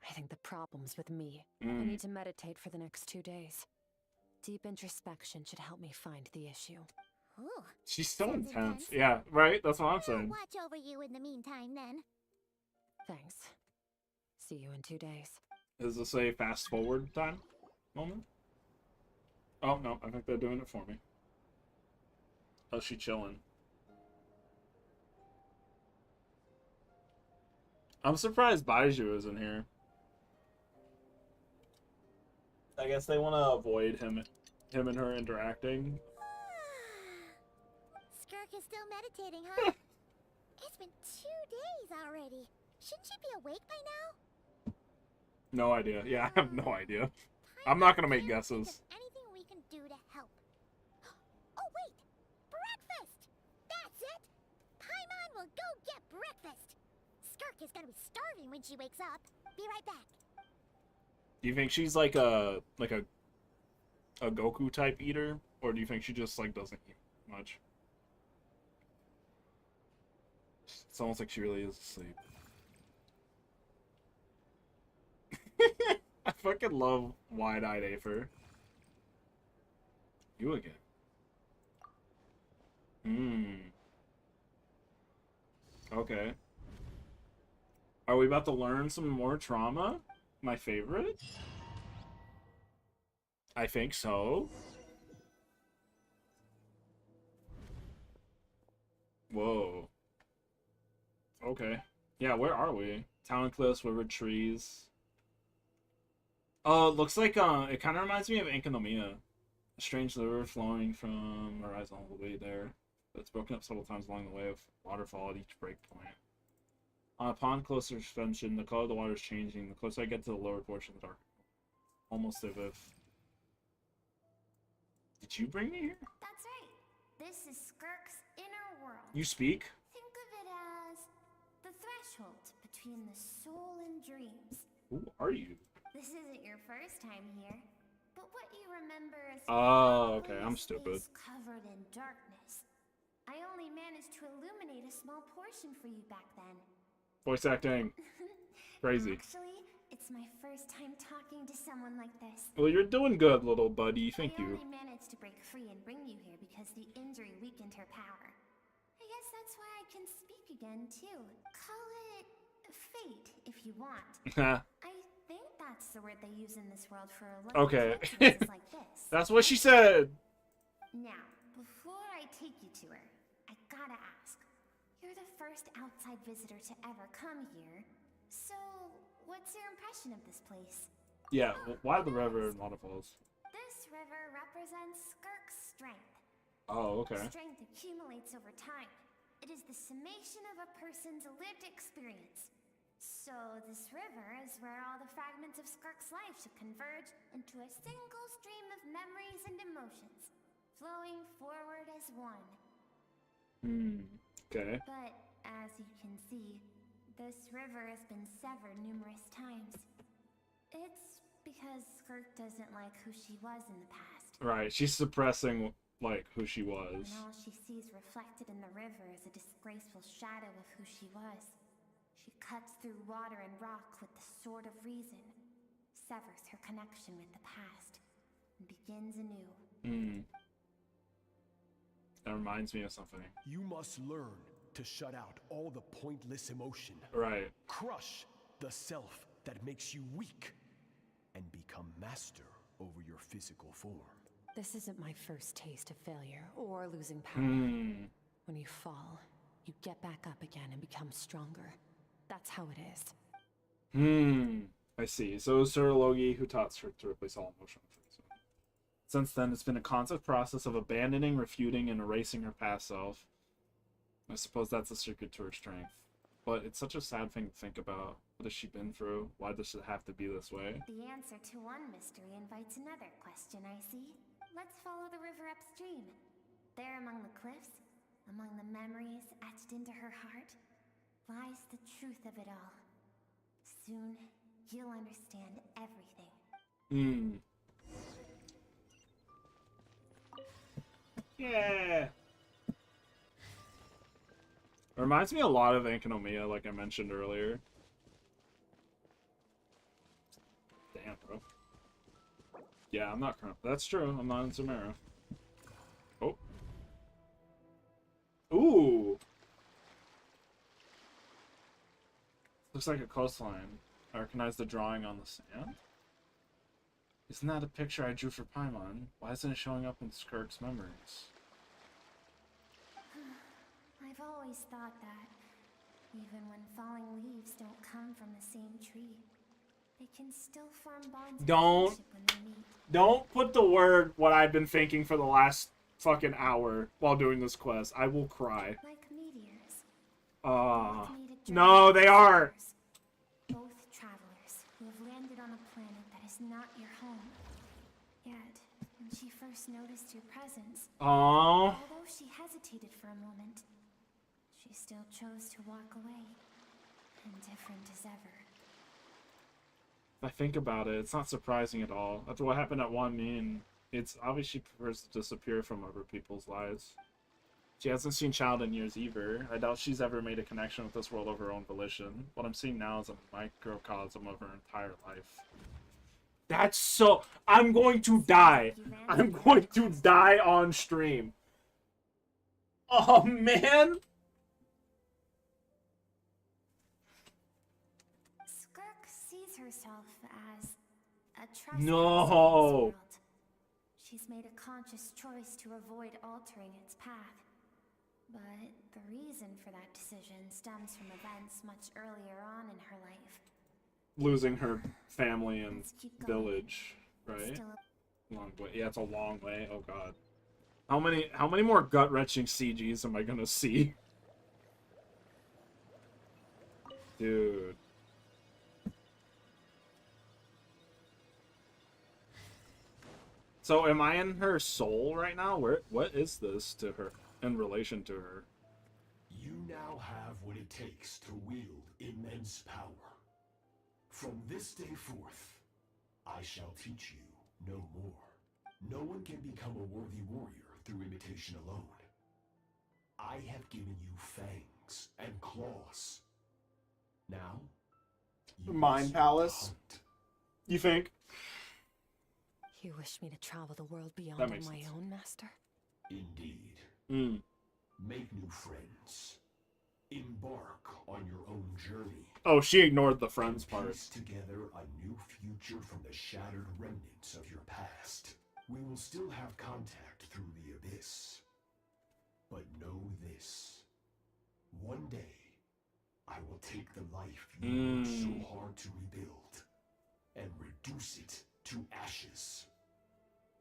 I think the problem's with me. I need to meditate for the next 2 days. Deep introspection should help me find the issue. Ooh, She's so sounds intense. Yeah, right? That's what I'm I'll saying. watch over you in the meantime, then. Thanks. See you in 2 days. Is this a fast forward time moment? Oh, no, I think they're doing it for me. Oh, she chilling. I'm surprised Baiju is in here. I guess they want to avoid him and her interacting. Skirk is still meditating, huh? It's been 2 days already. Shouldn't she be awake by now? No idea. Yeah, I have no idea. I'm not gonna make guesses. Anything we can do to help. Oh, wait! Breakfast! That's it! Paimon will go get breakfast! Skirk is gonna be starving when she wakes up. Be right back. Do you think she's like a Goku type eater, or do you think she just like doesn't eat much? It's almost like she really is asleep. I fucking love wide-eyed Afer. You again. Okay. Are we about to learn some more trauma? My favorite? I think so. Whoa. Okay. Yeah, where are we? Town cliffs, river trees. Oh, it looks like it kind of reminds me of Enkanomiya. A strange river flowing from horizon all the way there. It's broken up several times along the way with waterfall at each break point. On a pond closer suspension, the color of the water is changing. The closer I get to the lower portion of the dark. Almost as if... Did you bring me here? That's right. This is Skirk's inner world. You speak? Think of it as the threshold between the soul and dreams. Who are you? This isn't your first time here, but what you remember is Oh, okay. probably I'm a stupid. space covered in darkness. I only managed to illuminate a small portion for you back then. Voice acting. Crazy. Actually, it's my first time talking to someone like this. Well, you're doing good, little buddy. Thank I you. only managed to break free and bring you here because the injury weakened her power. I guess that's why I can speak again, too. Call it fate, if you want. I think that's the word they use in this world for Okay. cases like this. That's what she said. Now, before I take you to her, I gotta ask. You're the first outside visitor to ever come here, so what's your impression of this place? Yeah, why the river and waterfalls? This river represents Skirk's strength. Oh, okay. Strength accumulates over time. It is the summation of a person's lived experience. So this river is where all the fragments of Skirk's life should converge into a single stream of memories and emotions, flowing forward as one. Okay. But as you can see, this river has been severed numerous times. It's because Skirk doesn't like who she was in the past. Right, she's suppressing, like, who she was. And all she sees reflected in the river is a disgraceful shadow of who she was. She cuts through water and rock with the sword of reason, severs her connection with the past, and begins anew. That reminds me of something. You must learn to shut out all the pointless emotion. Right. Crush the self that makes you weak, and become master over your physical form. This isn't my first taste of failure or losing power. When you fall, you get back up again and become stronger. That's how it is. I see. So it was Sir Logi who taught her to replace all emotional things. Since then, it's been a constant process of abandoning, refuting, and erasing her past self. I suppose that's the secret to her strength. But it's such a sad thing to think about. What has she been through? Why does it have to be this way? The answer to one mystery invites another question, I see. Let's follow the river upstream. There among the cliffs, among the memories etched into her heart, lies the truth of it all. Soon, you'll understand everything. Yeah. It reminds me a lot of Ankinomiya, like I mentioned earlier. Damn, bro. Yeah, I'm not current. That's true. I'm not in Sumeru. Oh. Ooh. Looks like a coastline. I recognize the drawing on the sand. Isn't that a picture I drew for Paimon? Why isn't it showing up in Skirk's memories? I've always thought that, even when falling leaves don't come from the same tree, they can still form bonds of friendship when they meet. Don't put the word what I've been thinking for the last fucking hour while doing this quest. I will cry. Like meteors. No, they are! Both travelers who have landed on a planet that is not your home. Yet, when she first noticed your presence, although she hesitated for a moment, she still chose to walk away, indifferent as ever. If I think about it, it's not surprising at all. After what happened at Wanmi, and it's obvious she prefers to disappear from other people's lives. She hasn't seen Child in years either. I doubt she's ever made a connection with this world of her own volition. What I'm seeing now is a microcosm of her entire life. That's so... I'm going to die. I'm going to die on stream. Oh, man. Skirk sees herself as a trespasser No. in this world. She's made a conscious choice to avoid altering its path. But the reason for that decision stems from events much earlier on in her life. Losing her family and village, right? Long way. Yeah, it's a long way. Oh god. How many more gut-wrenching CGs am I gonna see? Dude. So am I in her soul right now? What is this to her in relation to her? You now have what it takes to wield immense power. From this day forth, I shall teach you no more. No one can become a worthy warrior through imitation alone. I have given you fangs and claws. Now, you Mind Palace? You think? You wish me to travel the world beyond That on makes my sense. own, Master? Indeed. Make new friends. Embark on your own journey. Oh, she ignored the friends part. Piece together a new future from the shattered remnants of your past. We will still have contact through the abyss. But know this. One day, I will take the life you worked so hard to rebuild and reduce it to ashes.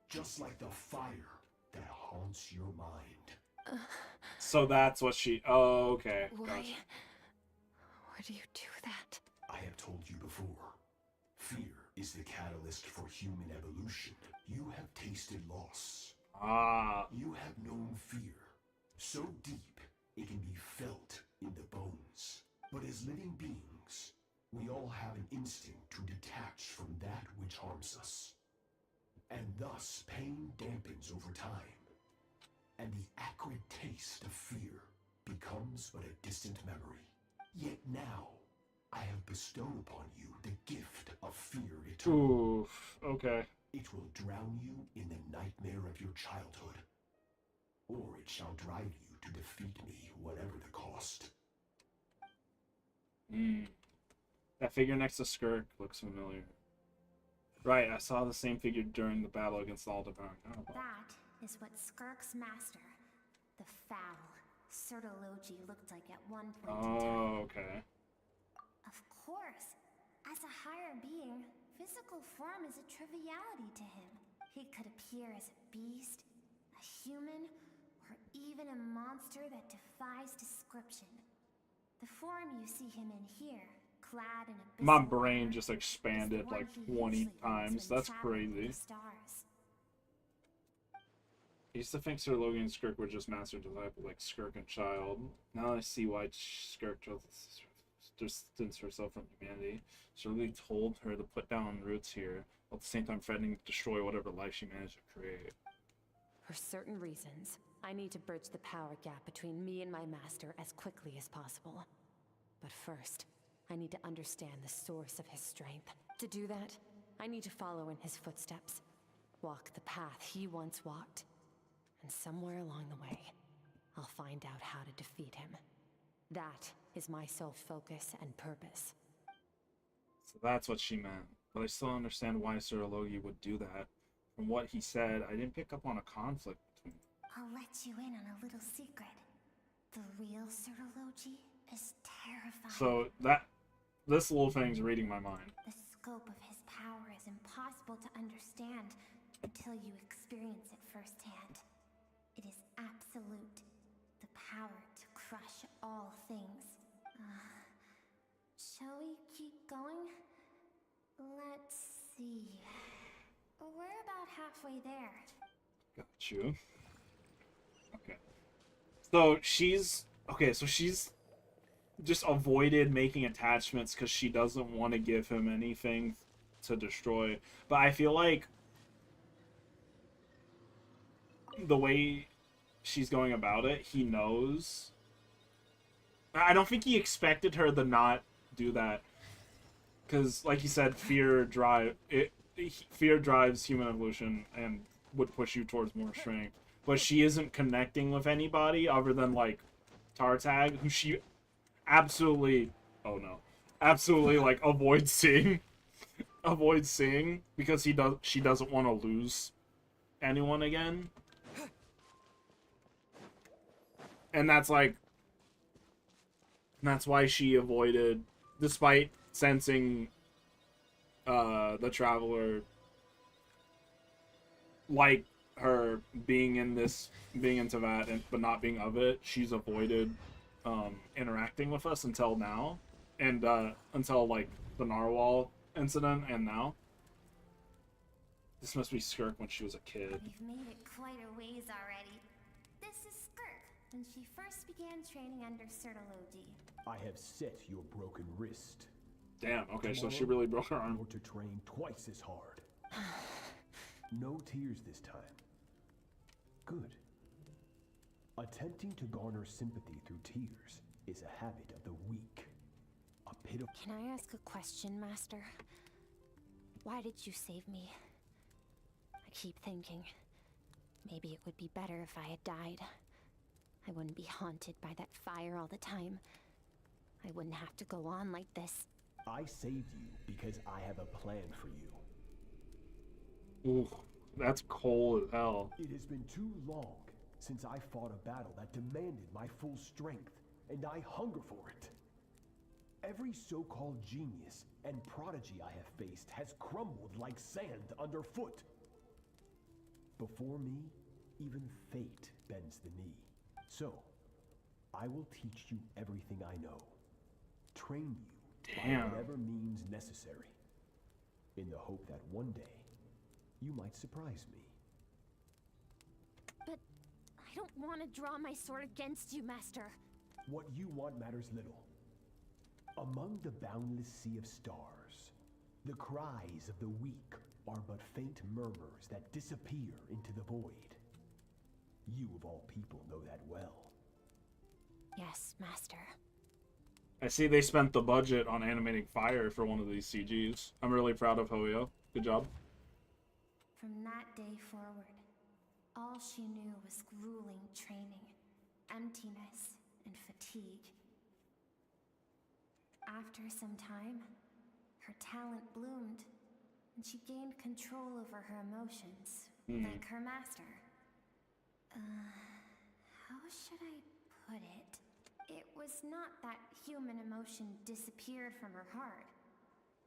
Just like the fire that haunts your mind. So that's what she... Oh, okay. Why? Gotcha. Why do you do that? I have told you before. Fear is the catalyst for human evolution. You have tasted loss. You have known fear. So deep, it can be felt in the bones. But as living beings, we all have an instinct to detach from that which harms us. And thus, pain dampens over time. And the acrid taste of fear becomes but a distant memory. Yet now, I have bestowed upon you the gift of fear eternal. Oof, okay. It will drown you in the nightmare of your childhood. Or it shall drive you to defeat me, whatever the cost. That figure next to Skirk looks familiar. Right, I saw the same figure during the battle against Aldebaran. Oh, That is what Skirk's master, the foul Sertologi, looked like at one point in time. Oh, okay. Of course, as a higher being, physical form is a triviality to him. He could appear as a beast, a human, or even a monster that defies description. The form you see him in here, clad in a My brain just expanded like 20 times. That's crazy. I used to think Sir Logan and Skirk were just master disciple like Skirk and Child. Now I see why Skirk distanced herself from humanity. She really told her to put down roots here, while at the same time threatening to destroy whatever life she managed to create. For certain reasons, I need to bridge the power gap between me and my master as quickly as possible. But first, I need to understand the source of his strength. To do that, I need to follow in his footsteps. Walk the path he once walked. And somewhere along the way, I'll find out how to defeat him. That is my sole focus and purpose. So that's what she meant. But I still understand why Sir Logi would do that. From what he said, I didn't pick up on a conflict between them. I'll let you in on a little secret. The real Serology is terrifying. So this little thing's reading my mind. The scope of his power is impossible to understand until you experience it firsthand. It is absolute. The power to crush all things. Shall we keep going? Let's see. We're about halfway there. Got you. Okay. So she's just avoided making attachments because she doesn't want to give him anything to destroy. But I feel like the way she's going about it, he knows. I don't think he expected her to not do that. Because, like you said, fear drives human evolution and would push you towards more strength. But she isn't connecting with anybody other than, like, Tartag, who she absolutely, like, avoids seeing. Avoids seeing because she doesn't want to lose anyone again. And that's why she avoided, despite sensing the Traveler, like her being into that, but not being of it. She's avoided interacting with us until now, and until like the Narwhal incident, and now. This must be Skirk when she was a kid. We've made it quite a ways already. This is Skirk, when she first began training under Serology. I have set your broken wrist. Damn, okay, so she really broke her arm. You're to train twice as hard. No tears this time. Good. Attempting to garner sympathy through tears is a habit of the weak. A pitiful... Can I ask a question, Master? Why did you save me? I keep thinking, maybe it would be better if I had died. I wouldn't be haunted by that fire all the time. I wouldn't have to go on like this. I saved you because I have a plan for you. Ooh, that's cold as hell. It has been too long since I fought a battle that demanded my full strength, and I hunger for it. Every so-called genius and prodigy I have faced has crumbled like sand underfoot. Before me, even fate bends the knee. So, I will teach you everything I know. Train you by whatever means necessary, in the hope that one day, you might surprise me. But I don't want to draw my sword against you, Master. What you want matters little. Among the boundless sea of stars, the cries of the weak are but faint murmurs that disappear into the void. You of all people know that well. Yes, Master. I see they spent the budget on animating fire for one of these CGs. I'm really proud of Hoyo. Good job. From that day forward, all she knew was grueling training, emptiness, and fatigue. After some time, her talent bloomed, and she gained control over her emotions, like her master. How should I put it? It was not that human emotion disappeared from her heart,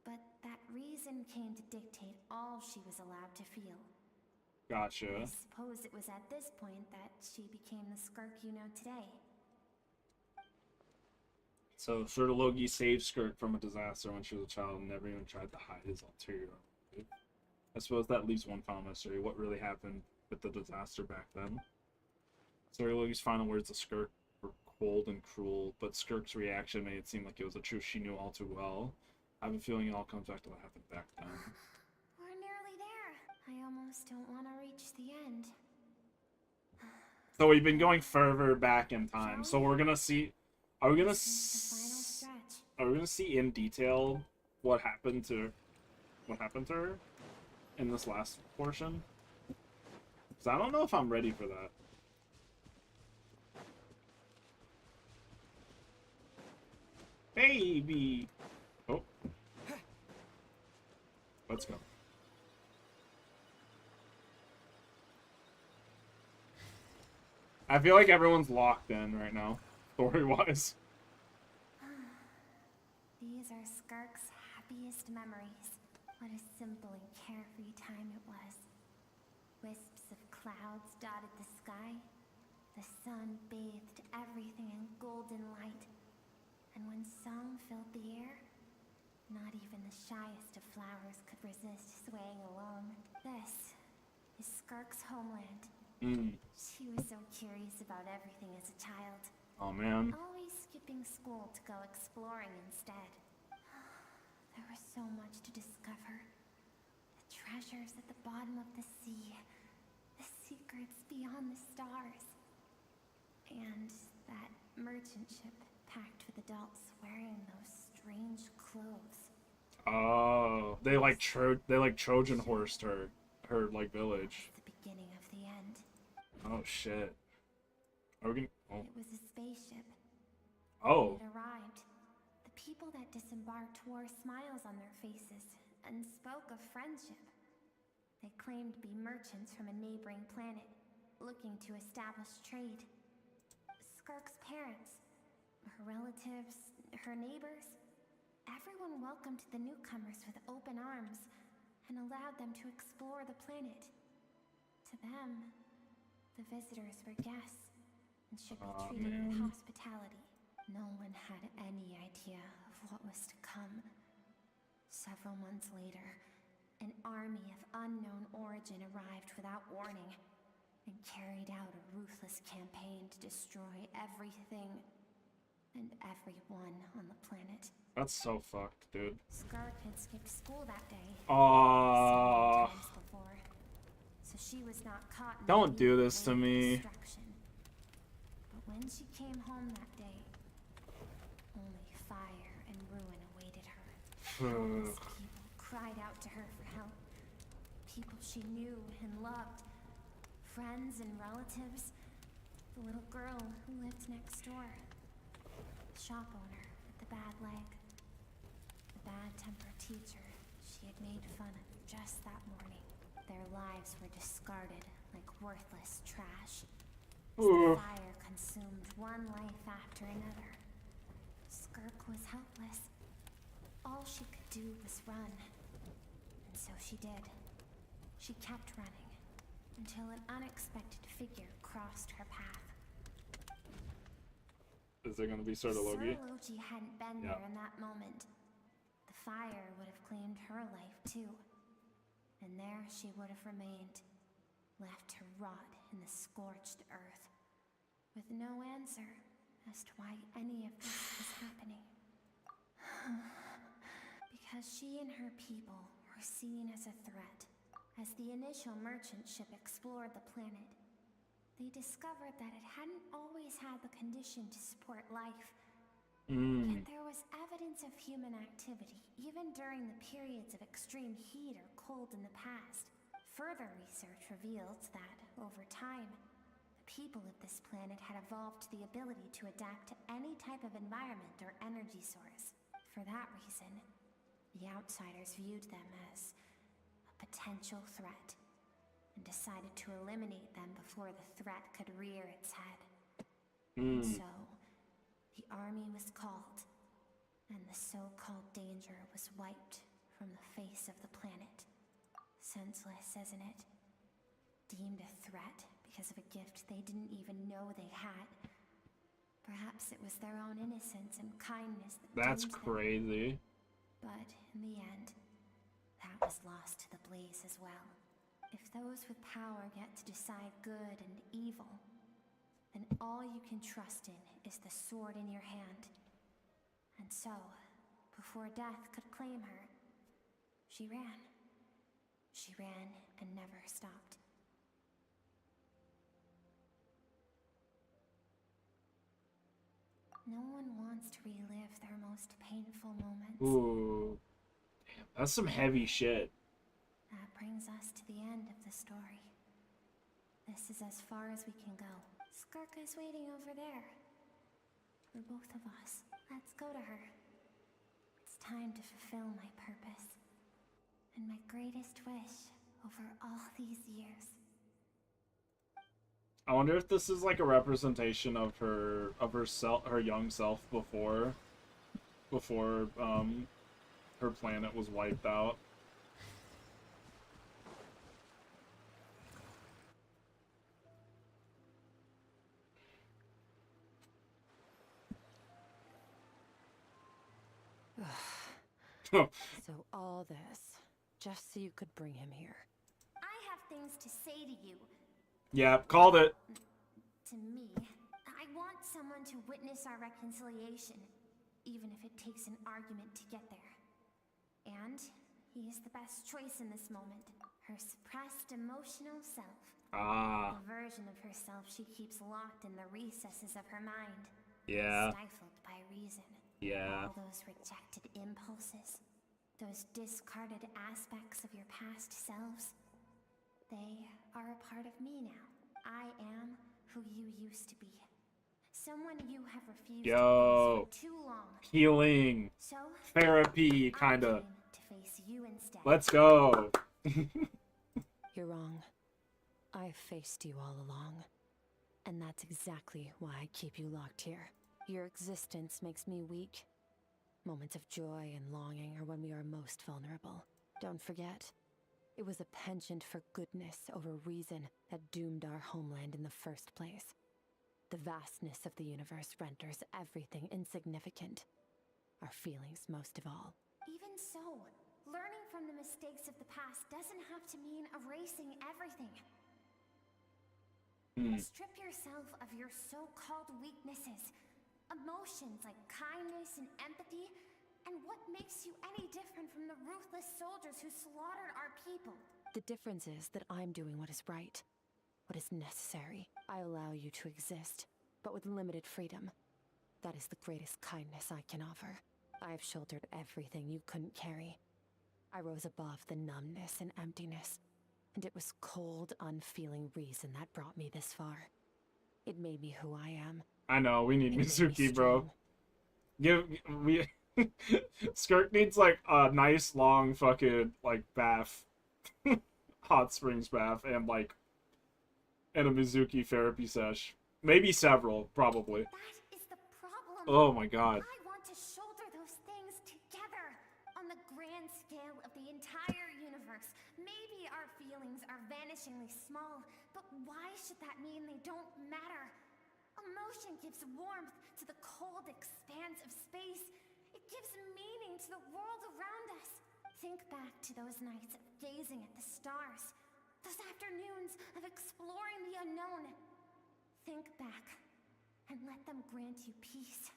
but that reason came to dictate all she was allowed to feel. Gotcha. I suppose it was at this point that she became the Skirk you know today. So, Serologi saved Skirk from a disaster when she was a child and never even tried to hide his ulterior motive. I suppose that leaves one final mystery. What really happened with the disaster back then? Serologi's final words to Skirk were cold and cruel, but Skirk's reaction made it seem like it was a truth she knew all too well. I have a feeling it all comes back to what happened back then. We're nearly there. I almost don't want to reach the end. So we've been going further back in time. So we're gonna see. Are we gonna? Are we gonna see in detail what happened to her in this last portion? Because I don't know if I'm ready for that. Baby. Oh. Let's go. I feel like everyone's locked in right now, story-wise. These are Skirk's happiest memories. What a simple and carefree time it was. Wisps of clouds dotted the sky. The sun bathed everything in golden light. And when song filled the air, not even the shyest of flowers could resist swaying along. This is Skirk's homeland. She was so curious about everything as a child. Oh man. Always skipping school to go exploring instead. There was so much to discover. The treasures at the bottom of the sea. The secrets beyond the stars. And that merchant ship packed with adults wearing those strange clothes. Oh, they like Trojan horsed her like village. The beginning of the end. Oh shit. Are we gonna? Oh. It was a spaceship. Oh. It arrived. The people that disembarked wore smiles on their faces and spoke of friendship. They claimed to be merchants from a neighboring planet, looking to establish trade. Skirk's parents, her relatives, her neighbors, everyone welcomed the newcomers with open arms and allowed them to explore the planet. To them, the visitors were guests and should be treated with hospitality. No one had any idea of what was to come. Several months later, an army of unknown origin arrived without warning and carried out a ruthless campaign to destroy everything and everyone on the planet. That's so fucked, dude. Skirk had skipped school that day. Aww. Times before, so she was not caught in Don't do this to me. But when she came home that day, only fire and ruin awaited her. Countless people cried out to her for help. People she knew and loved. Friends and relatives. The little girl who lived next door. The shop owner with the bad leg. The bad-tempered teacher she had made fun of just that morning. Their lives were discarded like worthless trash. As the fire consumed one life after another. Skirk was helpless. All she could do was run. And so she did. She kept running until an unexpected figure crossed her path. Is there gonna be Sir Logi? If Logi hadn't been there in that moment, the fire would have claimed her life too. And there she would have remained, left to rot in the scorched earth, with no answer as to why any of this was happening. Because she and her people were seen as a threat. As the initial merchant ship explored the planet, they discovered that it hadn't always had the condition to support life. Yet there was evidence of human activity, even during the periods of extreme heat or cold in the past. Further research revealed that, over time, the people of this planet had evolved the ability to adapt to any type of environment or energy source. For that reason, the outsiders viewed them as a potential threat, and decided to eliminate them before the threat could rear its head. And so, the army was called, and the so-called danger was wiped from the face of the planet. Senseless, isn't it? Deemed a threat because of a gift they didn't even know they had. Perhaps it was their own innocence and kindness that That's doomed them. crazy. But in the end, that was lost to the blaze as well. If those with power get to decide good and evil, then all you can trust in is the sword in your hand. And so, before death could claim her, she ran. She ran and never stopped. No one wants to relive their most painful moments. Ooh. Damn, that's some heavy shit. That brings us to the end of the story. This is as far as we can go. Skirk is waiting over there. For both of us. Let's go to her. It's time to fulfill my purpose. And my greatest wish over all these years. I wonder if this is like a representation of her young self before her planet was wiped out. So all this, just so you could bring him here. I have things to say to you. Yeah, called it. To me. I want someone to witness our reconciliation, even if it takes an argument to get there. And he is the best choice in this moment. Her suppressed emotional self. Ah. The version of herself she keeps locked in the recesses of her mind. Yeah. Stifled by reason. Yeah. All those rejected impulses. Those discarded aspects of your past selves. They are a part of me now. I am who you used to be. Someone you have refused to face for too long. Healing. So, Therapy, kinda. to face you instead. Let's go. You're wrong. I've faced you all along. And that's exactly why I keep you locked here. Your existence makes me weak. Moments of joy and longing are when we are most vulnerable. Don't forget, it was a penchant for goodness over reason that doomed our homeland in the first place. The vastness of the universe renders everything insignificant. Our feelings most of all. Even so, learning from the mistakes of the past doesn't have to mean erasing everything. Strip yourself of your so-called weaknesses. Emotions like kindness and empathy, and what makes you any different from the ruthless soldiers who slaughtered our people? The difference is that I'm doing what is right, what is necessary. I allow you to exist, but with limited freedom. That is the greatest kindness I can offer. I have shouldered everything you couldn't carry. I rose above the numbness and emptiness, and it was cold, unfeeling reason that brought me this far. It made me who I am. I know, we need Mizuki, bro. Skirk needs like a nice long fucking like bath. Hot springs bath and like a Mizuki therapy sesh. Maybe several, probably. That is the problem. Oh my god. I want to shoulder those things together on the grand scale of the entire universe. Maybe our feelings are vanishingly small, but why should that mean they don't matter? Emotion gives warmth to the cold expanse of space. It gives meaning to the world around us. Think back to those nights of gazing at the stars, those afternoons of exploring the unknown. Think back and let them grant you peace.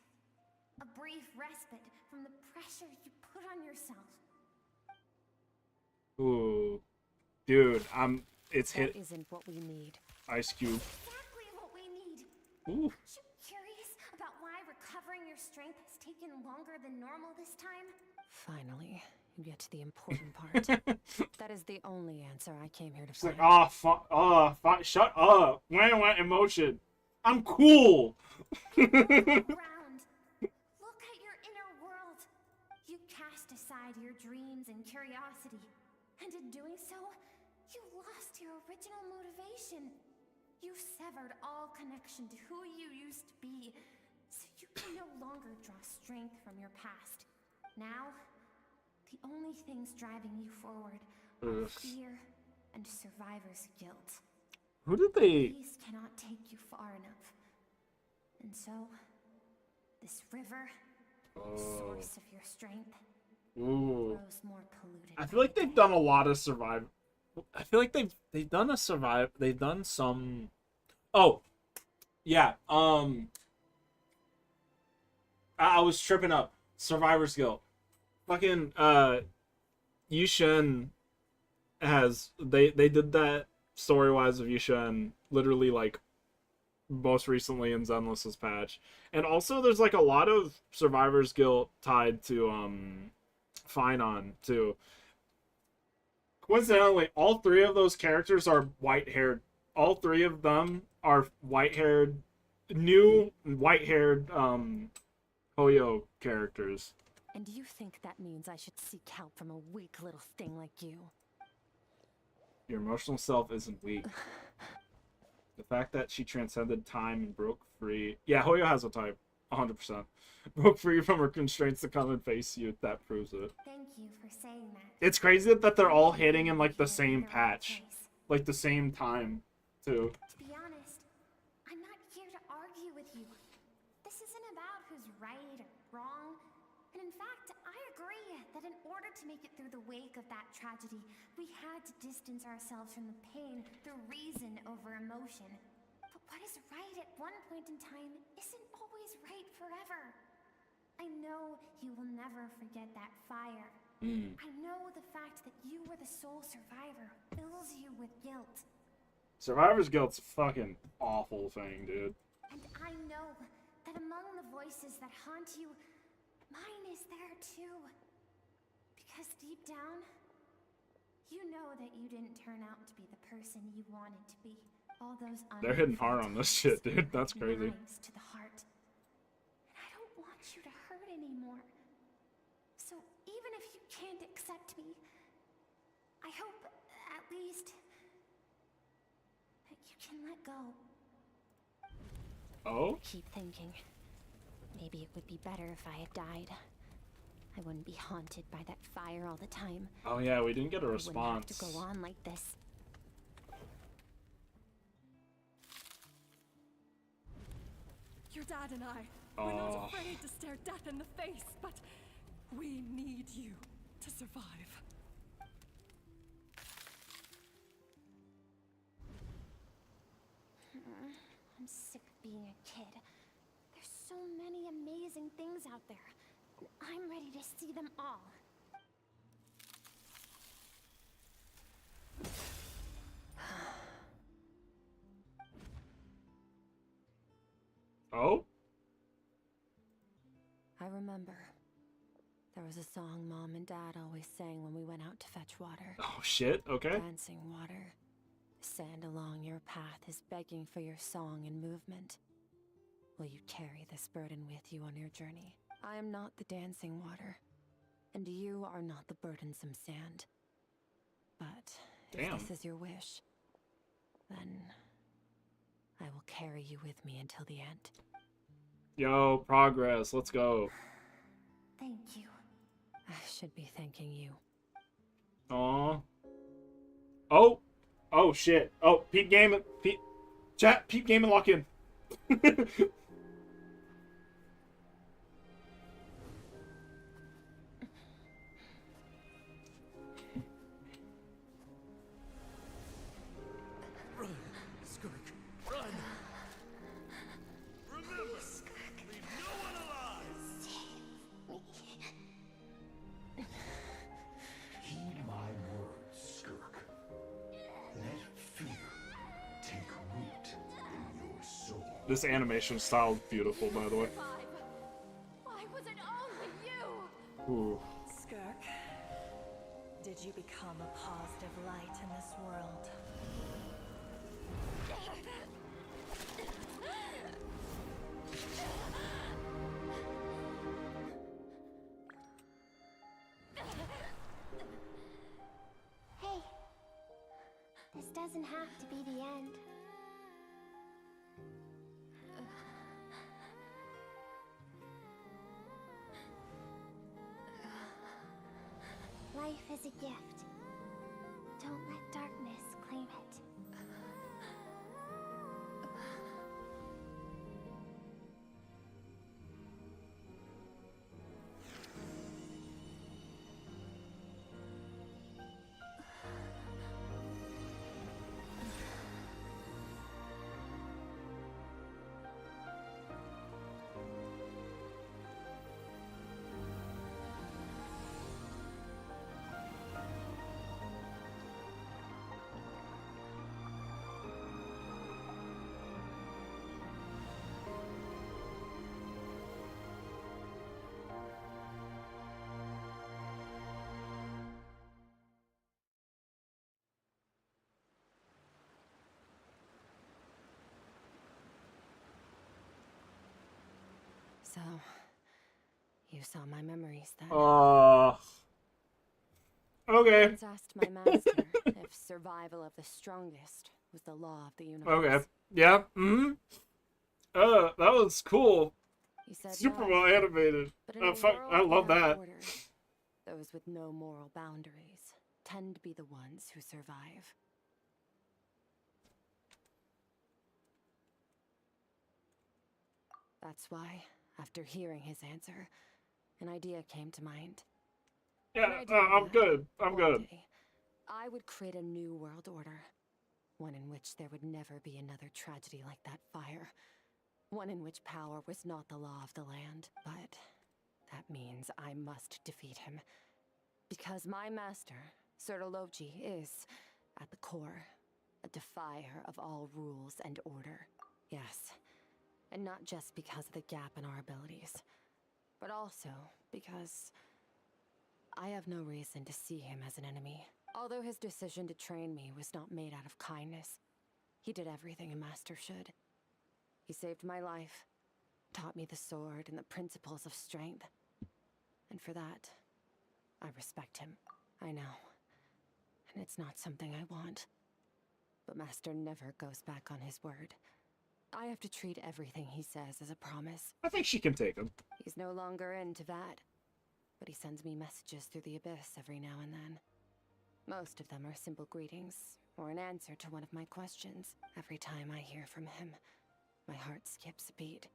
A brief respite from the pressure you put on yourself. Ooh. Dude, it's That hit. isn't what we need. Ice Cube. Exactly what we need. Ooh. Aren't you curious about why recovering your strength has taken longer than normal this time? Finally, you get to the important part. That is the only answer I came here to It's find. like, shut up. Wah, emotion. I'm cool. Around. Look at your inner world. You cast aside your dreams and curiosity. And in doing so, you lost your original motivation. You severed all connection to who you used to be, so you can no longer draw strength from your past. Now, the only things driving you forward are fear and survivor's guilt. Who did they... These cannot take you far enough. And so, this river, source of your strength, Ooh. grows more polluted. I feel like they've done a lot of survival. I feel like they've done a survive. They've done some. Oh, yeah. I was tripping up. Survivor's Guild. Fucking Yushin has they did that story wise of Yushin literally like most recently in Zenless's patch. And also there's like a lot of survivor's guilt tied to Finon too. Coincidentally, all three of those characters are white-haired. All three of them are white-haired, new white-haired Hoyo characters. And you think that means I should seek help from a weak little thing like you? Your emotional self isn't weak. The fact that she transcended time and broke free... Yeah, Hoyo has a type. 100%. Broke free from her constraints to come and face you. That proves it. Thank you for saying that. It's crazy that they're all hitting in, like, the same patch. Like, the same time, too. To be honest, I'm not here to argue with you. This isn't about who's right or wrong. And in fact, I agree that in order to make it through the wake of that tragedy, we had to distance ourselves from the pain through reason over emotion. But what is right at one point in time isn't always right forever. I know you will never forget that fire. I know the fact that you were the sole survivor fills you with guilt. Survivor's guilt's a fucking awful thing, dude. And I know that among the voices that haunt you, mine is there too. Because deep down, you know that you didn't turn out to be the person you wanted to be. All those They're hitting hard on this shit, dude. That's crazy. knives to the heart. And I don't want you to hurt anymore. So even if you can't accept me, I hope at least that you can let go. Oh? Keep thinking. Maybe it would be better if I had died. I wouldn't be haunted by that fire all the time. Oh yeah, we didn't get a I response. wouldn't have to go on like this. Your dad and I, we're not afraid to stare death in the face, but we need you to survive. I'm sick of being a kid. There's so many amazing things out there, and I'm ready to see them all. Oh? I remember. There was a song Mom and Dad always sang when we went out to fetch water. Oh shit, okay. Dancing water. The sand along your path is begging for your song and movement. Will you carry this burden with you on your journey? I am not the dancing water, and you are not the burdensome sand. But Damn. if this is your wish, then I will carry you with me until the end. Yo, progress. Let's go. Thank you. I should be thanking you. Aw. Oh! Oh, shit. Oh, Peep Game. Chat, Peep Game and lock in. Run, Skirk, run! Remember, leave no one alive! Heed my words, Skirk. Let fear take root in your soul. This animation style is beautiful, by the way. Why was it only you? Ooh. Skirk, did you become a positive light in this world? Hey, this doesn't have to be the end. Life is a gift. Don't let darkness claim it. So, you saw my memories then. Okay. I once asked my master if survival of the strongest was the law of the universe. Okay. Yeah. That was cool. He said Super no, well animated. but in a I world love without that. order, those with no moral boundaries tend to be the ones who survive. That's why, after hearing his answer, an idea came to mind. Yeah, I'm good. I'm good. Day, I would create a new world order. One in which there would never be another tragedy like that fire. One in which power was not the law of the land. But that means I must defeat him. Because my master, Sertologi, is, at the core, a defier of all rules and order. Yes, and not just because of the gap in our abilities, but also because I have no reason to see him as an enemy. Although his decision to train me was not made out of kindness, he did everything a master should. He saved my life, taught me the sword and the principles of strength. And for that, I respect him. I know. And it's not something I want. But Master never goes back on his word. I have to treat everything he says as a promise. I think she can take him. He's no longer into that. But he sends me messages through the abyss every now and then. Most of them are simple greetings, or an answer to one of my questions. Every time I hear from him, my heart skips a beat.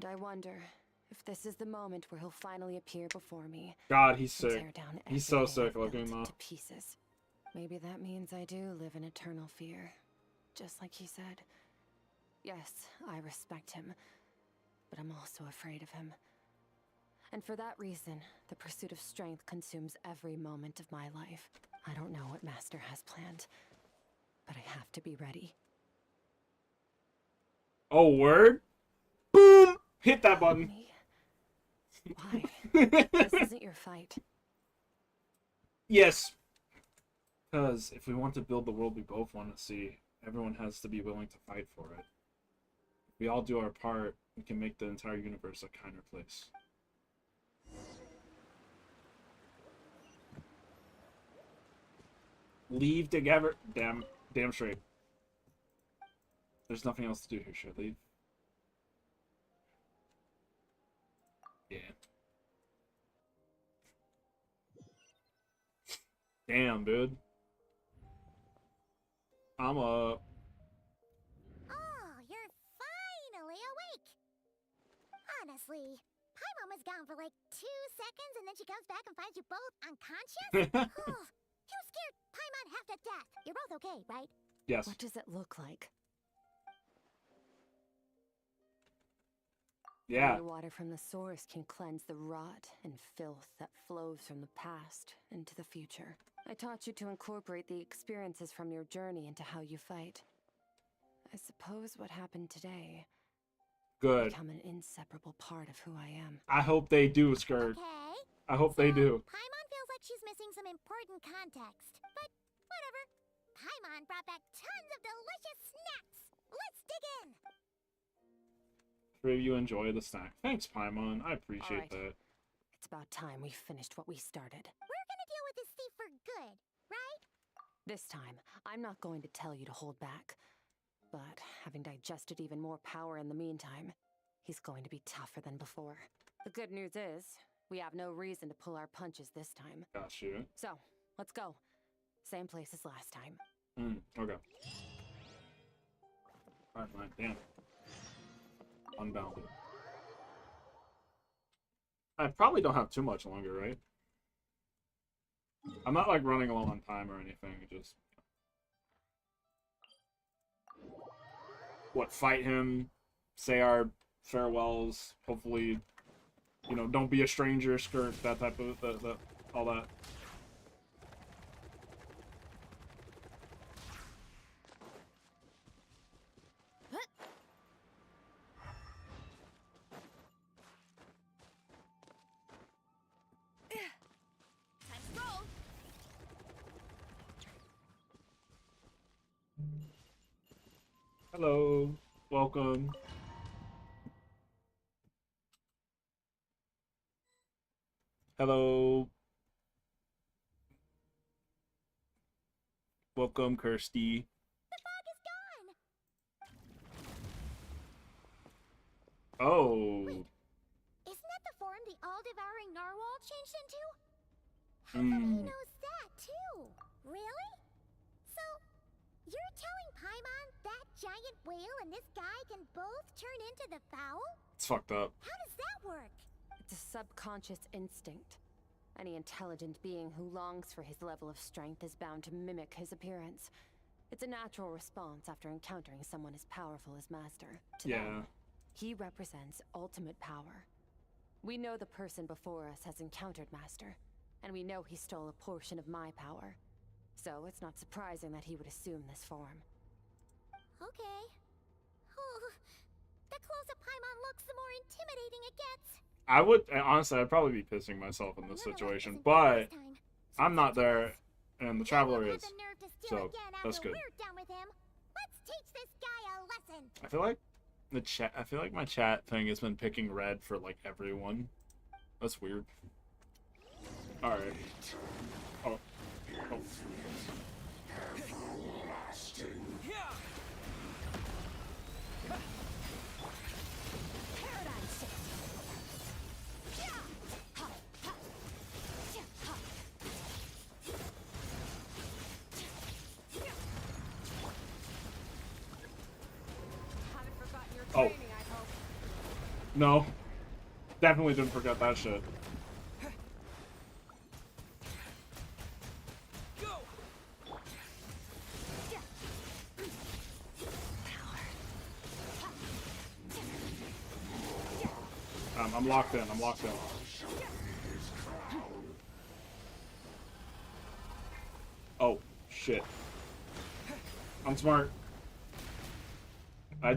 And I wonder if this is the moment where he'll finally appear before me. God, he's and sick. tear down He's so everything sick I've looking built though. to pieces. Maybe that means I do live in eternal fear. Just like he said. Yes, I respect him. But I'm also afraid of him. And for that reason, the pursuit of strength consumes every moment of my life. I don't know what Master has planned, but I have to be ready. Oh, word? Boom! Hit that button. Why? This isn't your fight. Yes. Because if we want to build the world we both want to see, everyone has to be willing to fight for it. If we all do our part, we can make the entire universe a kinder place. Leave together. Damn straight. There's nothing else to do here. Should I leave? Yeah. Damn, dude. I'm up. Oh, you're finally awake! Honestly, Paimon was gone for like 2 seconds and then she comes back and finds you both unconscious? Oh, you scared Paimon half to death. You're both okay, right? Yes. What does it look like? Yeah. Only water from the source can cleanse the rot and filth that flows from the past into the future. I taught you to incorporate the experiences from your journey into how you fight. I suppose what happened today will Good. become an inseparable part of who I am. I hope they do, Skirt. Okay. I hope they do. Paimon feels like she's missing some important context. But whatever. Paimon brought back tons of delicious snacks. Let's dig in. Pray you enjoy the snack. Thanks, Paimon. I appreciate All right. that. It's about time we finished what we started. We're gonna deal with this thief for good, right? This time, I'm not going to tell you to hold back. But having digested even more power in the meantime, he's going to be tougher than before. The good news is, we have no reason to pull our punches this time. Got you. So, let's go. Same place as last time. Okay. Alright, fine. Damn. Unbounded. I probably don't have too much longer, right? I'm not like running low on time or anything, just what, fight him, say our farewells, hopefully, you know, don't be a stranger, Skirt, that type of all that. Time to roll. Hello, welcome. Hello. Welcome, Kirsty. The fog is gone! Oh. Wait, isn't that the form the all-devouring narwhal changed into? How Hmm. come he knows that, too? Really? So, you're telling Paimon that giant whale and this guy can both turn into the fowl? It's fucked up. How does that work? It's a subconscious instinct. Any intelligent being who longs for his level of strength is bound to mimic his appearance. It's a natural response after encountering someone as powerful as Master. To them, he represents ultimate power. We know the person before us has encountered Master, and we know he stole a portion of my power. So it's not surprising that he would assume this form. Okay. Oh, the closer Paimon looks, the more intimidating it gets. I would, honestly, I'd probably be pissing myself in this situation, but I'm not there, and the Traveler is, so that's good. Let's teach this guy a lesson. I feel like I feel like my chat thing has been picking red for, like, everyone. That's weird. Alright. Oh. Oh. Oh. No. Definitely didn't forget that shit. I'm locked in. I'm locked in. Oh, shit. I'm smart. Oh.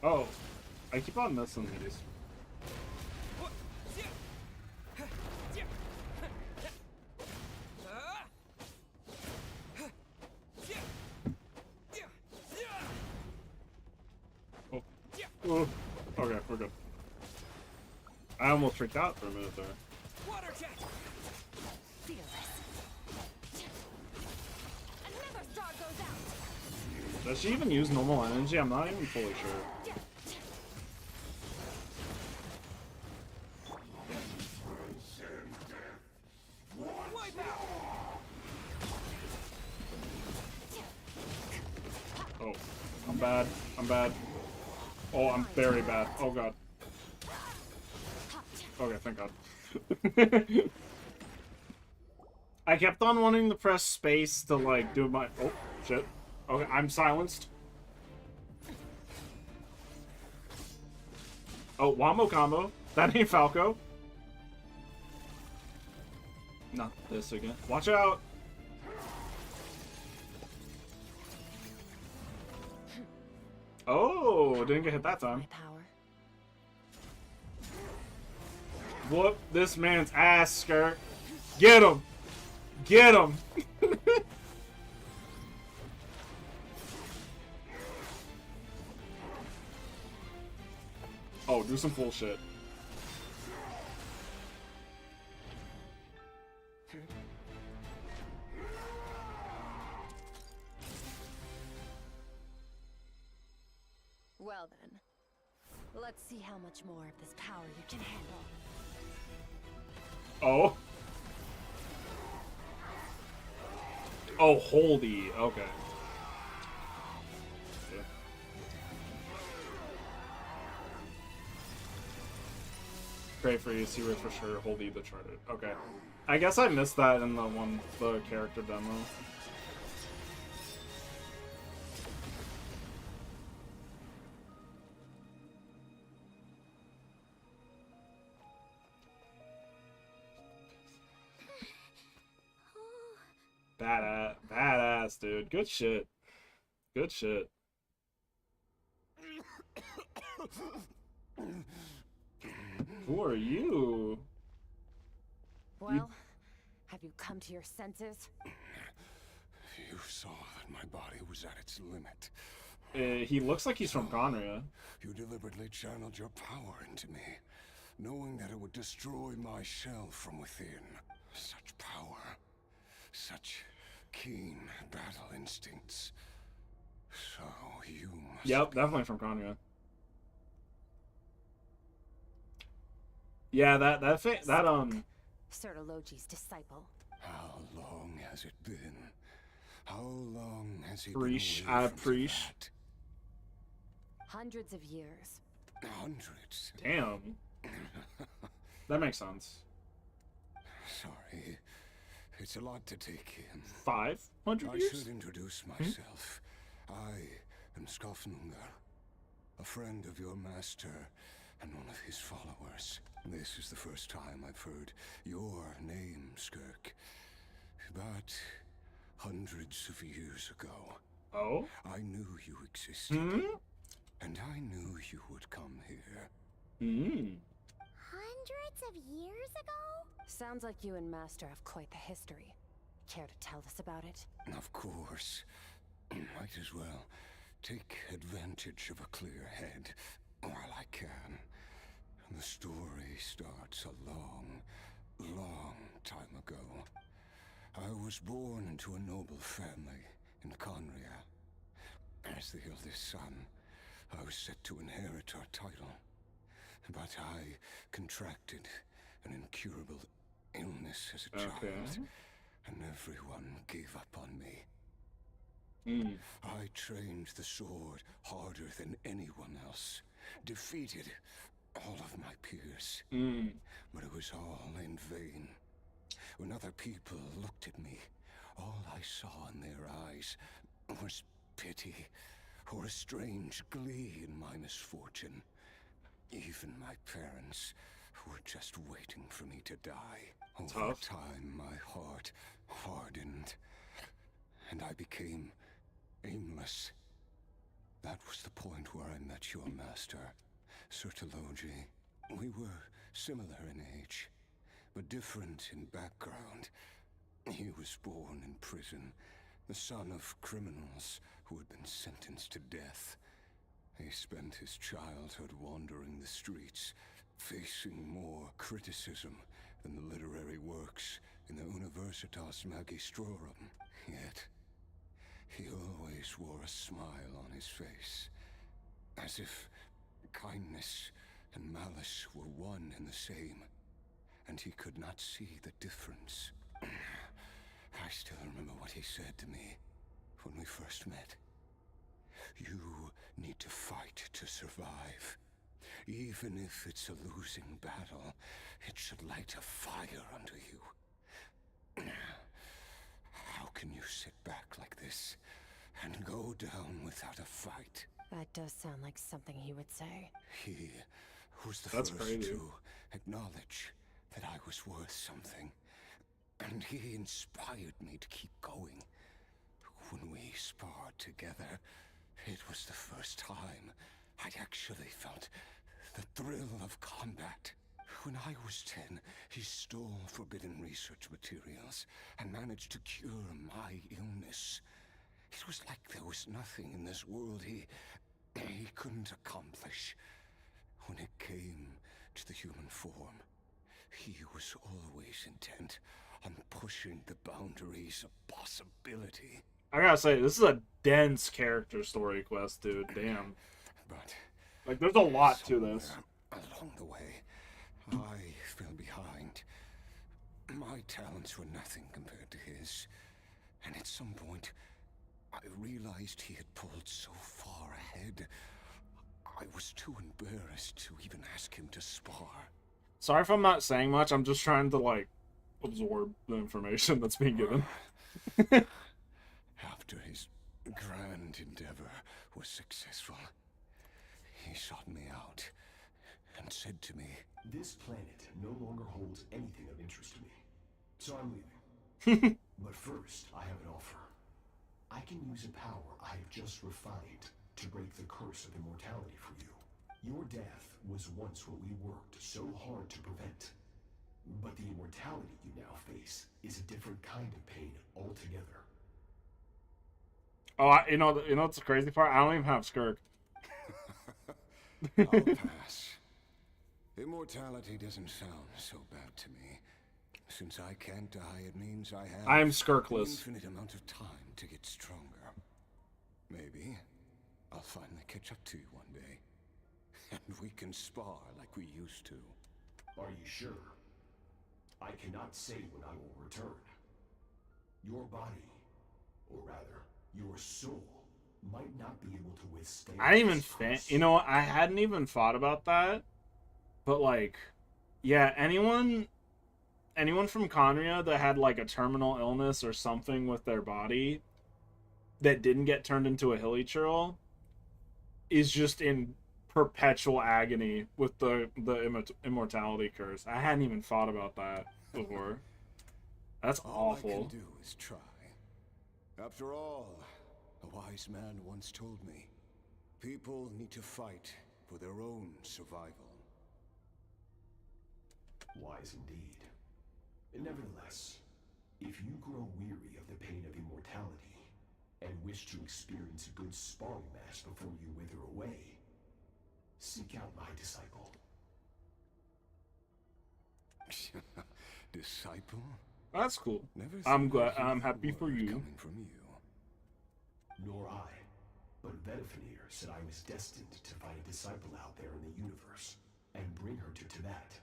Oh, I keep on missing these. Oh. Oh. Okay, we're good. I almost freaked out for a minute there. Does she even use normal energy? I'm not even fully sure. Oh, I'm bad. I'm bad. Oh, I'm very bad. Oh god. Okay, thank god. I kept on wanting to press space to, like, do my... Oh, shit. Okay, I'm silenced. Oh, Wombo combo. That ain't Falco. Not this again. Watch out! Oh, didn't get hit that time. Whoop this man's ass, Skirt. Get him! Get him! Oh, do some full shit. Well then, let's see how much more of this power you can handle. Oh. Oh, holy. Okay. Yeah. Pray for you, see for sure, holy the charted. Okay. I guess I missed that in the character demo. Badass badass, dude. Good shit. Good shit. Who are you? Well, have you come to your senses? You saw that my body was at its limit. He looks like he's from Conria. You deliberately channeled your power into me, knowing that it would destroy my shell from within. Such power, such keen battle instincts. So you must... Yep, definitely from Conria. Yeah, that Sertologi's disciple. How long has it been? How long has he Preach, been away from preach. that? Hundreds of years. Hundreds? Damn. That makes sense. Sorry. It's a lot to take in. 500 I years? should introduce myself. I am Skofnungar, a friend of your master and one of his followers. This is the first time I've heard your name, Skirk. But hundreds of years ago, I knew you existed. And I knew you would come here. Hundreds of years ago? Sounds like you and Master have quite the history. Care to tell us about it? Of course. Might as well take advantage of a clear head while I can. The story starts a long, long time ago. I was born into a noble family in Conria. As the eldest son, I was set to inherit our title. But I contracted an incurable illness as a child, and everyone gave up on me. I trained the sword harder than anyone else, defeated all of my peers, but it was all in vain. When other people looked at me, all I saw in their eyes was pity or a strange glee in my misfortune. Even my parents were just waiting for me to die. Over time, my heart hardened, and I became aimless. That was the point where I met your master, Sertologi. We were similar in age, but different in background. He was born in prison, the son of criminals who had been sentenced to death. He spent his childhood wandering the streets, facing more criticism than the literary works in the Universitas Magistrorum. Yet, he always wore a smile on his face, as if kindness and malice were one and the same, and he could not see the difference. I still remember what he said to me when we first met. You need to fight to survive. Even if it's a losing battle, it should light a fire under you. How can you sit back like this and go down without a fight? That does sound like something he would say. He was the first to acknowledge that I was worth something, and he inspired me to keep going. When we sparred together, it was the first time I'd actually felt the thrill of combat. When I was 10, he stole forbidden research materials and managed to cure my illness. It was like there was nothing in this world he couldn't accomplish. When it came to the human form, he was always intent on pushing the boundaries of possibility. I gotta say, this is a dense character story quest, dude. Damn. But like, there's a lot to this. Along the way, I fell behind. My talents were nothing compared to his. And at some point, I realized he had pulled so far ahead, I was too embarrassed to even ask him to spar. Sorry if I'm not saying much. I'm just trying to, like, absorb the information that's being given. After his grand endeavor was successful, he sought me out and said to me, "This planet no longer holds anything of interest to me, so I'm leaving. But first, I have an offer. I can use a power I have just refined to break the curse of immortality for you. Your death was once what we worked so hard to prevent. But the immortality you now face is a different kind of pain altogether. Oh, you know what's the crazy part? I don't even have Skirk. I'll pass. Immortality doesn't sound so bad to me. Since I can't die, it means I have I'm Skirkless. an infinite amount of time to get stronger. Maybe I'll finally catch up to you one day. And we can spar like we used to. Are you sure? I cannot say when I will return. Your body, or rather, your soul, might not be able to withstand. I didn't even you know what? I hadn't even thought about that. But like, yeah, anyone from Conria that had like a terminal illness or something with their body that didn't get turned into a hilly churl is just in perpetual agony with the immortality curse. I hadn't even thought about that before. That's awful. All I can do is try. After all, a wise man once told me, people need to fight for their own survival. Wise indeed. Nevertheless, if you grow weary of the pain of immortality and wish to experience a good sparring match before you wither away, seek out my disciple. Disciple? That's cool. Never I'm glad. I'm happy for you. Coming from you. Nor I. But Vedifenir said I was destined to find a disciple out there in the universe and bring her to Tibet.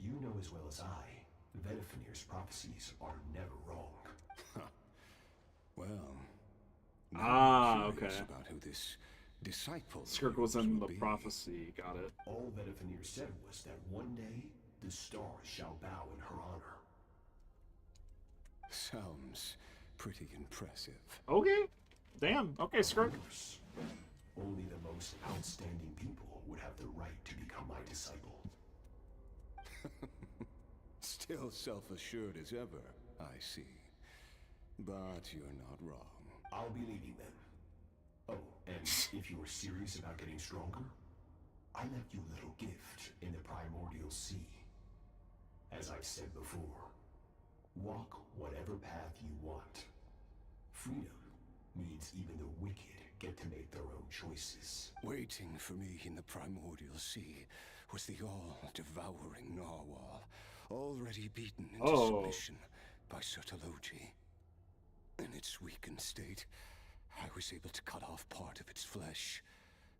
You know as well as I, Vedifenir's prophecies are never wrong. Well, okay. About who this disciple Skirk was in the prophecy. Got it. All Vedifenir said was that one day the stars shall bow in her honor. Sounds pretty impressive. Okay. Damn. Okay, Skirk. Only the most outstanding people would have the right to become my disciple. Still self-assured as ever, I see. But you're not wrong. I'll be leaving then. Oh, and if you are serious about getting stronger, I left you a little gift in the primordial sea. As I've said before, walk whatever path you want. Freedom means even the wicked get to make their own choices. Waiting for me in the primordial sea was the all-devouring narwhal, already beaten into submission by Sertologi. In its weakened state, I was able to cut off part of its flesh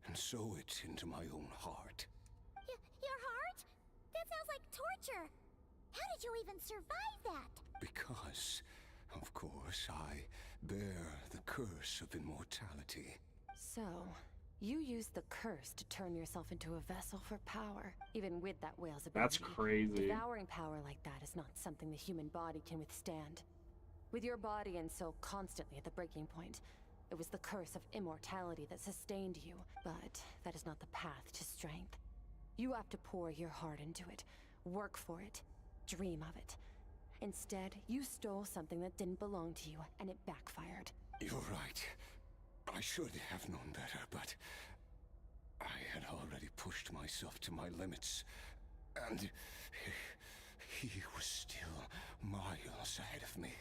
and sew it into my own heart. Your heart? That sounds like torture. How did you even survive that? Because, of course, I bear the curse of immortality. So, you used the curse to turn yourself into a vessel for power, even with that whale's ability. That's crazy. Devouring power like that is not something the human body can withstand. With your body and soul constantly at the breaking point, it was the curse of immortality that sustained you, but that is not the path to strength. You have to pour your heart into it, work for it, dream of it. Instead, you stole something that didn't belong to you, and it backfired. You're right. I should have known better, but I had already pushed myself to my limits, and he was still miles ahead of me.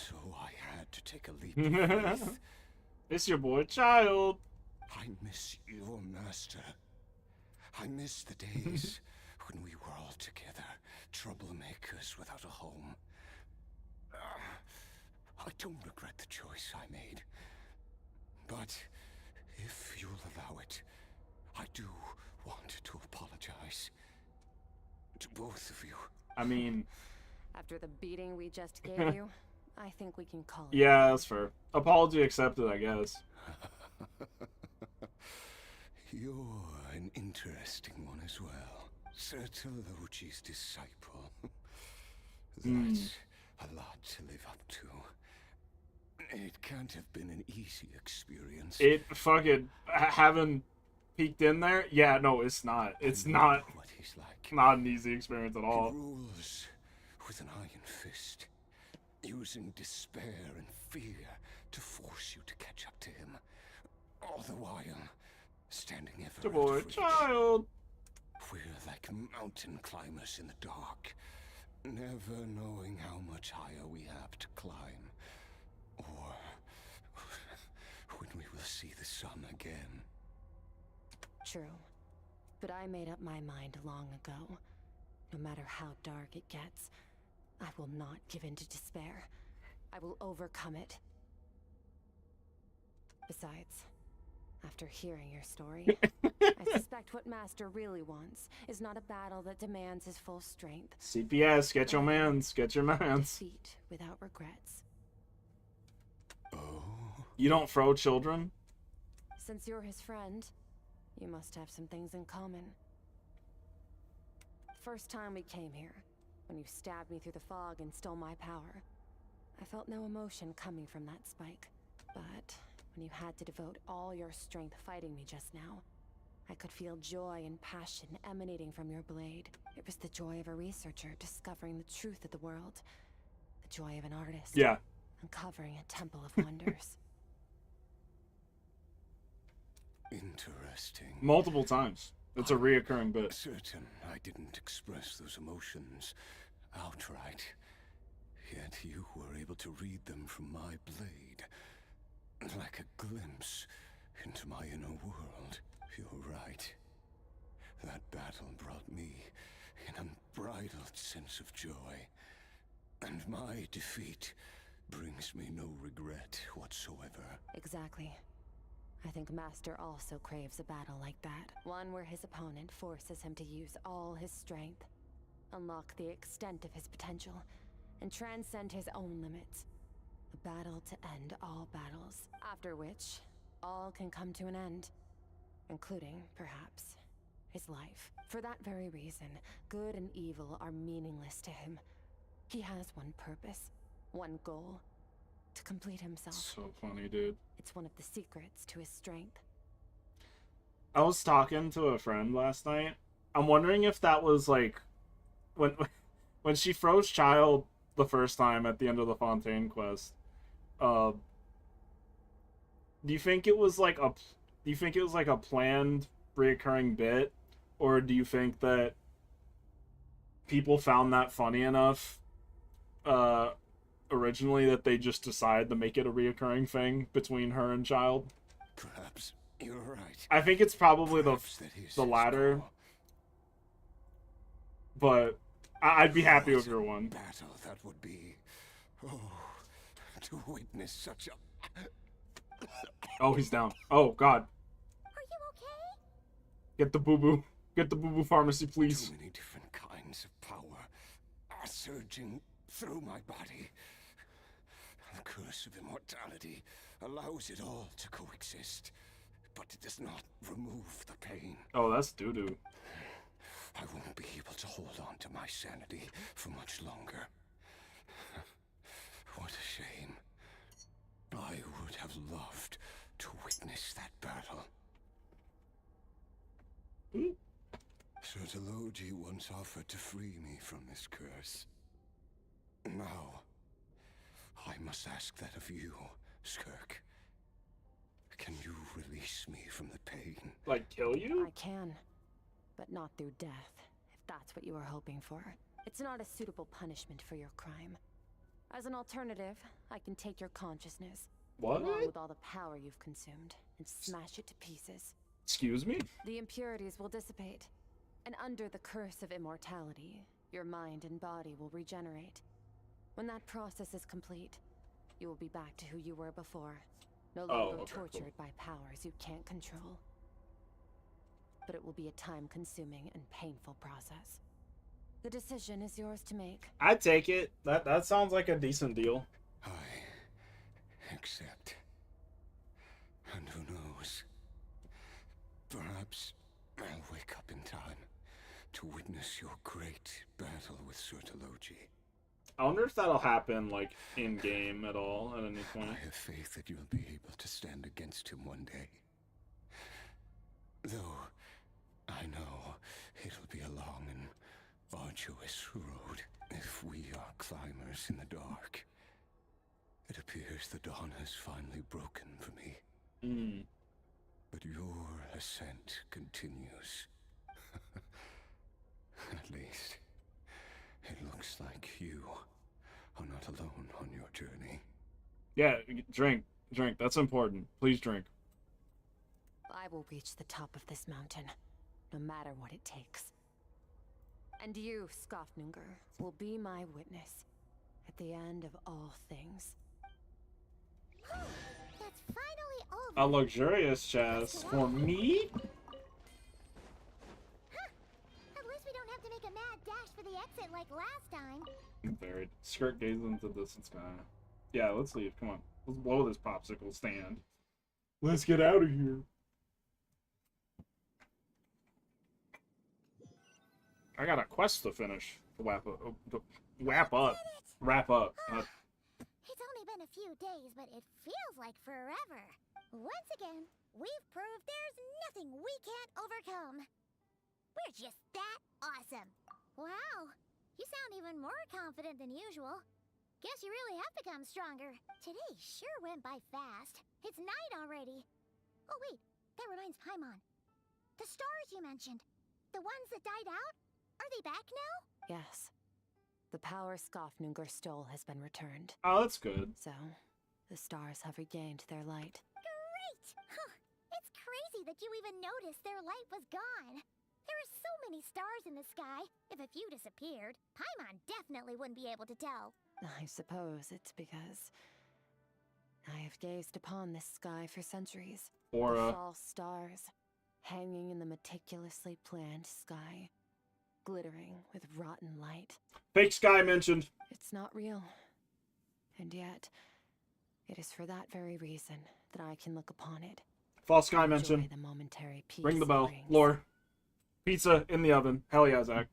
So I had to take a leap of faith. It's your boy Child. I miss your master. I miss the days when we were all together, troublemakers without a home. I don't regret the choice I made. But if you'll allow it, I do want to apologize. To both of you. I mean... After the beating we just gave you, I think we can call it. Yeah, that's fair. Apology accepted, I guess. You're an interesting one as well. Sertologi's disciple. That's a lot to live up to. It can't have been an easy experience. It fucking having peeked in there. Yeah, no, it's not. It's not. What he's like. Not an easy experience at all. He rules with an iron fist. using despair and fear to force you to catch up to him, all the while standing ever Your boy, out of reach. child. We're like mountain climbers in the dark, never knowing how much higher we have to climb, or when we will see the sun again. True. But I made up my mind long ago. No matter how dark it gets, I will not give in to despair. I will overcome it. Besides, after hearing your story, I suspect what Master really wants is not a battle that demands his full strength. CPS, get your mans, get your mans. Defeat without regrets. You don't throw children? Since you're his friend, you must have some things in common. First time we came here, when you stabbed me through the fog and stole my power, I felt no emotion coming from that spike. But when you had to devote all your strength fighting me just now, I could feel joy and passion emanating from your blade. It was the joy of a researcher discovering the truth of the world. The joy of an artist. Yeah. Uncovering a temple of wonders. Interesting. Multiple times. It's a reoccurring bit. Certain I didn't express those emotions outright. Yet you were able to read them from my blade. Like a glimpse into my inner world. You're right. That battle brought me an unbridled sense of joy. And my defeat brings me no regret whatsoever. Exactly. I think Master also craves a battle like that. One where his opponent forces him to use all his strength, unlock the extent of his potential, and transcend his own limits. A battle to end all battles, after which all can come to an end, including, perhaps, his life. For that very reason, good and evil are meaningless to him. He has one purpose, one goal. To complete himself. So funny, dude. It's one of the secrets to his strength. I was talking to a friend last night. I'm wondering if that was like when she froze Child the first time at the end of the Fontaine quest. Do you think it was like a planned reoccurring bit, or do you think that people found that funny enough originally that they just decided to make it a reoccurring thing between her and Child? Perhaps you're right. I think it's probably the latter. But I'd be happy with your one. Battle that would be. Oh, to witness such a. Oh, he's down. Oh God. Are you okay? Get the boo-boo. Get the boo-boo pharmacy, please. Too many different kinds of power are surging through my body. The curse of immortality allows it all to coexist, but it does not remove the pain. Oh, that's doo-doo. I won't be able to hold on to my sanity for much longer. What a shame. I would have loved to witness that battle. Sertologi once offered to free me from this curse. Now, I must ask that of you, Skirk. Can you release me from the pain? Like, kill you? I can, but not through death, if that's what you were hoping for. It's not a suitable punishment for your crime. As an alternative, I can take your consciousness, what? Along with all the power you've consumed, and smash it to pieces. Excuse me? The impurities will dissipate, and under the curse of immortality, your mind and body will regenerate. When that process is complete, you will be back to who you were before, no longer tortured by powers you can't control. But it will be a time-consuming and painful process. The decision is yours to make. I'd take it. That sounds like a decent deal. I accept. And who knows? Perhaps I'll wake up in time to witness your great battle with Sertologi. I wonder if that'll happen, like, in-game at all, at any point. I have faith that you'll be able to stand against him one day. Though, I know it'll be a long and arduous road if we are climbers in the dark. It appears the dawn has finally broken for me. But your ascent continues. At least, it looks like you are not alone on your journey. Yeah, drink. Drink. That's important. Please drink. I will reach the top of this mountain, no matter what it takes. And you, Skofnunger, will be my witness at the end of all things. That's finally over. A luxurious chest for me? Huh. At least we don't have to make a mad dash for the exit like last time. Buried. Skirt gazes into the distant sky. Yeah, let's leave. Come on. Let's blow this popsicle stand. Let's get out of here. I got a quest to finish. Wrap up. It's only been a few days, but it feels like forever. Once again, we've proved there's nothing we can't overcome. We're just that awesome. Wow, you sound even more confident than usual. Guess you really have become stronger. Today sure went by fast. It's night already. Oh wait, that reminds Paimon. The stars you mentioned, the ones that died out, are they back now? Yes. The power Skofnunger stole has been returned. Oh, that's good. So, the stars have regained their light. Great! Huh. It's crazy that you even noticed their light was gone. There are so many stars in the sky. If a few disappeared, Paimon definitely wouldn't be able to tell. I suppose it's because I have gazed upon this sky for centuries. Aura. The false stars, hanging in the meticulously planned sky, glittering with rotten light. Fake sky mentioned. It's not real. And yet, it is for that very reason that I can look upon it. False sky mentioned. The momentary peace Ring the bell. brings. Lore. Pizza in the oven. Hell yeah, Zach.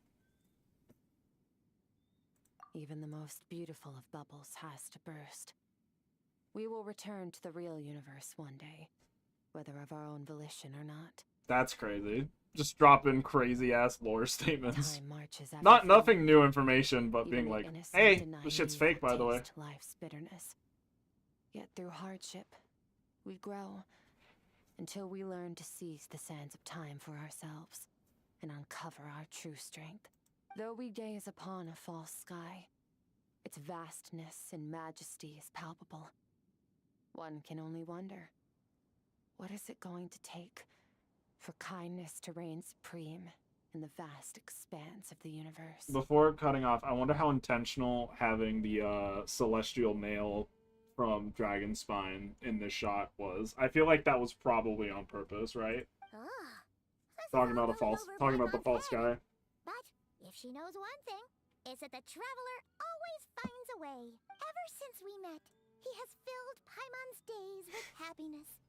Even the most beautiful of bubbles has to burst. We will return to the real universe one day, whether of our own volition or not. That's crazy. Just dropping crazy ass lore statements. Time marches Not nothing new information, but Even being the like, innocent hey, and this shit's naive fake, by the way. taste life's bitterness. Yet through hardship, we grow until we learn to seize the sands of time for ourselves and uncover our true strength. Though we gaze upon a false sky, its vastness and majesty is palpable. One can only wonder, what is it going to take for kindness to reign supreme in the vast expanse of the universe? Before cutting off, I wonder how intentional having the celestial male from Dragon Spine in this shot was. I feel like that was probably on purpose, right? Talking about the false guy. But if she knows one thing, it's that the traveler always finds a way. Ever since we met, he has filled Paimon's days with happiness.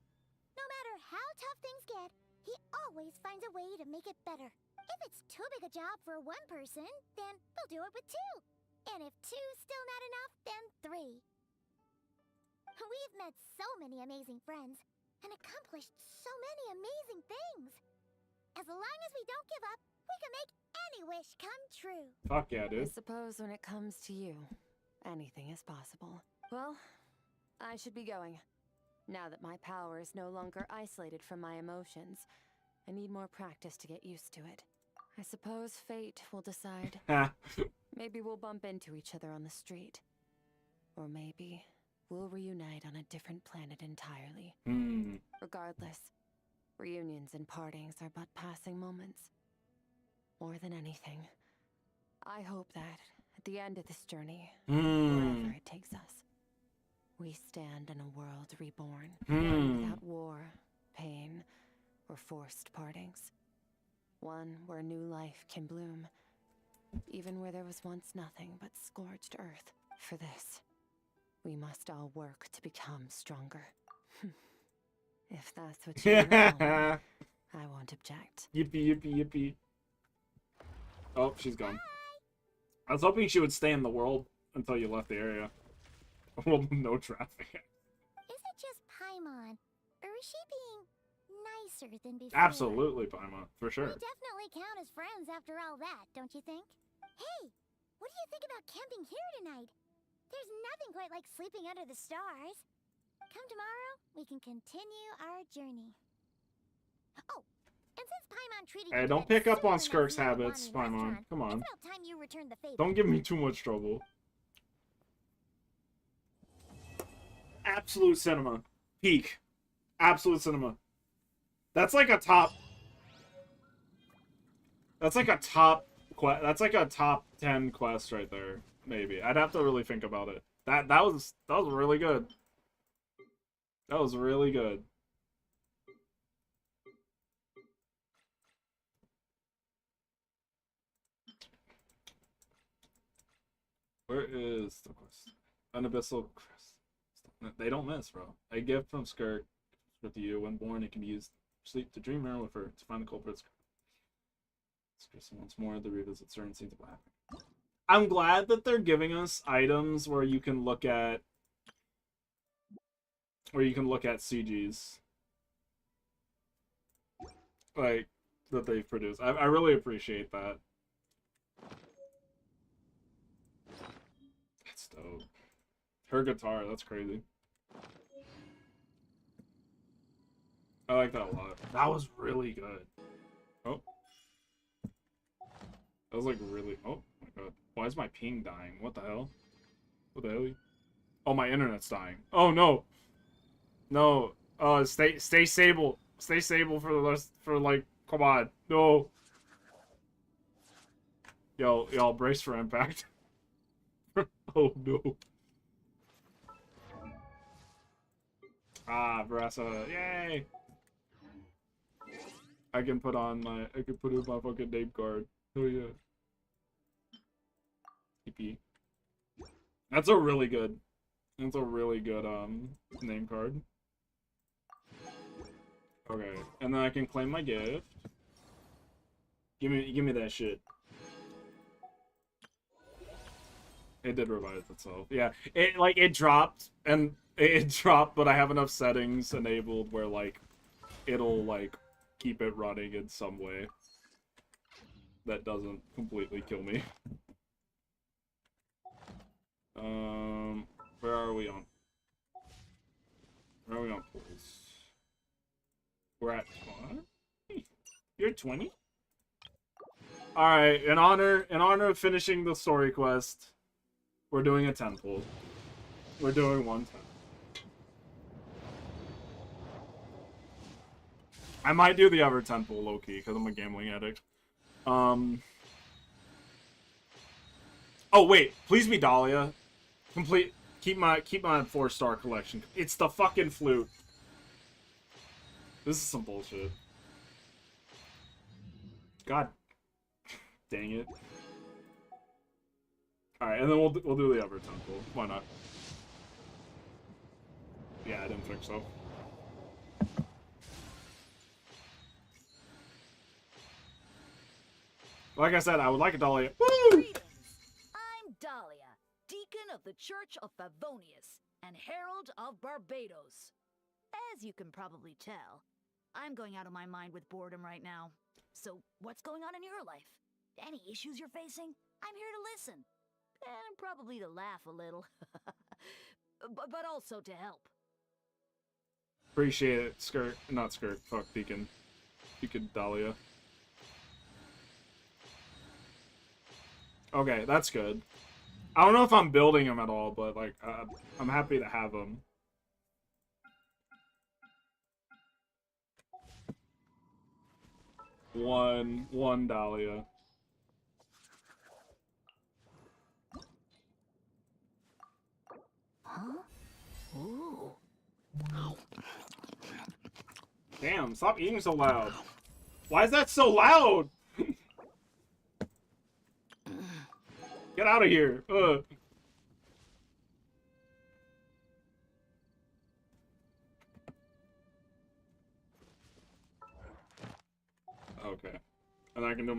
No matter how tough things get, he always finds a way to make it better. If it's too big a job for one person, then we'll do it with two. And if two's still not enough, then three. We've met so many amazing friends and accomplished so many amazing things. As long as we don't give up, we can make any wish come true. Fuck yeah, I dude. suppose when it comes to you, anything is possible. Well, I should be going. Now that my power is no longer isolated from my emotions, I need more practice to get used to it. I suppose fate will decide. Maybe we'll bump into each other on the street. Or maybe we'll reunite on a different planet entirely. Regardless, reunions and partings are but passing moments. More than anything, I hope that at the end of this journey, wherever it takes us, we stand in a world reborn, without war, pain, or forced partings. One where new life can bloom, even where there was once nothing but scorched earth. For this, we must all work to become stronger. If that's what you want, I won't object. Yippee, yippee, yippee. Oh, she's gone. I was hoping she would stay in the world until you left the area. Well, no traffic. Is it just Paimon, or is she being nicer than before? Absolutely, Paimon, for sure. We definitely count as friends after all that, don't you think? Hey, what do you think about camping here tonight? There's nothing quite like sleeping under the stars. Come tomorrow, we can continue our journey. Oh, and since Paimon treated Hey, you to don't that pick up on super Skirk's nice habits, Niwani Paimon. restaurant, Come on. it's about time you returned the favor. Don't give me too much trouble. Absolute cinema. Peak. Absolute cinema. That's like a top... That's like a top... That's like a top 10 quest right there. Maybe. I'd have to really think about it. That was really good. That was really good. Where is the quest? An abyssal crest. They don't miss, bro. A gift from Skirk to you. When born, it can be used to dream around with her to find the culprits. Once more, the revisit certain scenes of what happened. I'm glad that they're giving us items where you can look at CGs. Like, that they've produced. I really appreciate that. That's dope. Her guitar, that's crazy. I like that a lot. That was really good. Oh. That was like really... Oh my god. Why is my ping dying? What the hell? What the hell? Oh, my internet's dying. Oh no! No. Stay stable. Stay stable for the rest... For like... Come on. No. Y'all brace for impact. Oh no. Ah, Barassa. Yay! I can put in my fucking name card. Oh yeah. TP. That's a really good name card. Okay, and then I can claim my gift. Give me that shit. It did revive itself. Yeah, it dropped, but I have enough settings enabled where like it'll like keep it running in some way that doesn't completely kill me. Where are we on? Where are we on pools? We're at 20? You're 20? Alright, in honor of finishing the story quest, we're doing a 10 pool. We're doing 110. I might do the other 10 pool low-key, because I'm a gambling addict. Oh wait, please be Dahlia. Keep my 4-star collection. It's the fucking flute. This is some bullshit. God dang it. Alright, and then we'll do the other 10 pool. Why not? Yeah, I didn't think so. Like I said, I would like a Dahlia. Woo! I'm Dahlia, Deacon of the Church of Favonius and Herald of Barbados. As you can probably tell, I'm going out of my mind with boredom right now. So, what's going on in your life? Any issues you're facing? I'm here to listen. And probably to laugh a little. but also to help. Appreciate it, Skirt. Not Skirt. Fuck, Deacon. Deacon Dahlia. Okay, that's good. I don't know if I'm building them at all, but like, I'm happy to have them. One Dahlia. Huh? Ooh. Damn, stop eating so loud. Why is that so loud? Get out of here. Ugh. Okay. And I can do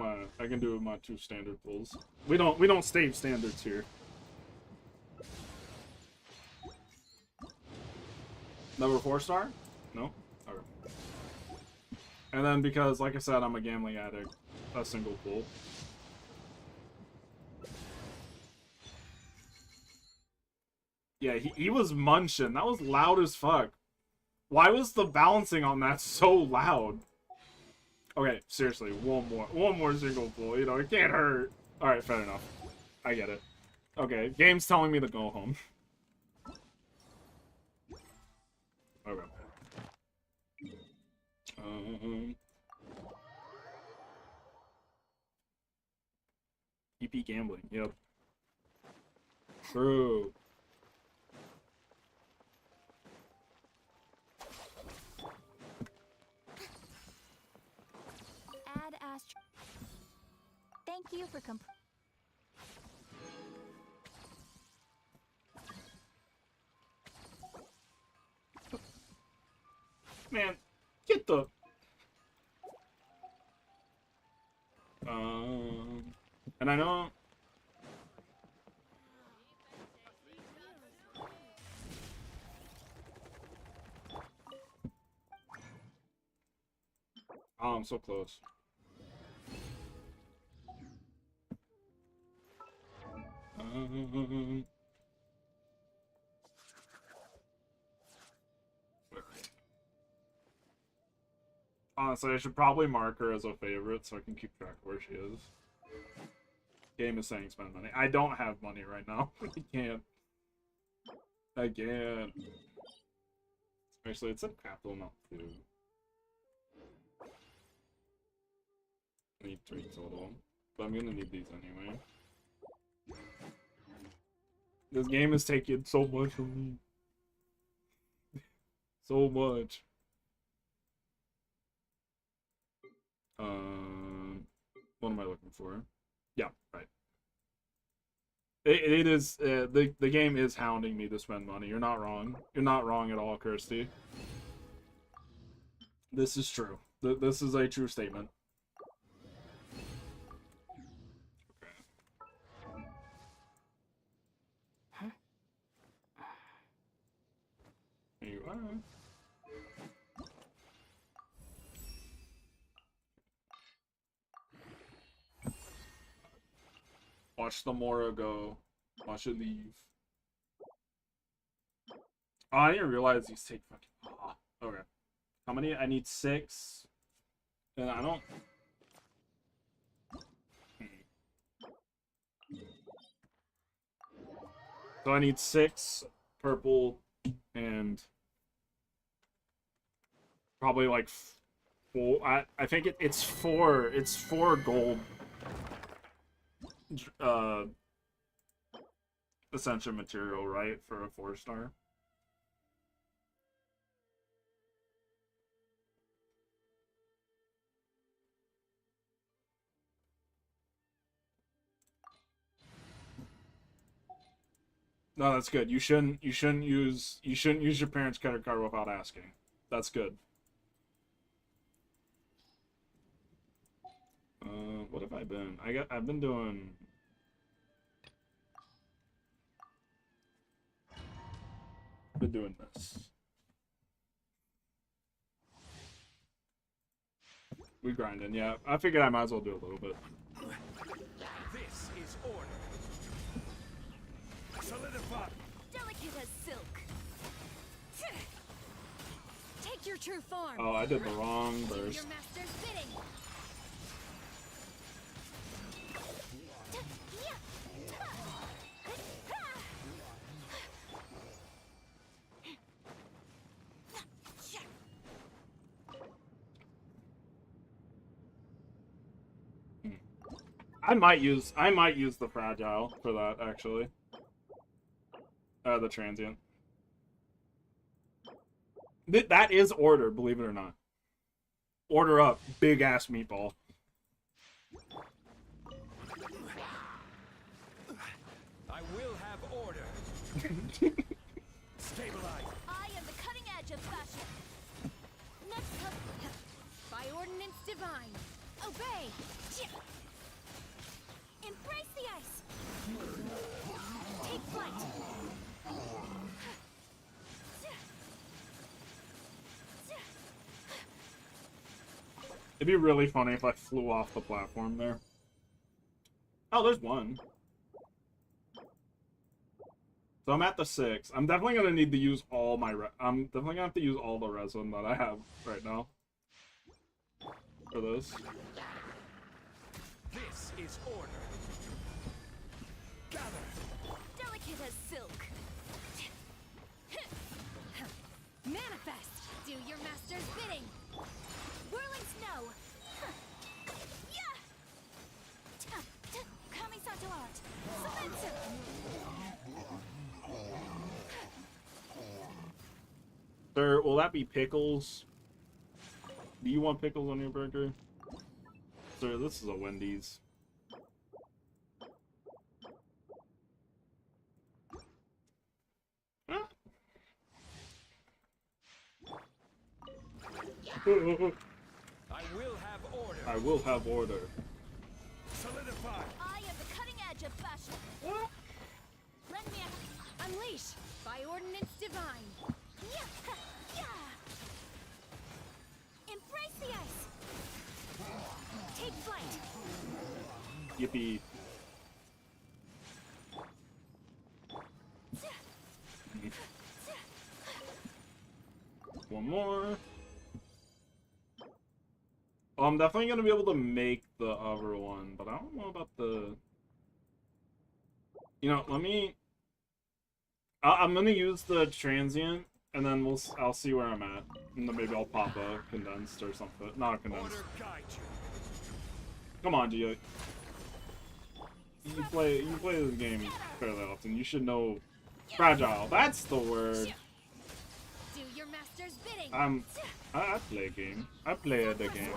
my 2 standard pulls. We don't stave standards here. Number 4-star? No? Okay. And then because, like I said, I'm a gambling addict, a single pull. Yeah, he was munching. That was loud as fuck. Why was the balancing on that so loud? Okay, seriously, one more single pull. You know, it can't hurt. All right, fair enough. I get it. Okay, game's telling me to go home. Okay. EP gambling. Yep. True. Add Astro. Thank you for Man, get the... And I know... Oh, I'm so close. Honestly, I should probably mark her as a favorite so I can keep track of where she is. Game is saying spend money. I don't have money right now. I can't. I can't. Actually, it's a capital amount too. I need 3 total. But I'm gonna need these anyway. This game is taking so much from me. So much. What am I looking for? Yeah, right. It is, the game is hounding me to spend money. You're not wrong. You're not wrong at all, Kirsty. This is true. This is a true statement. Okay. Here you are. Watch the Mora go. Watch it leave. Oh, I didn't realize these take fucking... Oh, okay. How many? I need 6. And I don't... So I need 6 purple and... Probably like 4... I think it's 4... It's 4 gold... essential material, right, for a 4-star. No, that's good. You shouldn't use your parents' credit card without asking. That's good. What have I been? I've been doing... Been doing this. We grinding, yeah. I figured I might as well do a little bit. This is order. Solidify. Delicate as silk. Take your true form. Oh, I did the wrong burst. Your master's bidding. I might use the fragile for that, actually. The transient. That is order, believe it or not. Order up, big ass meatball. I will have order. Stabilize. I am the cutting edge of fashion. Next up, by ordinance divine. Obey. Embrace the ice. Take flight. It'd be really funny if I flew off the platform there. Oh, there's one. So I'm at the 6. I'm definitely gonna need to use all my I'm definitely gonna have to use all the resin that I have right now. For this. This is order. Gather. Delicate as silk. Manifest. Do your master's bidding. Whirling snow. Yeah. Kami Satuart. Semensu. Sir, will that be pickles? Do you want pickles on your burger? Sir, this is a Wendy's. Huh? I will have order. I will have order. Solidify. I am the cutting edge of fashion. Lend me a unleash by ordinance divine. Yeah, yeah. Embrace the ice. Take flight. Yippee. One more. Oh, I'm definitely gonna be able to make the other one, but I don't know about the... You know, let me... I'm gonna use the transient, and then I'll see where I'm at. And then maybe I'll pop a condensed or something. Not a condensed. Come on, Gio. You play this game fairly often. You should know fragile. That's the word. Do your master's bidding. I play a game. I play the game.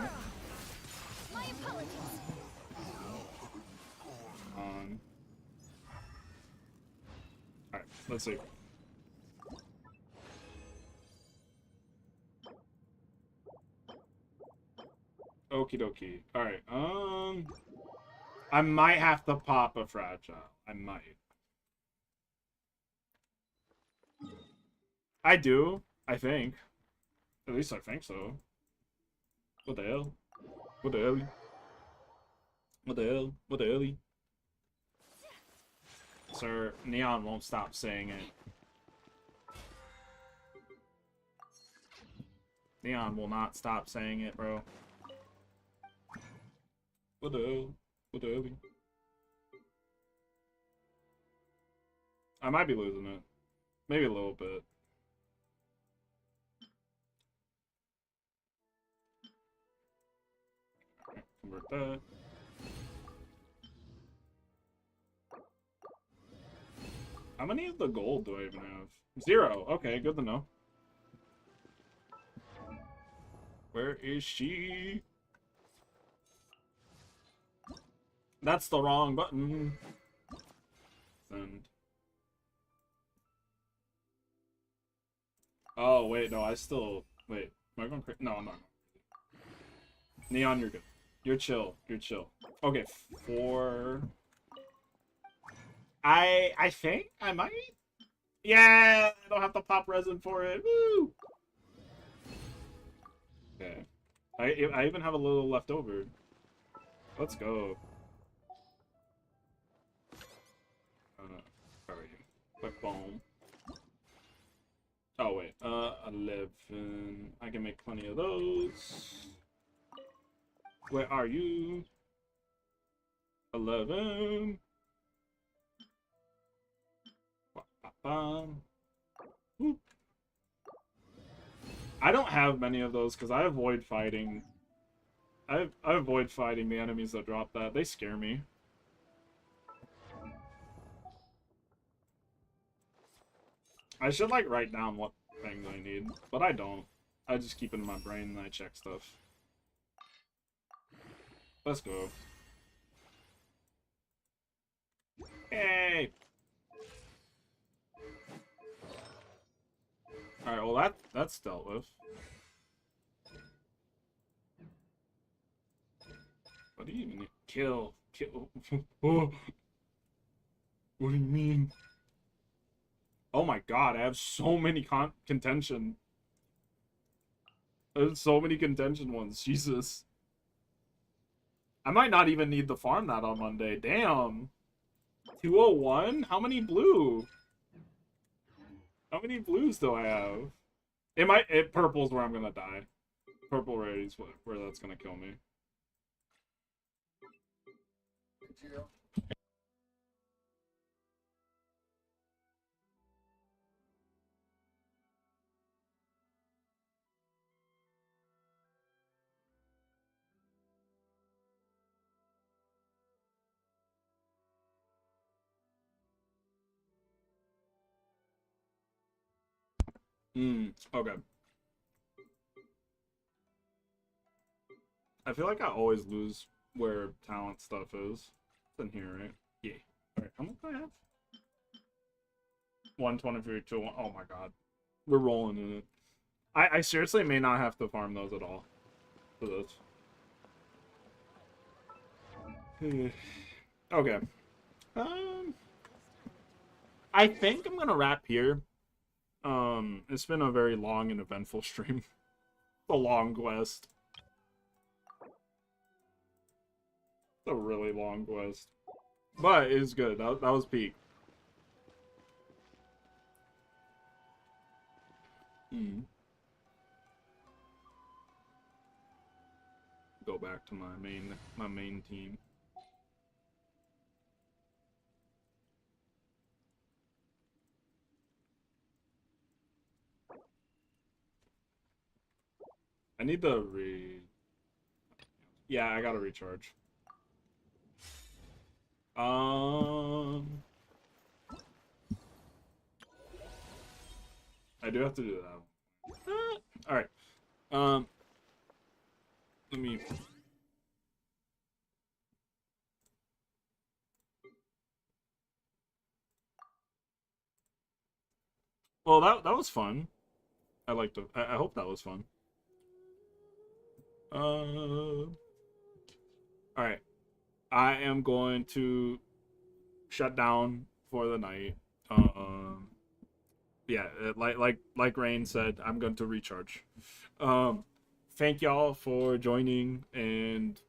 My apologies. Alright, let's see. Okie dokie. Alright, I might have to pop a fragile. I might. I do, I think. At least I think so. What the hell? What the hell? What the hell? What the hell? Sir, Neon won't stop saying it. Neon will not stop saying it, bro. What the hell? What the hell? I might be losing it. Maybe a little bit. Convert that. How many of the gold do I even have? 0. Okay, good to know. Where is she? That's the wrong button. Send. Oh, wait, no, I still... Wait, am I going crazy? No, I'm not. Neon, you're good. You're chill. You're chill. Okay, 4... I think I might. Yeah, I don't have to pop resin for it. Woo! Okay. I even have a little left over. Let's go. Alright. Quick bomb. Oh wait. 11. I can make plenty of those. Where are you? 11. Whoop. I don't have many of those because I avoid fighting. I avoid fighting the enemies that drop that. They scare me. I should like write down what things I need, but I don't. I just keep it in my brain and I check stuff. Let's go. Hey! Alright, well that's dealt with. What do you mean? Kill. Oh. What do you mean? Oh my god, I have so many contention. There's so many contention ones, Jesus. I might not even need to farm that on Monday. Damn. 201? How many blue? How many blues do I have? Purple's where I'm gonna die. Purple red is where that's gonna kill me. Okay. I feel like I always lose where talent stuff is. It's in here, right? Yeah. Alright, how much do I have? 123, 2, 1. Oh my god. We're rolling in it. I seriously may not have to farm those at all for this. Okay. I think I'm gonna wrap here. It's been a very long and eventful stream. A long quest. It's a really long quest. But it's good. That was peak. Go back to my main team. I need the Yeah, I gotta recharge. I do have to do that. Alright. Let me... Well, that was fun. I liked it. I hope that was fun. Alright. I am going to shut down for the night. Yeah, like Rain said, I'm going to recharge. Thank y'all for joining and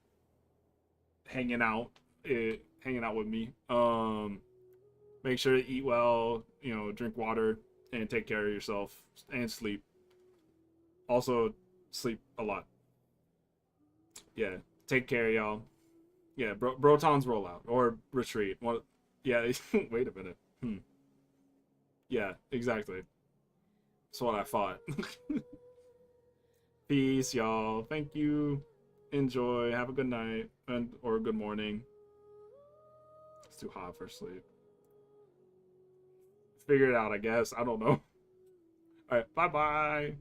hanging out with me. Make sure to eat well, drink water, and take care of yourself, and sleep. Also, sleep a lot. Yeah, take care, y'all. Yeah, Brotons roll out or retreat. What? Yeah, wait a minute. Yeah, exactly. That's what I thought. Peace, y'all. Thank you. Enjoy. Have a good night or good morning. It's too hot for sleep. Figure it out, I guess. I don't know. All right. Bye-bye.